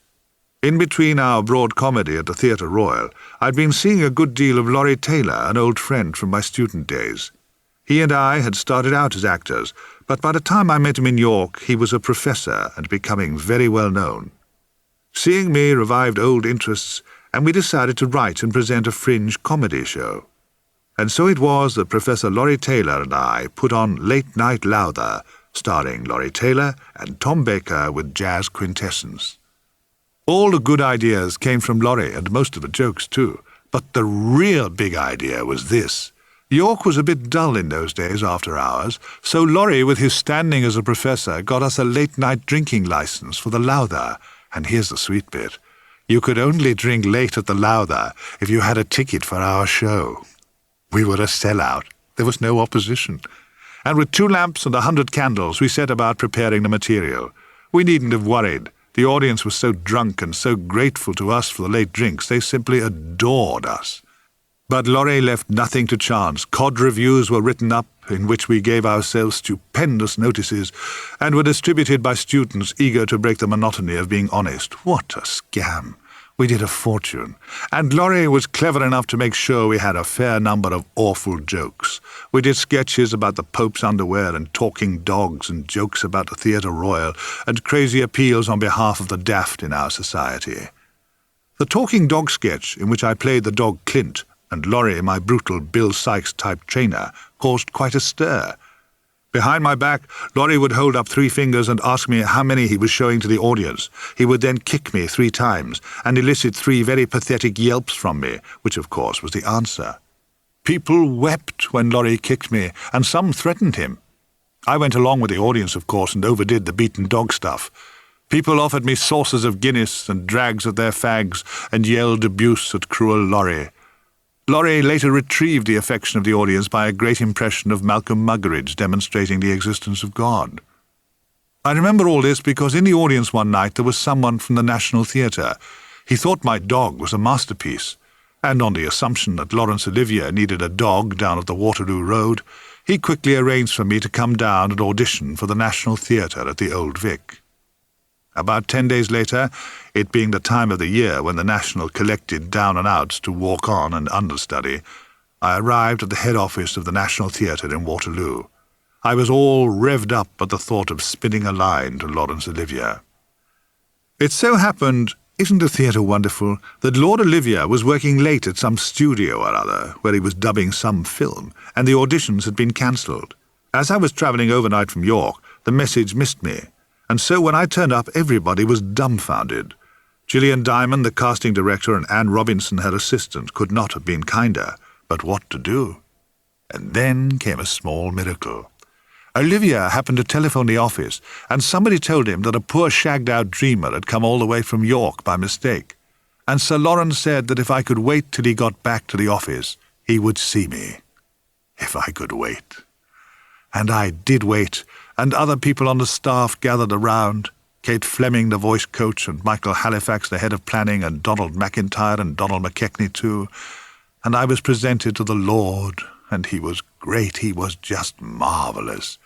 In between our broad comedy at the Theatre Royal, I'd been seeing a good deal of Laurie Taylor, an old friend from my student days. He and I had started out as actors, but by the time I met him in York, he was a professor and becoming very well known. Seeing me revived old interests, and we decided to write and present a fringe comedy show. And so it was that Professor Laurie Taylor and I put on Late Night Lowther, starring Laurie Taylor and Tom Baker with jazz quintessence. All the good ideas came from Laurie, and most of the jokes too. But the real big idea was this. York was a bit dull in those days after hours, so Laurie, with his standing as a professor, got us a late-night drinking license for the Lowther. And here's the sweet bit. You could only drink late at the Lowther if you had a ticket for our show. We were a sellout. There was no opposition. And with 2 lamps and 100 candles, we set about preparing the material. We needn't have worried. The audience was so drunk and so grateful to us for the late drinks, they simply adored us. But Laurie left nothing to chance. Cod reviews were written up, in which we gave ourselves stupendous notices, and were distributed by students eager to break the monotony of being honest. What a scam! We did a fortune, and Laurie was clever enough to make sure we had a fair number of awful jokes. We did sketches about the Pope's underwear and talking dogs, and jokes about the Theatre Royal, and crazy appeals on behalf of the daft in our society. The talking dog sketch, in which I played the dog Clint, and Laurie, my brutal Bill Sykes-type trainer, caused quite a stir. Behind my back, Laurie would hold up 3 fingers and ask me how many he was showing to the audience. He would then kick me 3 times and elicit 3 very pathetic yelps from me, which of course was the answer. People wept when Laurie kicked me, and some threatened him. I went along with the audience, of course, and overdid the beaten dog stuff. People offered me saucers of Guinness and drags of their fags and yelled abuse at cruel Laurie. Laurie later retrieved the affection of the audience by a great impression of Malcolm Muggeridge demonstrating the existence of God. I remember all this because in the audience one night there was someone from the National Theatre. He thought my dog was a masterpiece, and on the assumption that Laurence Olivier needed a dog down at the Waterloo Road, he quickly arranged for me to come down and audition for the National Theatre at the Old Vic. About 10 days later, it being the time of the year when the National collected down and outs to walk on and understudy, I arrived at the head office of the National Theatre in Waterloo. I was all revved up at the thought of spinning a line to Laurence Olivier. It so happened, isn't the theatre wonderful, that Lord Olivier was working late at some studio or other, where he was dubbing some film, and the auditions had been cancelled. As I was travelling overnight from York, the message missed me, and so when I turned up, everybody was dumbfounded. Gillian Diamond, the casting director, and Anne Robinson, her assistant, could not have been kinder. But what to do? And then came a small miracle. Olivier happened to telephone the office, and somebody told him that a poor shagged-out dreamer had come all the way from York by mistake. And Sir Lawrence said that if I could wait till he got back to the office, he would see me. If I could wait. And I did wait, and other people on the staff gathered around. Kate Fleming, the voice coach, and Michael Halifax, the head of planning, and Donald McIntyre and Donald McKechnie too. And I was presented to the Lord, and he was great. He was just marvellous.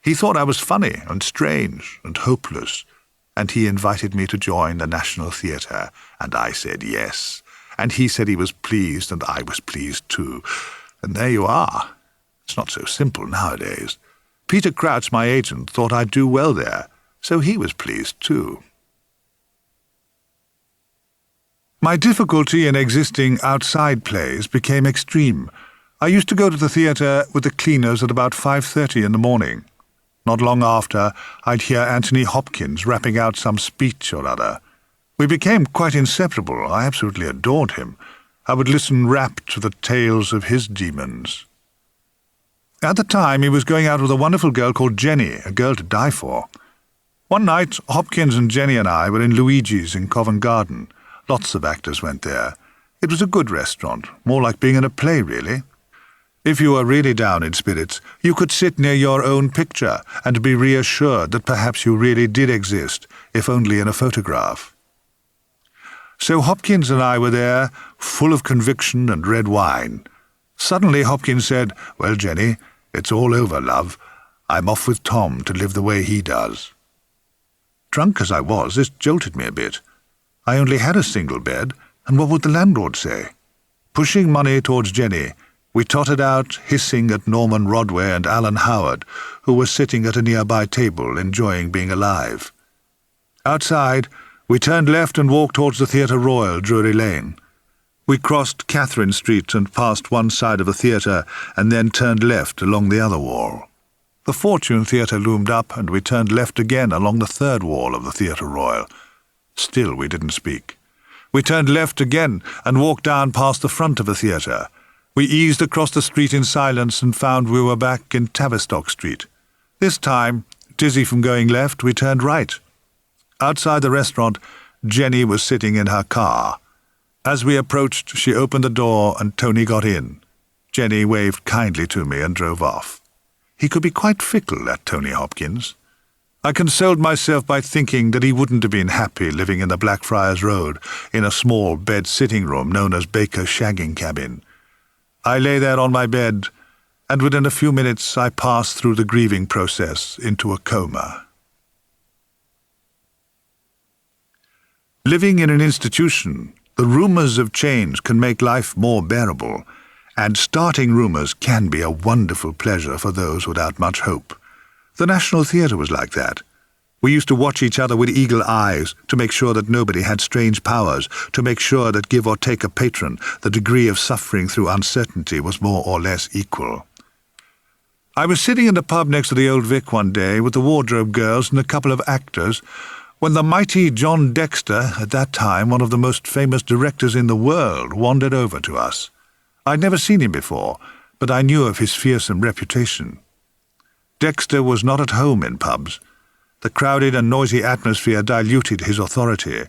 He thought I was funny and strange and hopeless, and he invited me to join the National Theatre, and I said yes. And he said he was pleased, and I was pleased too. And there you are. It's not so simple nowadays. Peter Crouch, my agent, thought I'd do well there, so he was pleased too. My difficulty in existing outside plays became extreme. I used to go to the theatre with the cleaners at about 5:30 in the morning. Not long after, I'd hear Anthony Hopkins rapping out some speech or other. We became quite inseparable. I absolutely adored him. I would listen rapt to the tales of his demons. At the time, he was going out with a wonderful girl called Jenny, a girl to die for. One night, Hopkins and Jenny and I were in Luigi's in Covent Garden. Lots of actors went there. It was a good restaurant, more like being in a play, really. If you were really down in spirits, you could sit near your own picture and be reassured that perhaps you really did exist, if only in a photograph. So Hopkins and I were there, full of conviction and red wine. Suddenly Hopkins said, "Well, Jenny, it's all over, love. I'm off with Tom to live the way he does." Drunk as I was, this jolted me a bit. I only had a single bed, and what would the landlord say? Pushing money towards Jenny, we tottered out, hissing at Norman Rodway and Alan Howard, who were sitting at a nearby table, enjoying being alive. Outside, we turned left and walked towards the Theatre Royal, Drury Lane. We crossed Catherine Street and passed one side of the theatre, and then turned left along the other wall. The Fortune Theatre loomed up, and we turned left again along the third wall of the Theatre Royal. Still we didn't speak. We turned left again and walked down past the front of the theatre. We eased across the street in silence and found we were back in Tavistock Street. This time, dizzy from going left, we turned right. Outside the restaurant, Jenny was sitting in her car. As we approached, she opened the door and Tony got in. Jenny waved kindly to me and drove off. He could be quite fickle, that Tony Hopkins. I consoled myself by thinking that he wouldn't have been happy living in the Blackfriars Road in a small bed sitting room known as Baker's shagging cabin. I lay there on my bed, and within a few minutes I passed through the grieving process into a coma. Living in an institution, the rumours of change can make life more bearable, and starting rumours can be a wonderful pleasure for those without much hope. The National Theatre was like that. We used to watch each other with eagle eyes to make sure that nobody had strange powers, to make sure that, give or take a patron, the degree of suffering through uncertainty was more or less equal. I was sitting in the pub next to the Old Vic one day with the wardrobe girls and a couple of actors when the mighty John Dexter, at that time one of the most famous directors in the world, wandered over to us. I'd never seen him before, but I knew of his fearsome reputation. Dexter was not at home in pubs. The crowded and noisy atmosphere diluted his authority,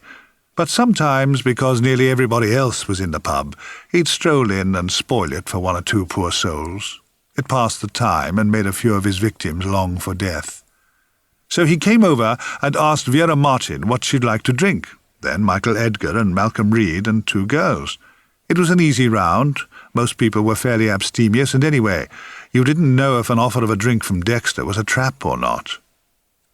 but sometimes, because nearly everybody else was in the pub, he'd stroll in and spoil it for one or two poor souls. It passed the time and made a few of his victims long for death. So he came over and asked Vera Martin what she'd like to drink, then Michael Edgar and Malcolm Reed and two girls. It was an easy round. Most people were fairly abstemious, and anyway, you didn't know if an offer of a drink from Dexter was a trap or not.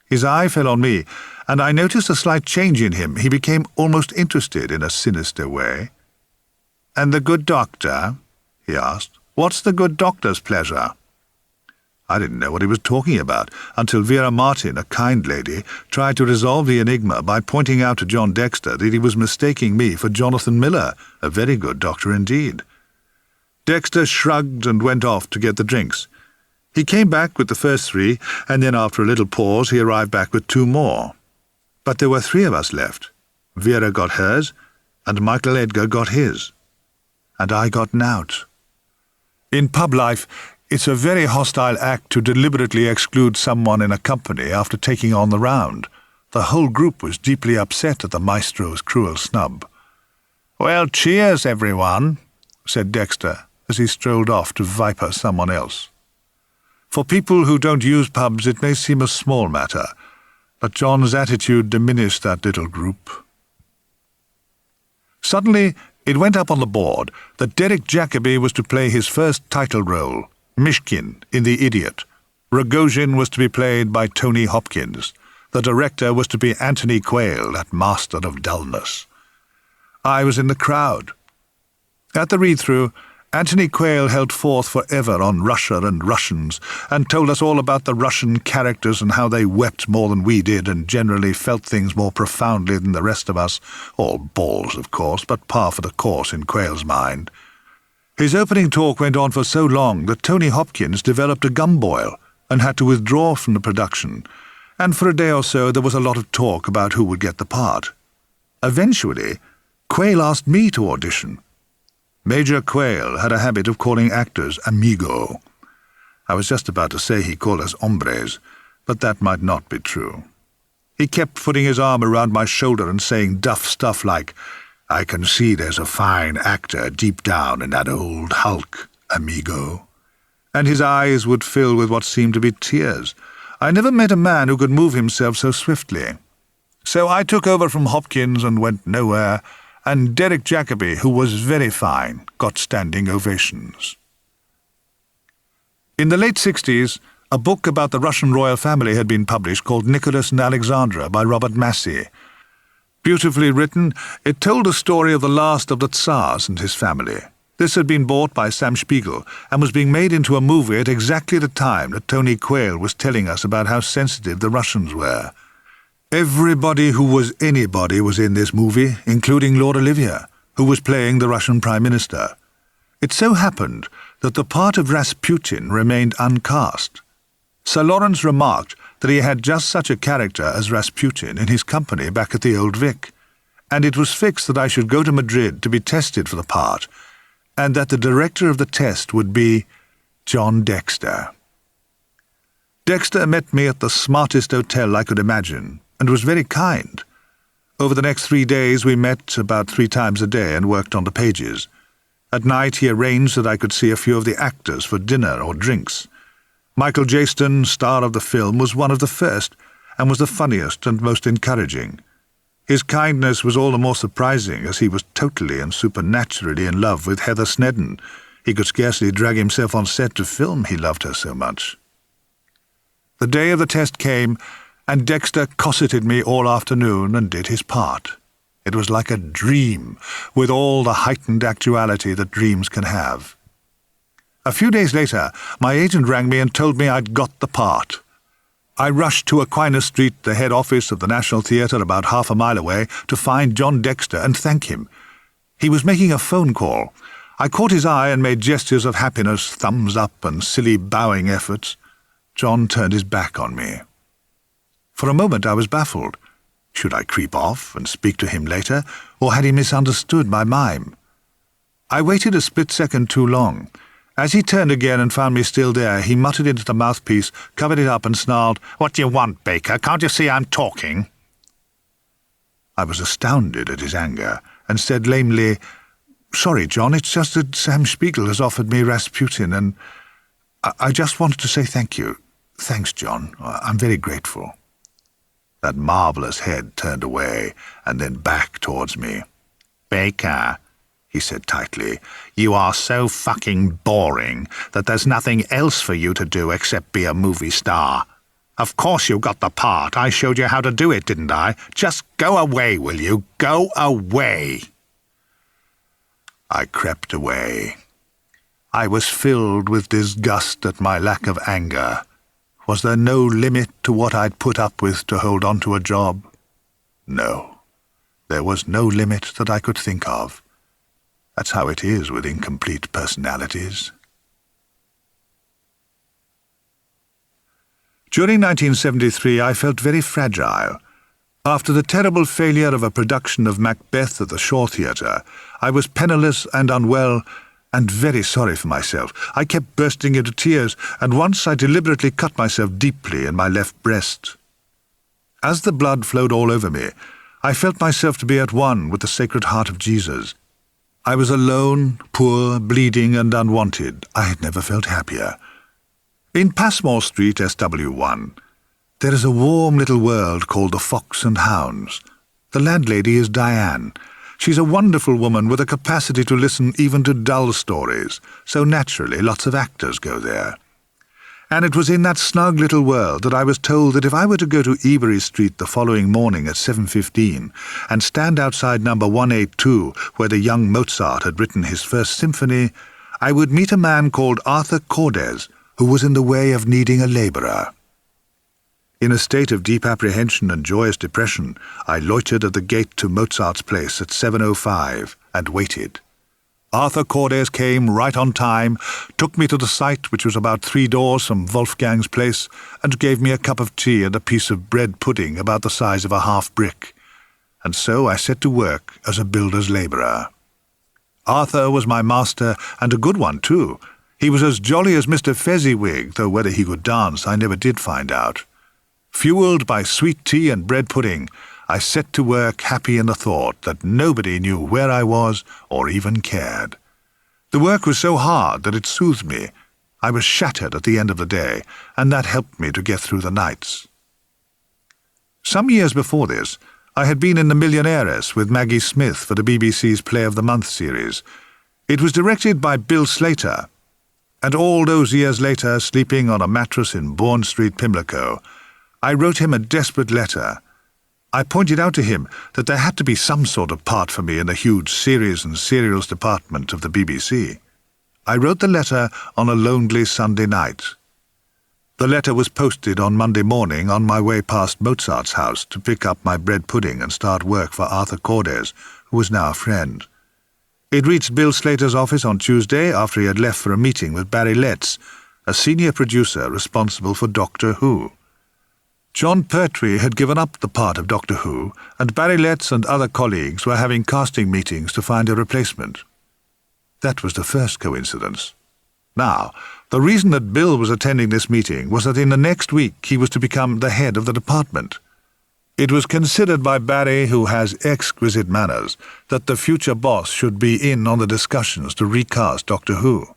His eye fell on me, and I noticed a slight change in him. He became almost interested in a sinister way. "And the good doctor?" he asked. "What's the good doctor's pleasure?" I didn't know what he was talking about until Vera Martin, a kind lady, tried to resolve the enigma by pointing out to John Dexter that he was mistaking me for Jonathan Miller, a very good doctor indeed. Dexter shrugged and went off to get the drinks. He came back with the first three, and then after a little pause he arrived back with two more. But there were three of us left. Vera got hers, and Michael Edgar got his. And I got nout. In pub life, it's a very hostile act to deliberately exclude someone in a company after taking on the round. The whole group was deeply upset at the maestro's cruel snub. "Well, cheers, everyone," said Dexter, as he strolled off to viper someone else. For people who don't use pubs, it may seem a small matter, but John's attitude diminished that little group. Suddenly, it went up on the board that Derek Jacobi was to play his first title role, Mishkin, in The Idiot. Rogojin was to be played by Tony Hopkins. The director was to be Anthony Quayle, that master of dullness. I was in the crowd. At the read-through, Anthony Quayle held forth forever on Russia and Russians, and told us all about the Russian characters and how they wept more than we did and generally felt things more profoundly than the rest of us. All balls, of course, but par for the course in Quayle's mind. His opening talk went on for so long that Tony Hopkins developed a gumboil and had to withdraw from the production, and for a day or so there was a lot of talk about who would get the part. Eventually, Quayle asked me to audition. Major Quayle had a habit of calling actors amigo. I was just about to say he called us hombres, but that might not be true. He kept putting his arm around my shoulder and saying duff stuff like, "I can see there's a fine actor deep down in that old hulk, amigo." And his eyes would fill with what seemed to be tears. I never met a man who could move himself so swiftly. So I took over from Hopkins and went nowhere, and Derek Jacobi, who was very fine, got standing ovations. In the late 60s, a book about the Russian royal family had been published called Nicholas and Alexandra by Robert Massey. Beautifully written, it told the story of the last of the Tsars and his family. This had been bought by Sam Spiegel and was being made into a movie at exactly the time that Tony Quayle was telling us about how sensitive the Russians were. Everybody who was anybody was in this movie, including Lord Olivier, who was playing the Russian Prime Minister. It so happened that the part of Rasputin remained uncast. Sir Lawrence remarked that he had just such a character as Rasputin in his company back at the Old Vic, and it was fixed that I should go to Madrid to be tested for the part, and that the director of the test would be John Dexter. Dexter met me at the smartest hotel I could imagine, and was very kind. Over the next 3 days we met about 3 times a day and worked on the pages. At night he arranged that I could see a few of the actors for dinner or drinks. Michael Jaston, star of the film, was one of the first, and was the funniest and most encouraging. His kindness was all the more surprising as he was totally and supernaturally in love with Heather Snedden. He could scarcely drag himself on set to film, he loved her so much. The day of the test came, and Dexter cosseted me all afternoon and did his part. It was like a dream, with all the heightened actuality that dreams can have. A few days later, my agent rang me and told me I'd got the part. I rushed to Aquinas Street, the head office of the National Theatre about half a mile away, to find John Dexter and thank him. He was making a phone call. I caught his eye and made gestures of happiness, thumbs up and silly bowing efforts. John turned his back on me. For a moment I was baffled. Should I creep off and speak to him later, or had he misunderstood my mime? I waited a split second too long. As he turned again and found me still there, he muttered into the mouthpiece, covered it up and snarled, "What do you want, Baker? Can't you see I'm talking?" I was astounded at his anger and said lamely, "Sorry, John, it's just that Sam Spiegel has offered me Rasputin, and I just wanted to say thank you. Thanks, John. I'm very grateful." That marvellous head turned away and then back towards me. "Baker," he said tightly, "you are so fucking boring that there's nothing else for you to do except be a movie star. Of course you got the part. I showed you how to do it, didn't I? Just go away, will you? Go away." I crept away. I was filled with disgust at my lack of anger. Was there no limit to what I'd put up with to hold on to a job? No, there was no limit that I could think of. That's how it is with incomplete personalities. During 1973, I felt very fragile. After the terrible failure of a production of Macbeth at the Shaw Theatre, I was penniless and unwell, and very sorry for myself. I kept bursting into tears, and once I deliberately cut myself deeply in my left breast. As the blood flowed all over me, I felt myself to be at one with the Sacred Heart of Jesus. I was alone, poor, bleeding, and unwanted. I had never felt happier. In Passmore Street, SW1, there is a warm little world called the Fox and Hounds. The landlady is Diane. She's a wonderful woman with a capacity to listen even to dull stories, so naturally lots of actors go there. And it was in that snug little world that I was told that if I were to go to Ebury Street the following morning at 7:15 and stand outside number 182, where the young Mozart had written his first symphony, I would meet a man called Arthur Cordes, who was in the way of needing a labourer. In a state of deep apprehension and joyous depression, I loitered at the gate to Mozart's place at 7:05 and waited. Arthur Cordes came right on time, took me to the site, which was about 3 doors from Wolfgang's place, and gave me a cup of tea and a piece of bread pudding about the size of a half-brick. And so I set to work as a builder's labourer. Arthur was my master, and a good one too. He was as jolly as Mr. Fezziwig, though whether he could dance I never did find out. Fuelled by sweet tea and bread pudding, I set to work happy in the thought that nobody knew where I was or even cared. The work was so hard that it soothed me. I was shattered at the end of the day, and that helped me to get through the nights. Some years before this, I had been in The Millionairess with Maggie Smith for the BBC's Play of the Month series. It was directed by Bill Slater, and all those years later, sleeping on a mattress in Bourne Street, Pimlico, I wrote him a desperate letter. I pointed out to him that there had to be some sort of part for me in the huge series and serials department of the BBC. I wrote the letter on a lonely Sunday night. The letter was posted on Monday morning on my way past Mozart's house to pick up my bread pudding and start work for Arthur Cordes, who was now a friend. It reached Bill Slater's office on Tuesday after he had left for a meeting with Barry Letts, a senior producer responsible for Doctor Who. John Pertwee had given up the part of Doctor Who, and Barry Letts and other colleagues were having casting meetings to find a replacement. That was the first coincidence. Now, the reason that Bill was attending this meeting was that in the next week he was to become the head of the department. It was considered by Barry, who has exquisite manners, that the future boss should be in on the discussions to recast Doctor Who.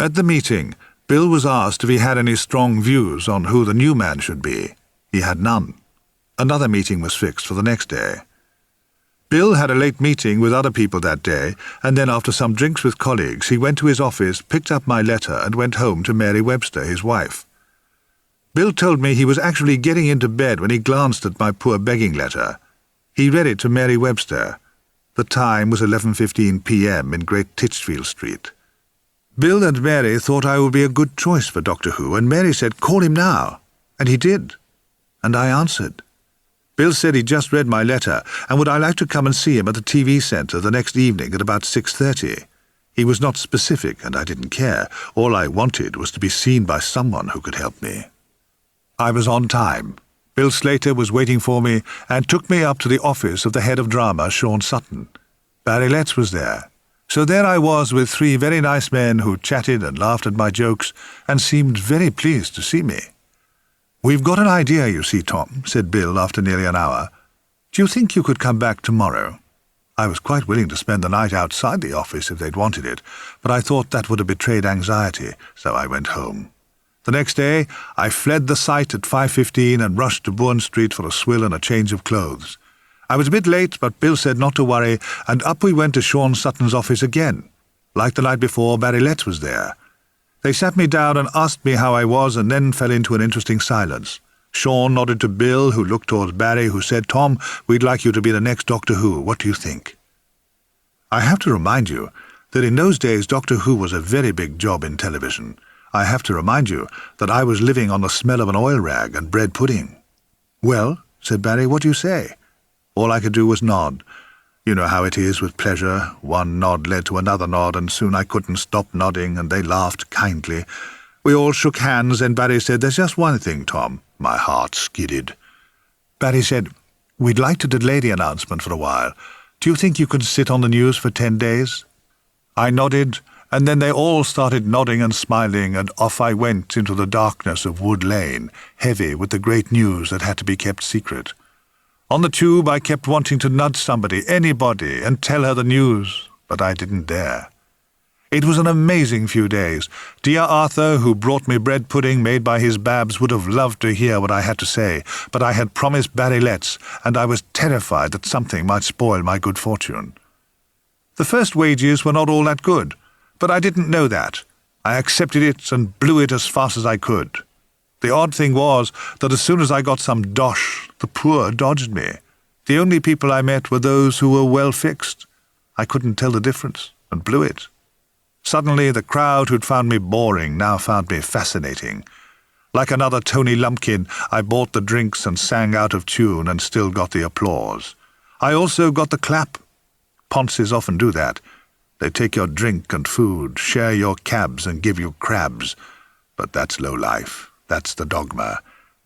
At the meeting, Bill was asked if he had any strong views on who the new man should be. He had none. Another meeting was fixed for the next day. Bill had a late meeting with other people that day, and then after some drinks with colleagues, he went to his office, picked up my letter, and went home to Mary Webster, his wife. Bill told me he was actually getting into bed when he glanced at my poor begging letter. He read it to Mary Webster. The time was 11:15 p.m. in Great Titchfield Street. Bill and Mary thought I would be a good choice for Doctor Who, and Mary said, "Call him now." And he did. And I answered. Bill said he'd just read my letter, and would I like to come and see him at the TV centre the next evening at about 6:30. He was not specific, and I didn't care. All I wanted was to be seen by someone who could help me. I was on time. Bill Slater was waiting for me and took me up to the office of the head of drama, Sean Sutton. Barry Letts was there. So there I was with three very nice men who chatted and laughed at my jokes and seemed very pleased to see me. "We've got an idea, you see, Tom," said Bill after nearly an hour. "Do you think you could come back tomorrow?" I was quite willing to spend the night outside the office if they'd wanted it, but I thought that would have betrayed anxiety, so I went home. The next day, I fled the site at 5:15 and rushed to Bourne Street for a swill and a change of clothes. I was a bit late, but Bill said not to worry, and up we went to Sean Sutton's office again. Like the night before, Barry Letts was there. They sat me down and asked me how I was, and then fell into an interesting silence. Sean nodded to Bill, who looked towards Barry, who said, "Tom, we'd like you to be the next Doctor Who. What do you think?" I have to remind you that in those days Doctor Who was a very big job in television. I have to remind you that I was living on the smell of an oil rag and bread pudding. "Well," said Barry, "what do you say?" All I could do was nod. You know how it is with pleasure. One nod led to another nod, and soon I couldn't stop nodding, and they laughed kindly. We all shook hands, and Barry said, "There's just one thing, Tom." My heart skidded. Barry said, "We'd like to delay the announcement for a while. Do you think you could sit on the news for 10 days? I nodded, and then they all started nodding and smiling, and off I went into the darkness of Wood Lane, heavy with the great news that had to be kept secret. On the tube I kept wanting to nudge somebody, anybody, and tell her the news, but I didn't dare. It was an amazing few days. Dear Arthur, who brought me bread pudding made by his Babs, would have loved to hear what I had to say, but I had promised Barry Letts, and I was terrified that something might spoil my good fortune. The first wages were not all that good, but I didn't know that. I accepted it and blew it as fast as I could. The odd thing was that as soon as I got some dosh, the poor dodged me. The only people I met were those who were well fixed. I couldn't tell the difference, and blew it. Suddenly the crowd who'd found me boring now found me fascinating. Like another Tony Lumpkin, I bought the drinks and sang out of tune and still got the applause. I also got the clap. Ponces often do that. They take your drink and food, share your cabs and give you crabs. But that's low life. That's the dogma.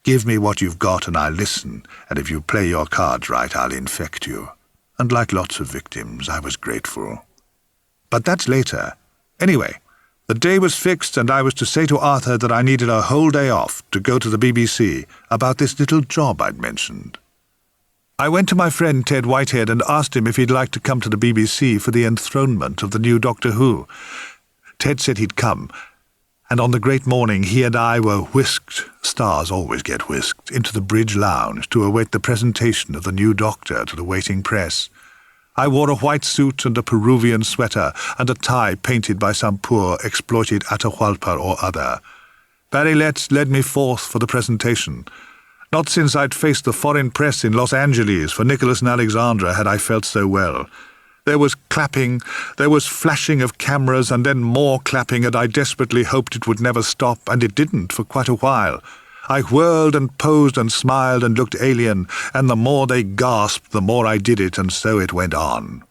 Give me what you've got and I'll listen, and if you play your cards right, I'll infect you. And like lots of victims, I was grateful. But that's later. Anyway, the day was fixed, and I was to say to Arthur that I needed a whole day off to go to the BBC about this little job I'd mentioned. I went to my friend Ted Whitehead and asked him if he'd like to come to the BBC for the enthronement of the new Doctor Who. Ted said he'd come, and on the great morning he and I were whisked, stars always get whisked, into the Bridge Lounge to await the presentation of the new Doctor to the waiting press. I wore a white suit and a Peruvian sweater and a tie painted by some poor, exploited Atahualpa or other. Barry Letts led me forth for the presentation. Not since I'd faced the foreign press in Los Angeles for Nicholas and Alexandra had I felt so well. There was clapping, there was flashing of cameras, and then more clapping, and I desperately hoped it would never stop, and it didn't for quite a while. I whirled and posed and smiled and looked alien, and the more they gasped, the more I did it, and so it went on.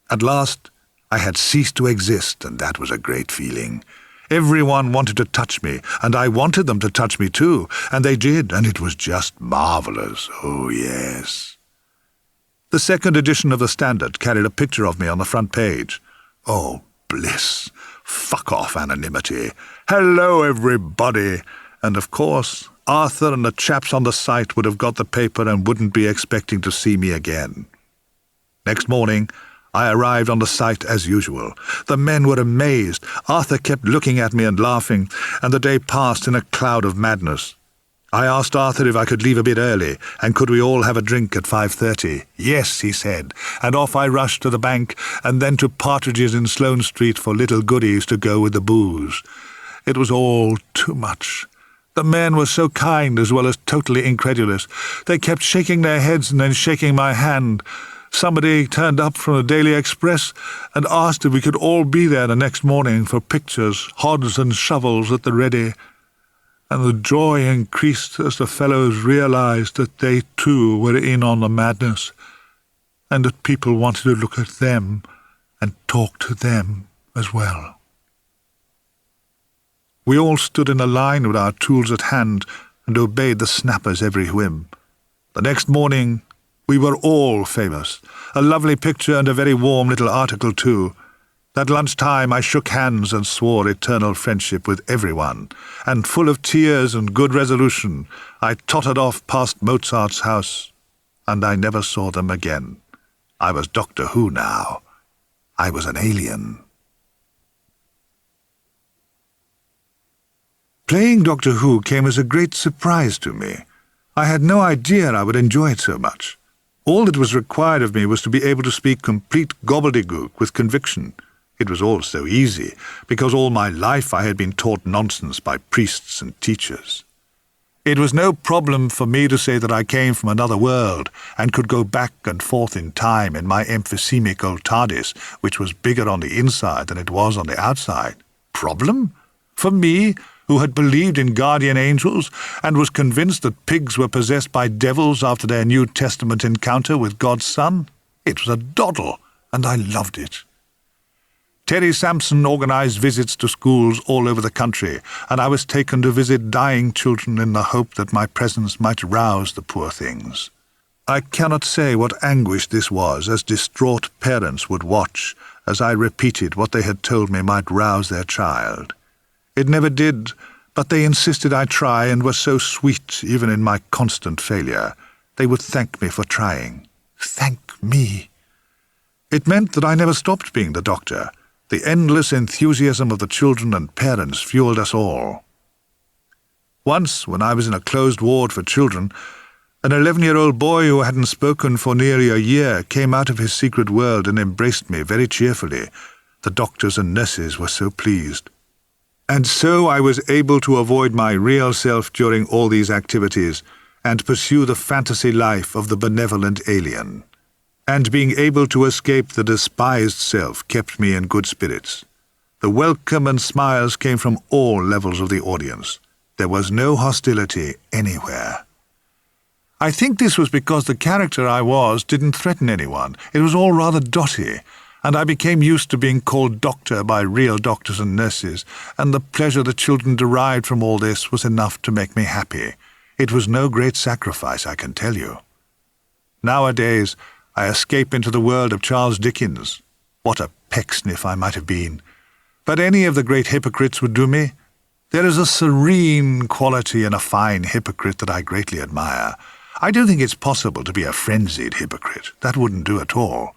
At last, I had ceased to exist, and that was a great feeling. Everyone wanted to touch me, and I wanted them to touch me too, and they did, and it was just marvellous. Oh, yes. The second edition of the Standard carried a picture of me on the front page. Oh, bliss. Fuck off anonymity. Hello, everybody. And of course, Arthur and the chaps on the site would have got the paper and wouldn't be expecting to see me again. Next morning, I arrived on the site as usual. The men were amazed. Arthur kept looking at me and laughing, and the day passed in a cloud of madness. I asked Arthur if I could leave a bit early, and could we all have a drink at 5:30. Yes, he said, and off I rushed to the bank, and then to Partridge's in Sloane Street for little goodies to go with the booze. It was all too much. The men were so kind as well as totally incredulous. They kept shaking their heads and then shaking my hand. Somebody turned up from the Daily Express and asked if we could all be there the next morning for pictures, hods and shovels at the ready. And the joy increased as the fellows realized that they too were in on the madness, and that people wanted to look at them and talk to them as well. We all stood in a line with our tools at hand and obeyed the snapper's every whim. The next morning we were all famous. A lovely picture and a very warm little article too. At lunchtime I shook hands and swore eternal friendship with everyone, and full of tears and good resolution, I tottered off past Mozart's house, and I never saw them again. I was Doctor Who now. I was an alien. Playing Doctor Who came as a great surprise to me. I had no idea I would enjoy it so much. All that was required of me was to be able to speak complete gobbledygook with conviction. It was all so easy, because all my life I had been taught nonsense by priests and teachers. It was no problem for me to say that I came from another world and could go back and forth in time in my emphysemic old TARDIS, which was bigger on the inside than it was on the outside. Problem? For me, who had believed in guardian angels and was convinced that pigs were possessed by devils after their New Testament encounter with God's Son? It was a doddle, and I loved it. Terry Sampson organised visits to schools all over the country, and I was taken to visit dying children in the hope that my presence might rouse the poor things. I cannot say what anguish this was, as distraught parents would watch as I repeated what they had told me might rouse their child. It never did, but they insisted I try, and were so sweet even in my constant failure. They would thank me for trying. Thank me. It meant that I never stopped being the doctor. The endless enthusiasm of the children and parents fueled us all. Once, when I was in a closed ward for children, an 11-year-old boy who hadn't spoken for nearly a year came out of his secret world and embraced me very cheerfully. The doctors and nurses were so pleased. And so I was able to avoid my real self during all these activities and pursue the fantasy life of the benevolent alien. And being able to escape the despised self kept me in good spirits. The welcome and smiles came from all levels of the audience. There was no hostility anywhere. I think this was because the character I was didn't threaten anyone. It was all rather dotty, and I became used to being called doctor by real doctors and nurses, and the pleasure the children derived from all this was enough to make me happy. It was no great sacrifice, I can tell you. Nowadays, I escape into the world of Charles Dickens. What a pecksniff I might have been. But any of the great hypocrites would do me. There is a serene quality in a fine hypocrite that I greatly admire. I don't think it's possible to be a frenzied hypocrite. That wouldn't do at all.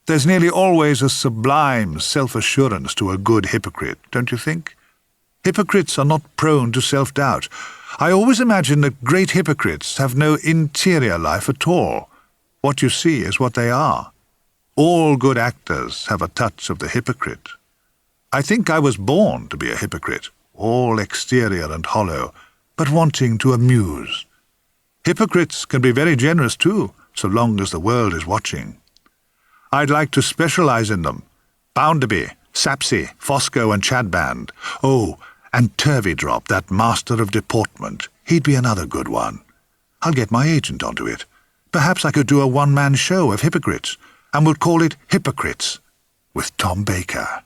There's nearly always a sublime self-assurance to a good hypocrite, don't you think? Hypocrites are not prone to self-doubt. I always imagine that great hypocrites have no interior life at all. What you see is what they are. All good actors have a touch of the hypocrite. I think I was born to be a hypocrite, all exterior and hollow, but wanting to amuse. Hypocrites can be very generous too, so long as the world is watching. I'd like to specialize in them. Bounderby, Sapsy, Fosco and Chadband. Oh, and Turveydrop, that master of deportment. He'd be another good one. I'll get my agent onto it. Perhaps I could do a one-man show of hypocrites, and we'll call it Hypocrites, with Tom Baker.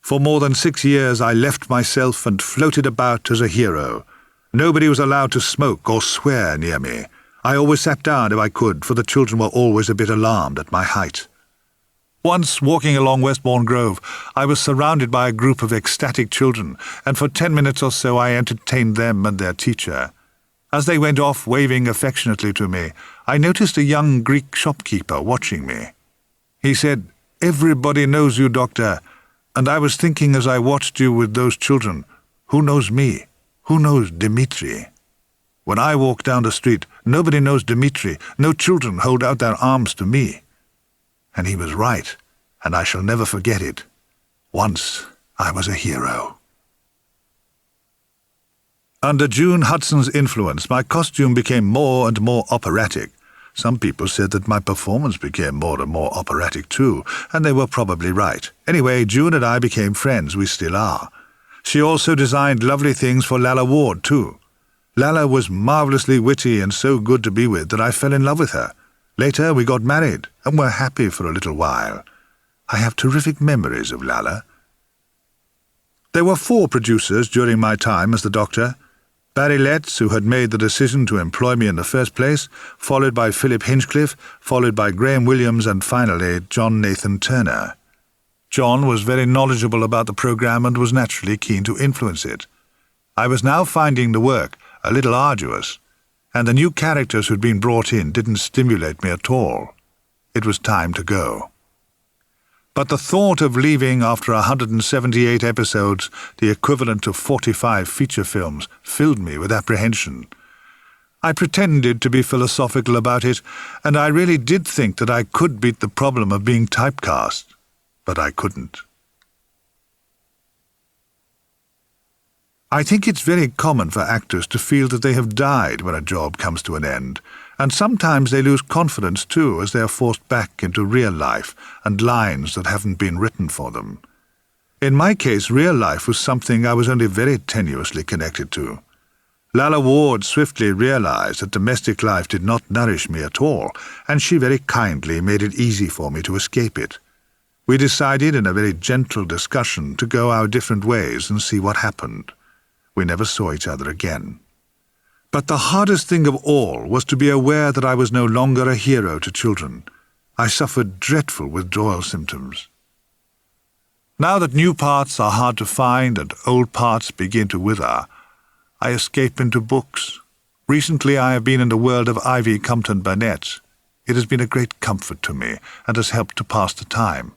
For more than 6 years I left myself and floated about as a hero. Nobody was allowed to smoke or swear near me. I always sat down if I could, for the children were always a bit alarmed at my height. Once, walking along Westbourne Grove, I was surrounded by a group of ecstatic children, and for 10 minutes or so I entertained them and their teacher. As they went off waving affectionately to me, I noticed a young Greek shopkeeper watching me. He said, "Everybody knows you, Doctor," and I was thinking as I watched you with those children, who knows me? Who knows Dmitri? When I walk down the street, nobody knows Dmitri. No children hold out their arms to me. And he was right, and I shall never forget it. Once I was a hero. Under June Hudson's influence, my costume became more and more operatic. Some people said that my performance became more and more operatic too, and they were probably right. Anyway, June and I became friends. We still are. She also designed lovely things for Lalla Ward too. Lalla was marvellously witty and so good to be with that I fell in love with her. Later we got married and were happy for a little while. I have terrific memories of Lalla. There were 4 producers during my time as the Doctor. Barry Letts, who had made the decision to employ me in the first place, followed by Philip Hinchcliffe, followed by Graham Williams, and finally John Nathan Turner. John was very knowledgeable about the programme and was naturally keen to influence it. I was now finding the work a little arduous, and the new characters who'd been brought in didn't stimulate me at all. It was time to go. But the thought of leaving after 178 episodes, the equivalent of 45 feature films, filled me with apprehension. I pretended to be philosophical about it, and I really did think that I could beat the problem of being typecast, but I couldn't. I think it's very common for actors to feel that they have died when a job comes to an end, and sometimes they lose confidence too as they are forced back into real life and lines that haven't been written for them. In my case, real life was something I was only very tenuously connected to. Lalla Ward swiftly realized that domestic life did not nourish me at all, and she very kindly made it easy for me to escape it. We decided in a very gentle discussion to go our different ways and see what happened. We never saw each other again. But the hardest thing of all was to be aware that I was no longer a hero to children. I suffered dreadful withdrawal symptoms. Now that new parts are hard to find and old parts begin to wither, I escape into books. Recently I have been in the world of Ivy Compton Burnett. It has been a great comfort to me and has helped to pass the time.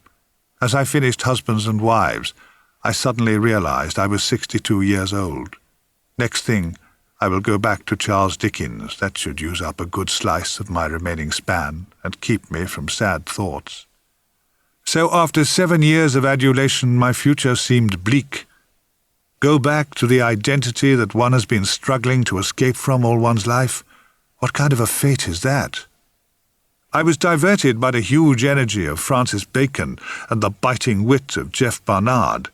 As I finished Husbands and Wives, I suddenly realized I was 62 years old. Next thing, I will go back to Charles Dickens. That should use up a good slice of my remaining span and keep me from sad thoughts. So after 7 years of adulation, my future seemed bleak. Go back to the identity that one has been struggling to escape from all one's life? What kind of a fate is that? I was diverted by the huge energy of Francis Bacon and the biting wit of Jeff Barnard.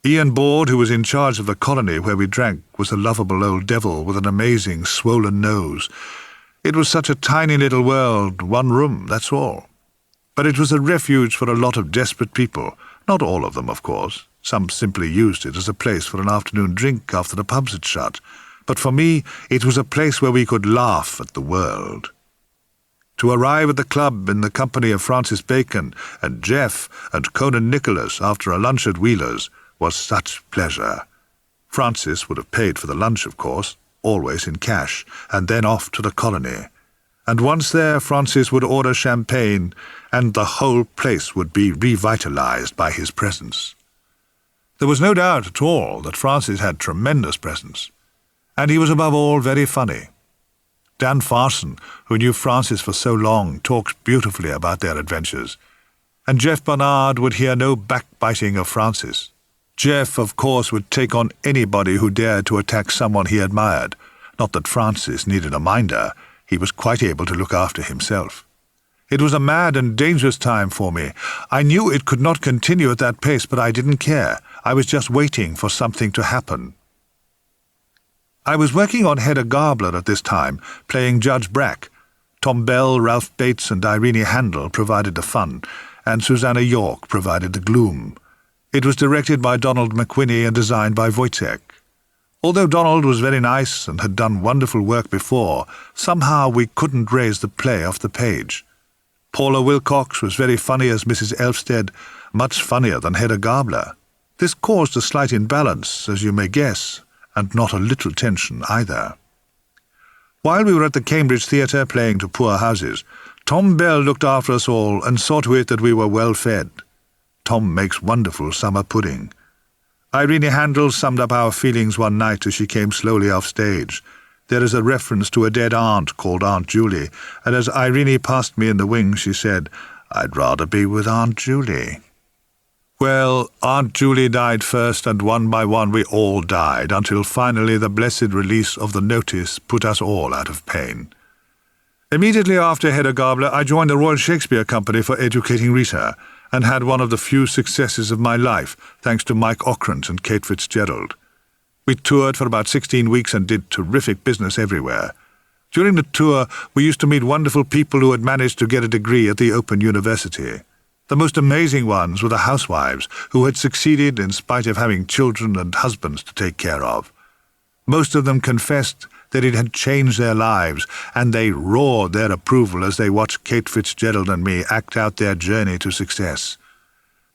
Ian Board, who was in charge of the colony where we drank, was a lovable old devil with an amazing swollen nose. It was such a tiny little world, 1 room, that's all. But it was a refuge for a lot of desperate people. Not all of them, of course. Some simply used it as a place for an afternoon drink after the pubs had shut. But for me, it was a place where we could laugh at the world. To arrive at the club in the company of Francis Bacon and Jeff and Conan Nicholas after a lunch at Wheeler's was such pleasure. Francis would have paid for the lunch, of course, always in cash, and then off to the colony. And once there, Francis would order champagne, and the whole place would be revitalized by his presence. There was no doubt at all that Francis had tremendous presence, and he was above all very funny. Dan Farson, who knew Francis for so long, talked beautifully about their adventures, and Jeff Barnard would hear no backbiting of Francis. Jeff, of course, would take on anybody who dared to attack someone he admired. Not that Francis needed a minder. He was quite able to look after himself. It was a mad and dangerous time for me. I knew it could not continue at that pace, but I didn't care. I was just waiting for something to happen. I was working on Hedda Gabler at this time, playing Judge Brack. Tom Bell, Ralph Bates, and Irene Handel provided the fun, and Susanna York provided the gloom. It was directed by Donald McWhinney and designed by Wojtek. Although Donald was very nice and had done wonderful work before, somehow we couldn't raise the play off the page. Paula Wilcox was very funny as Mrs. Elfstead, much funnier than Hedda Gabler. This caused a slight imbalance, as you may guess, and not a little tension either. While we were at the Cambridge Theatre playing to poor houses, Tom Bell looked after us all and saw to it that we were well fed. Tom makes wonderful summer pudding. Irene Handel summed up our feelings one night as she came slowly off stage. There is a reference to a dead aunt called Aunt Julie, and as Irene passed me in the wings, she said, "I'd rather be with Aunt Julie." Well, Aunt Julie died first, and one by one we all died, until finally the blessed release of the notice put us all out of pain. Immediately after Hedda Gabler, I joined the Royal Shakespeare Company for educating Rita, and had one of the few successes of my life, thanks to Mike Ockrent and Kate Fitzgerald. We toured for about 16 weeks and did terrific business everywhere. During the tour, we used to meet wonderful people who had managed to get a degree at the Open University. The most amazing ones were the housewives, who had succeeded in spite of having children and husbands to take care of. Most of them confessed that it had changed their lives, and they roared their approval as they watched Kate Fitzgerald and me act out their journey to success.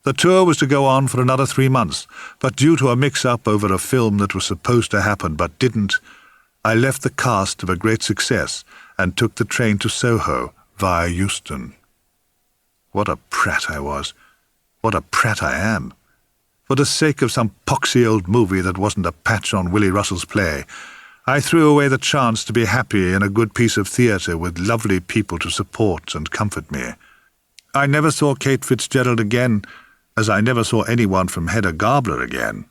The tour was to go on for another 3 months, but due to a mix-up over a film that was supposed to happen but didn't, I left the cast of a great success and took the train to Soho via Euston. What a prat I was. What a prat I am. For the sake of some poxy old movie that wasn't a patch on Willie Russell's play, I threw away the chance to be happy in a good piece of theatre with lovely people to support and comfort me. I never saw Kate Fitzgerald again, as I never saw anyone from Hedda Gabler again.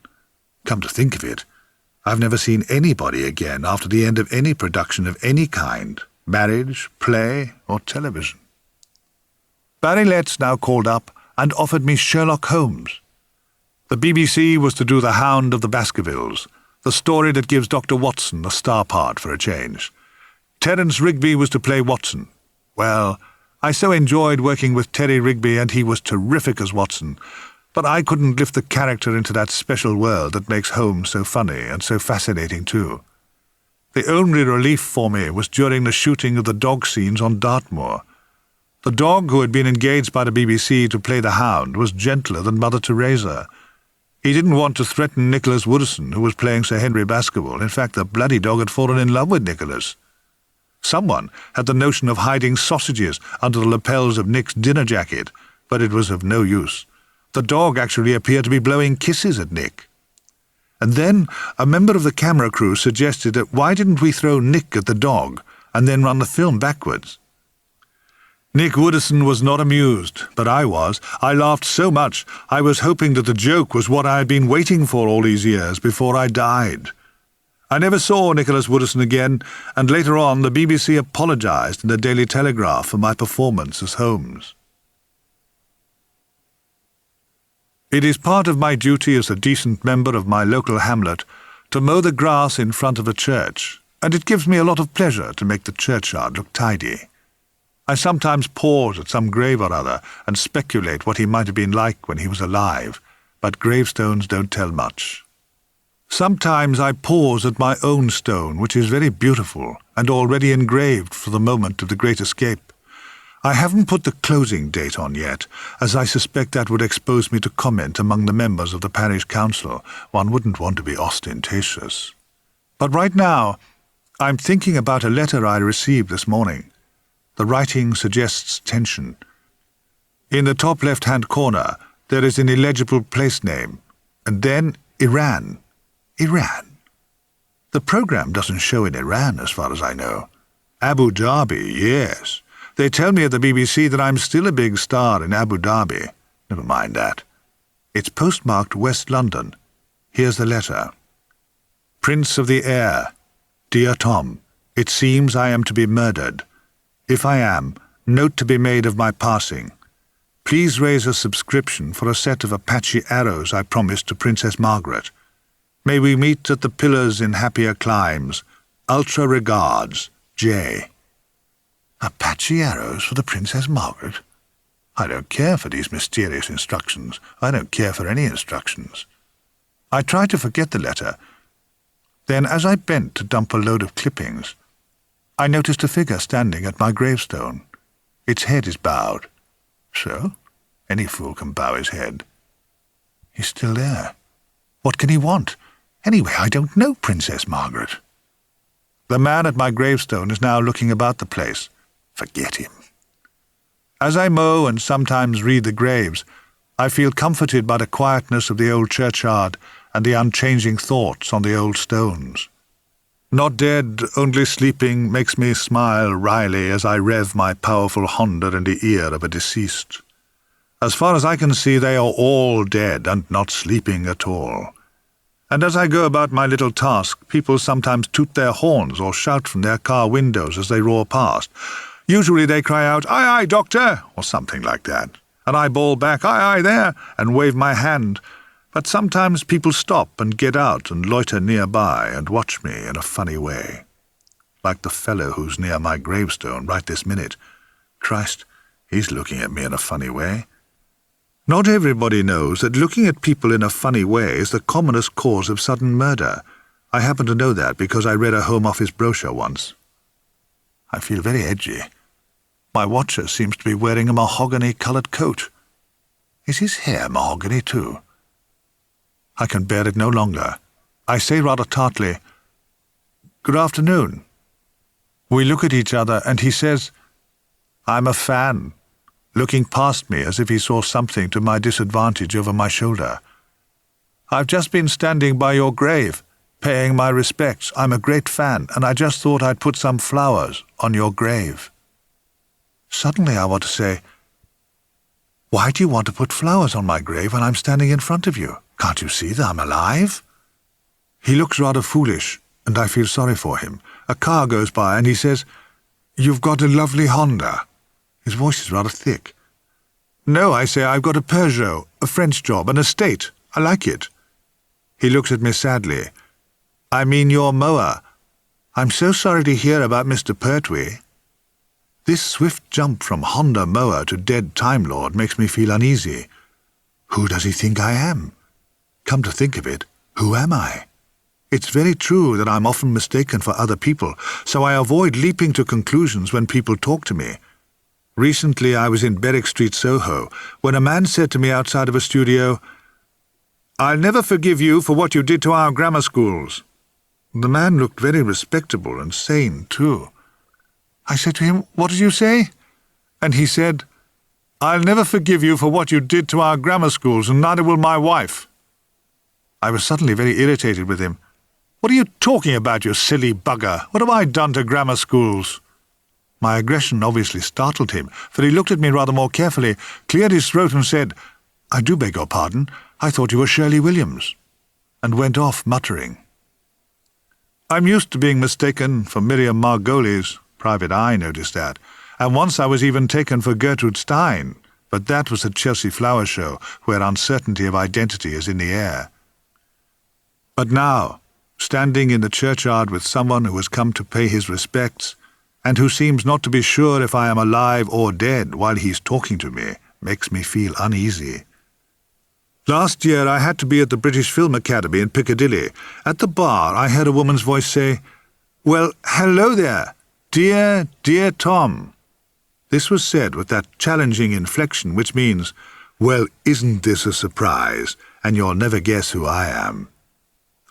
Come to think of it, I've never seen anybody again after the end of any production of any kind, marriage, play, or television. Barry Letts now called up and offered me Sherlock Holmes. The BBC was to do The Hound of the Baskervilles, the story that gives Dr. Watson a star part for a change. Terence Rigby was to play Watson. Well, I so enjoyed working with Terry Rigby, and he was terrific as Watson, but I couldn't lift the character into that special world that makes Holmes so funny and so fascinating too. The only relief for me was during the shooting of the dog scenes on Dartmoor. The dog who had been engaged by the BBC to play the Hound was gentler than Mother Teresa. He didn't want to threaten Nicholas Woodson, who was playing Sir Henry Baskerville. In fact, the bloody dog had fallen in love with Nicholas. Someone had the notion of hiding sausages under the lapels of Nick's dinner jacket, but it was of no use. The dog actually appeared to be blowing kisses at Nick. And then a member of the camera crew suggested that why didn't we throw Nick at the dog and then run the film backwards? Nick Woodison was not amused, but I was. I laughed so much, I was hoping that the joke was what I had been waiting for all these years before I died. I never saw Nicholas Woodison again, and later on the BBC apologised in the Daily Telegraph for my performance as Holmes. It is part of my duty as a decent member of my local hamlet to mow the grass in front of the church, and it gives me a lot of pleasure to make the churchyard look tidy. I sometimes pause at some grave or other and speculate what he might have been like when he was alive, but gravestones don't tell much. Sometimes I pause at my own stone, which is very beautiful and already engraved for the moment of the Great Escape. I haven't put the closing date on yet, as I suspect that would expose me to comment among the members of the parish council. One wouldn't want to be ostentatious. But right now, I'm thinking about a letter I received this morning. The writing suggests tension. In the top left-hand corner, there is an illegible place name, and then Iran. Iran. The program doesn't show in Iran, as far as I know. Abu Dhabi, yes. They tell me at the BBC that I'm still a big star in Abu Dhabi. Never mind that. It's postmarked West London. Here's the letter. Prince of the Air. Dear Tom, it seems I am to be murdered. If I am, note to be made of my passing. Please raise a subscription for a set of Apache arrows I promised to Princess Margaret. May we meet at the Pillars in happier climes. Ultra regards, J. Apache arrows for the Princess Margaret? I don't care for these mysterious instructions. I don't care for any instructions. I tried to forget the letter. Then, as I bent to dump a load of clippings, I noticed a figure standing at my gravestone. Its head is bowed. So? Any fool can bow his head. He's still there. What can he want? Anyway, I don't know Princess Margaret. The man at my gravestone is now looking about the place. Forget him. As I mow and sometimes read the graves, I feel comforted by the quietness of the old churchyard and the unchanging thoughts on the old stones. Not dead, only sleeping makes me smile wryly as I rev my powerful Honda in the ear of a deceased. As far as I can see, they are all dead and not sleeping at all. And as I go about my little task, people sometimes toot their horns or shout from their car windows as they roar past. Usually they cry out, "Aye, aye, doctor," or something like that. And I bawl back, "Aye, aye, there," and wave my hand. But sometimes people stop and get out and loiter nearby and watch me in a funny way. Like the fellow who's near my gravestone right this minute. Christ, he's looking at me in a funny way. Not everybody knows that looking at people in a funny way is the commonest cause of sudden murder. I happen to know that because I read a Home Office brochure once. I feel very edgy. My watcher seems to be wearing a mahogany-coloured coat. Is his hair mahogany too? I can bear it no longer. I say rather tartly, "Good afternoon." We look at each other and he says, "I'm a fan," looking past me as if he saw something to my disadvantage over my shoulder. "I've just been standing by your grave, paying my respects. I'm a great fan, and I just thought I'd put some flowers on your grave." Suddenly I want to say, "Why do you want to put flowers on my grave when I'm standing in front of you? Can't you see that I'm alive?" He looks rather foolish, and I feel sorry for him. A car goes by and he says, "You've got a lovely Honda." His voice is rather thick. "No," I say, "I've got a Peugeot, a French job, an estate. I like it." He looks at me sadly. "I mean your mower. I'm so sorry to hear about Mr. Pertwee." This swift jump from Honda mower to dead Time Lord makes me feel uneasy. Who does he think I am? Come to think of it, who am I? It's very true that I'm often mistaken for other people, so I avoid leaping to conclusions when people talk to me. Recently I was in Berwick Street, Soho, when a man said to me outside of a studio, "I'll never forgive you for what you did to our grammar schools." The man looked very respectable and sane, too. I said to him, "What did you say?" And he said, "I'll never forgive you for what you did to our grammar schools, and neither will my wife." I was suddenly very irritated with him. "What are you talking about, you silly bugger? What have I done to grammar schools?" My aggression obviously startled him, for he looked at me rather more carefully, cleared his throat and said, "I do beg your pardon, I thought you were Shirley Williams," and went off muttering. I'm used to being mistaken for Miriam Margolyes. Private Eye noticed that, and once I was even taken for Gertrude Stein, but that was at Chelsea Flower Show, where uncertainty of identity is in the air. But now, standing in the churchyard with someone who has come to pay his respects, and who seems not to be sure if I am alive or dead while he's talking to me, makes me feel uneasy. Last year I had to be at the British Film Academy in Piccadilly. At the bar I heard a woman's voice say, "Well, hello there, dear, dear Tom." This was said with that challenging inflection which means, "Well, isn't this a surprise, and you'll never guess who I am."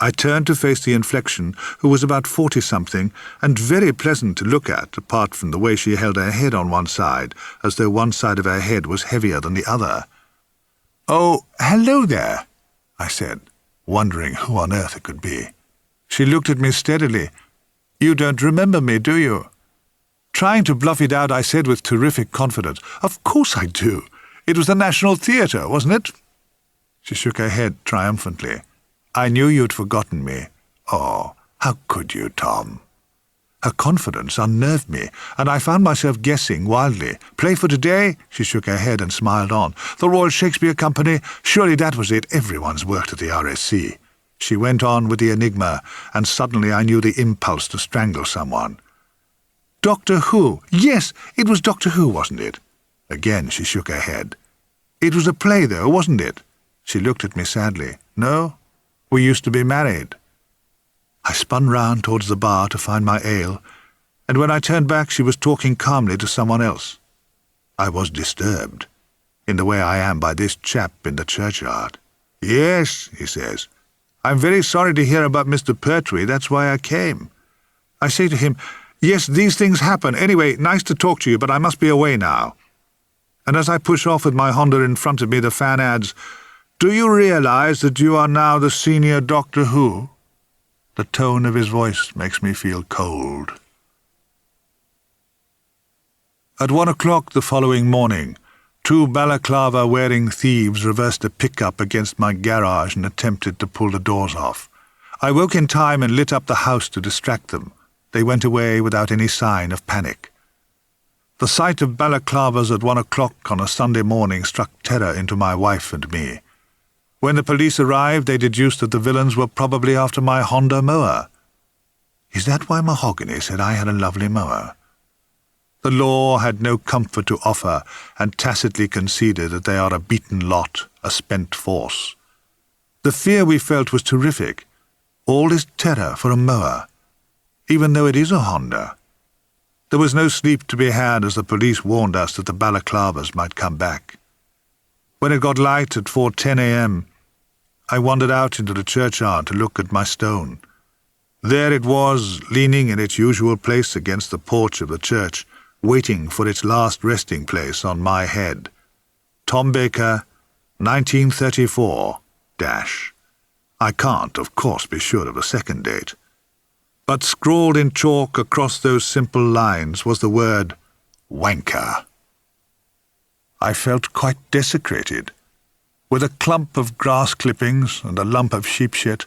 I turned to face the inflection, who was about 40-something, and very pleasant to look at, apart from the way she held her head on one side, as though one side of her head was heavier than the other. "Oh, hello there," I said, wondering who on earth it could be. She looked at me steadily. "You don't remember me, do you?" Trying to bluff it out, I said with terrific confidence, "Of course I do. It was the National Theatre, wasn't it?" She shook her head triumphantly. "I knew you'd forgotten me." "Oh, how could you, Tom?" Her confidence unnerved me, and I found myself guessing wildly. "Play for today?" She shook her head and smiled on. "The Royal Shakespeare Company? Surely that was it. Everyone's worked at the RSC." She went on with the enigma, and suddenly I knew the impulse to strangle someone. "Doctor Who? Yes, it was Doctor Who, wasn't it?" Again she shook her head. "It was a play, though, wasn't it?" She looked at me sadly. "No? We used to be married." I spun round towards the bar to find my ale, and when I turned back she was talking calmly to someone else. I was disturbed, in the way I am by this chap in the churchyard. "Yes," he says, "I'm very sorry to hear about Mr. Pertwee, that's why I came." I say to him, "Yes, these things happen. Anyway, nice to talk to you, but I must be away now." And as I push off with my Honda in front of me, the fan adds, Do you realize that you are now the senior Doctor Who? The tone of his voice makes me feel cold. At 1 o'clock the following morning, 2 balaclava-wearing thieves reversed a pickup against my garage and attempted to pull the doors off. I woke in time and lit up the house to distract them. They went away without any sign of panic. The sight of balaclavas at 1 o'clock on a Sunday morning struck terror into my wife and me. When the police arrived, they deduced that the villains were probably after my Honda mower. Is that why Mahogany said I had a lovely mower? The law had no comfort to offer and tacitly conceded that they are a beaten lot, a spent force. The fear we felt was terrific. All this terror for a mower, even though it is a Honda. There was no sleep to be had as the police warned us that the balaclavas might come back. When it got light at 4:10 a.m., I wandered out into the churchyard to look at my stone. There it was, leaning in its usual place against the porch of the church, waiting for its last resting place on my head. Tom Baker, 1934, dash. I can't, of course, be sure of a second date. But scrawled in chalk across those simple lines was the word wanker. I felt quite desecrated. With a clump of grass clippings and a lump of sheep shit,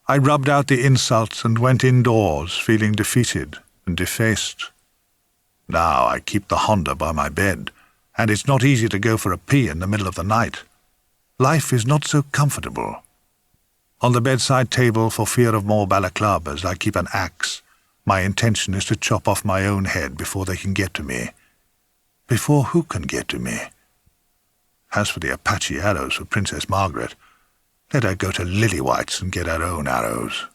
I rubbed out the insults and went indoors, feeling defeated and defaced. Now I keep the Honda by my bed, and it's not easy to go for a pee in the middle of the night. Life is not so comfortable. On the bedside table, for fear of more balaclavas, I keep an axe. My intention is to chop off my own head before they can get to me. Before who can get to me? As for the Apache arrows for Princess Margaret, let her go to Lily White's and get her own arrows.